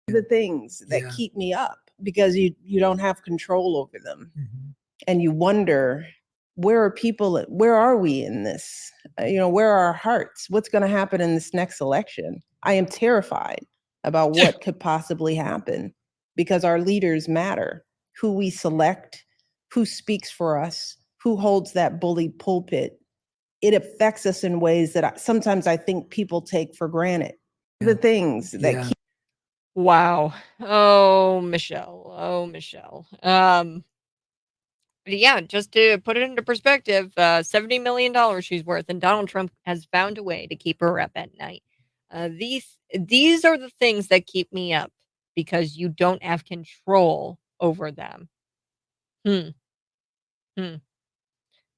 The things that keep me up because you don't have control over them. And you wonder, where are we in this? Where are our hearts? What's going to happen in this next election? I am terrified about what could possibly happen because our leaders matter. Who we select, who speaks for us, who holds that bully pulpit. It affects us in ways that sometimes I think people take for granted. The things that Wow. Oh, Michelle. Yeah, just to put it into perspective, $70 million she's worth, and Donald Trump has found a way to keep her up at night. These are the things that keep me up because you don't have control over them. Hmm.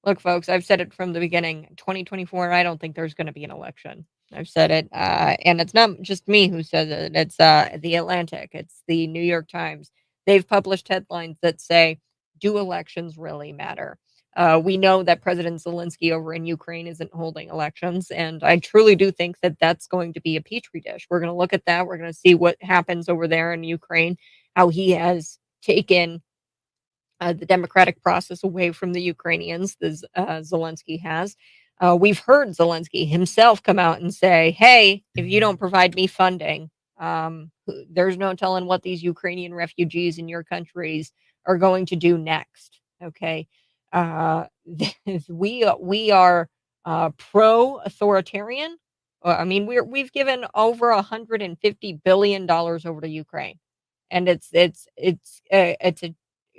Look, folks, I've said it from the beginning. 2024, I don't think there's going to be an election. I've said it, and it's not just me who says it. It's the Atlantic. It's the New York Times. They've published headlines that say, "Do elections really matter?" We know that President Zelensky over in Ukraine isn't holding elections, and I truly do think that that's going to be a petri dish. We're going to look at that. We're going to see what happens over there in Ukraine, how he has taken the democratic process away from the Ukrainians, Zelensky has. We've heard Zelensky himself come out and say, hey, if you don't provide me funding, there's no telling what these Ukrainian refugees in your countries are going to do next. Okay. We are pro-authoritarian. I mean, we've given over $150 billion over to Ukraine, and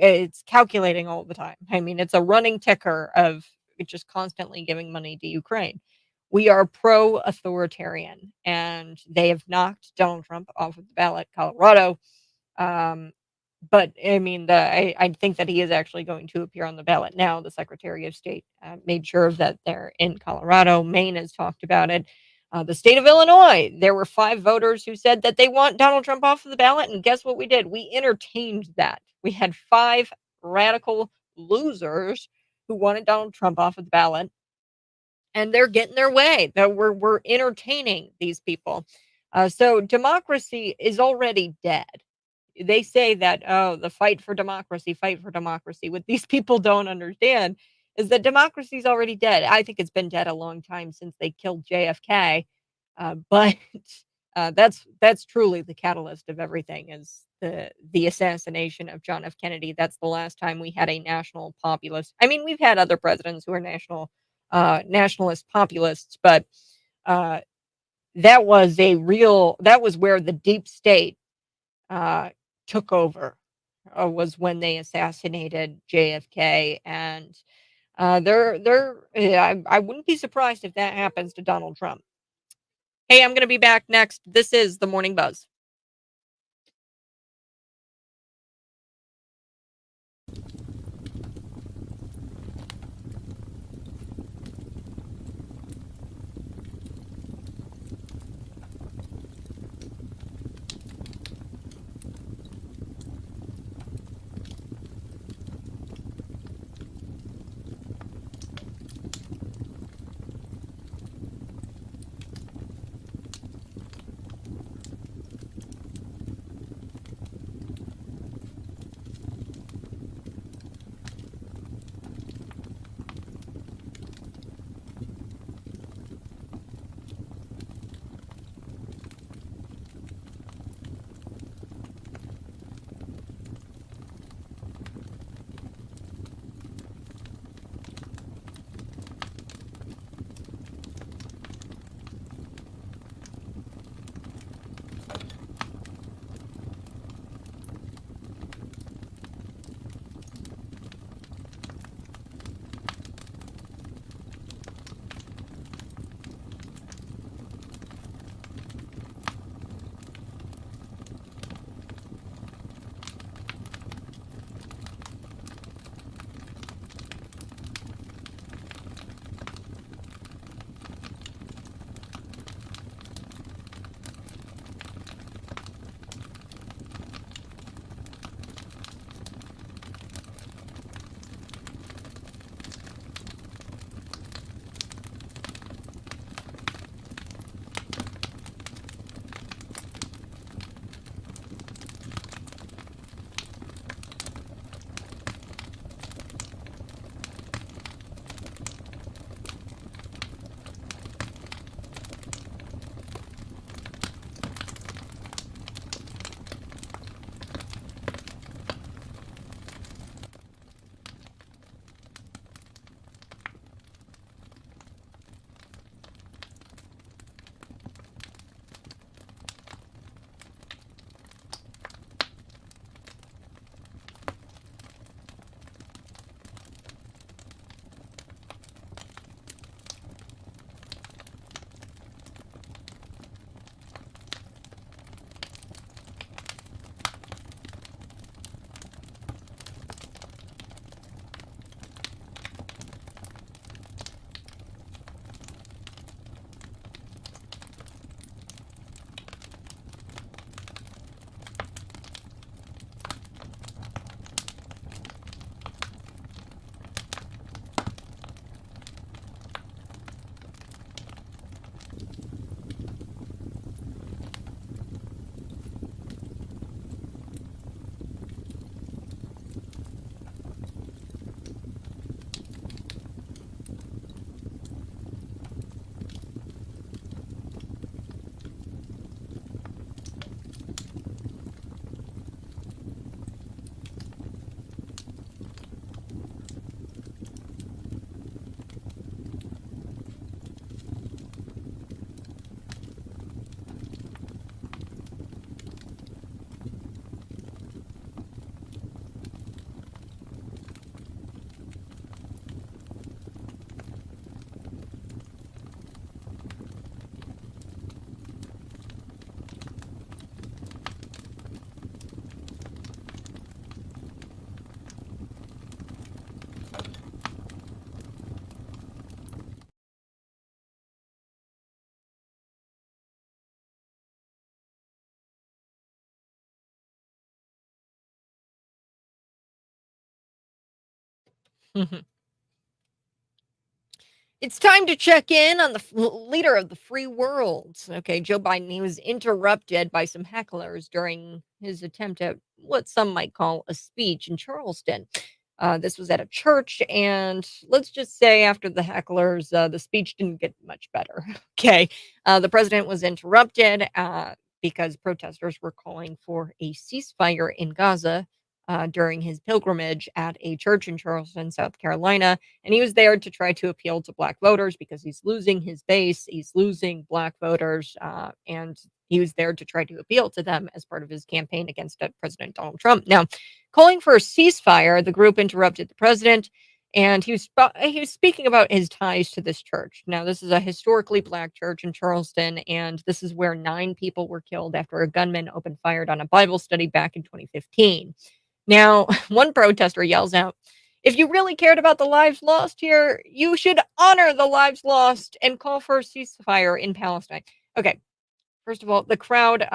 it's calculating all the time. I mean, it's a running ticker of just constantly giving money to Ukraine. We are pro-authoritarian, and they have knocked Donald Trump off of the ballot, Colorado. But I mean, I think that he is actually going to appear on the ballot now. The Secretary of State made sure that they're in Colorado. Maine has talked about it. The state of Illinois, there were 5 voters who said that they want Donald Trump off of the ballot. And guess what we did? We entertained that. We had 5 radical losers who wanted Donald Trump off of the ballot. And they're getting their way. That we're entertaining these people. So democracy is already dead. They say that, oh, the fight for democracy. What these people don't understand is that democracy is already dead. I think it's been dead a long time since they killed JFK. But that's truly the catalyst of everything is the assassination of John F. Kennedy. That's the last time we had a national populist. I mean, we've had other presidents who are nationalist populists, but that was where the deep state took over, was when they assassinated JFK, and I wouldn't be surprised if that happens to Donald Trump. Hey, I'm going to be back next. This is the Morning Buzz. It's time to check in on the leader of the free world. Okay, Joe Biden, he was interrupted by some hecklers during his attempt at what some might call a speech in Charleston. This was at a church, and let's just say after the hecklers, the speech didn't get much better. Okay, the president was interrupted because protesters were calling for a ceasefire in Gaza during his pilgrimage at a church in Charleston, South Carolina. And he was there to try to appeal to Black voters because he's losing his base. He's losing Black voters. And he was there to try to appeal to them as part of his campaign against President Donald Trump. Now, calling for a ceasefire, the group interrupted the president. And he was speaking about his ties to this church. Now, this is a historically Black church in Charleston, and this is where 9 people were killed after a gunman opened fire on a Bible study back in 2015. Now, one protester yells out, "If you really cared about the lives lost here, you should honor the lives lost and call for a ceasefire in Palestine." Okay, first of all, the crowd,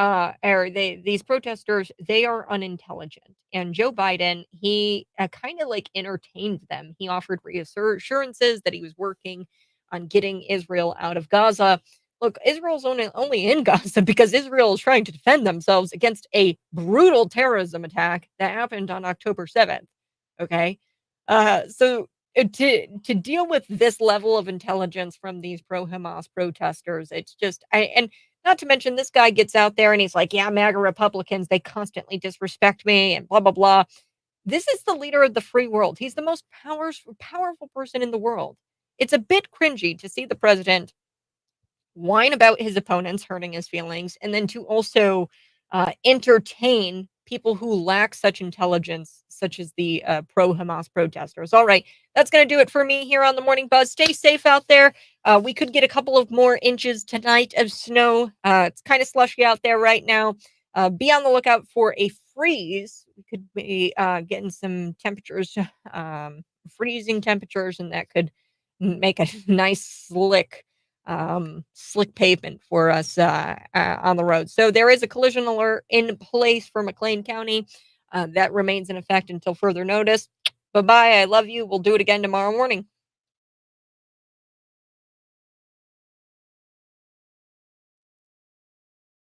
these protesters, they are unintelligent. And Joe Biden, he kind of like entertained them. He offered reassurances that he was working on getting Israel out of Gaza. Look, Israel's only in Gaza because Israel is trying to defend themselves against a brutal terrorism attack that happened on October 7th. Okay. So to deal with this level of intelligence from these pro-Hamas protesters, it's just, and not to mention this guy gets out there and he's like, yeah, MAGA Republicans, they constantly disrespect me and blah, blah, blah. This is the leader of the free world. He's the most powerful person in the world. It's a bit cringy to see the president whine about his opponents hurting his feelings, and then to also entertain people who lack such intelligence, such as the pro-Hamas protesters. All right, that's going to do it for me here on the Morning Buzz. Stay safe out there. We could get a couple of more inches tonight of snow. It's kind of slushy out there right now. Be on the lookout for a freeze. We could be getting some temperatures, freezing temperatures, and that could make a nice slick pavement for us on the road. So there is a collision alert in place for McLean County. That remains in effect until further notice. Bye-bye. I love you. We'll do it again tomorrow morning.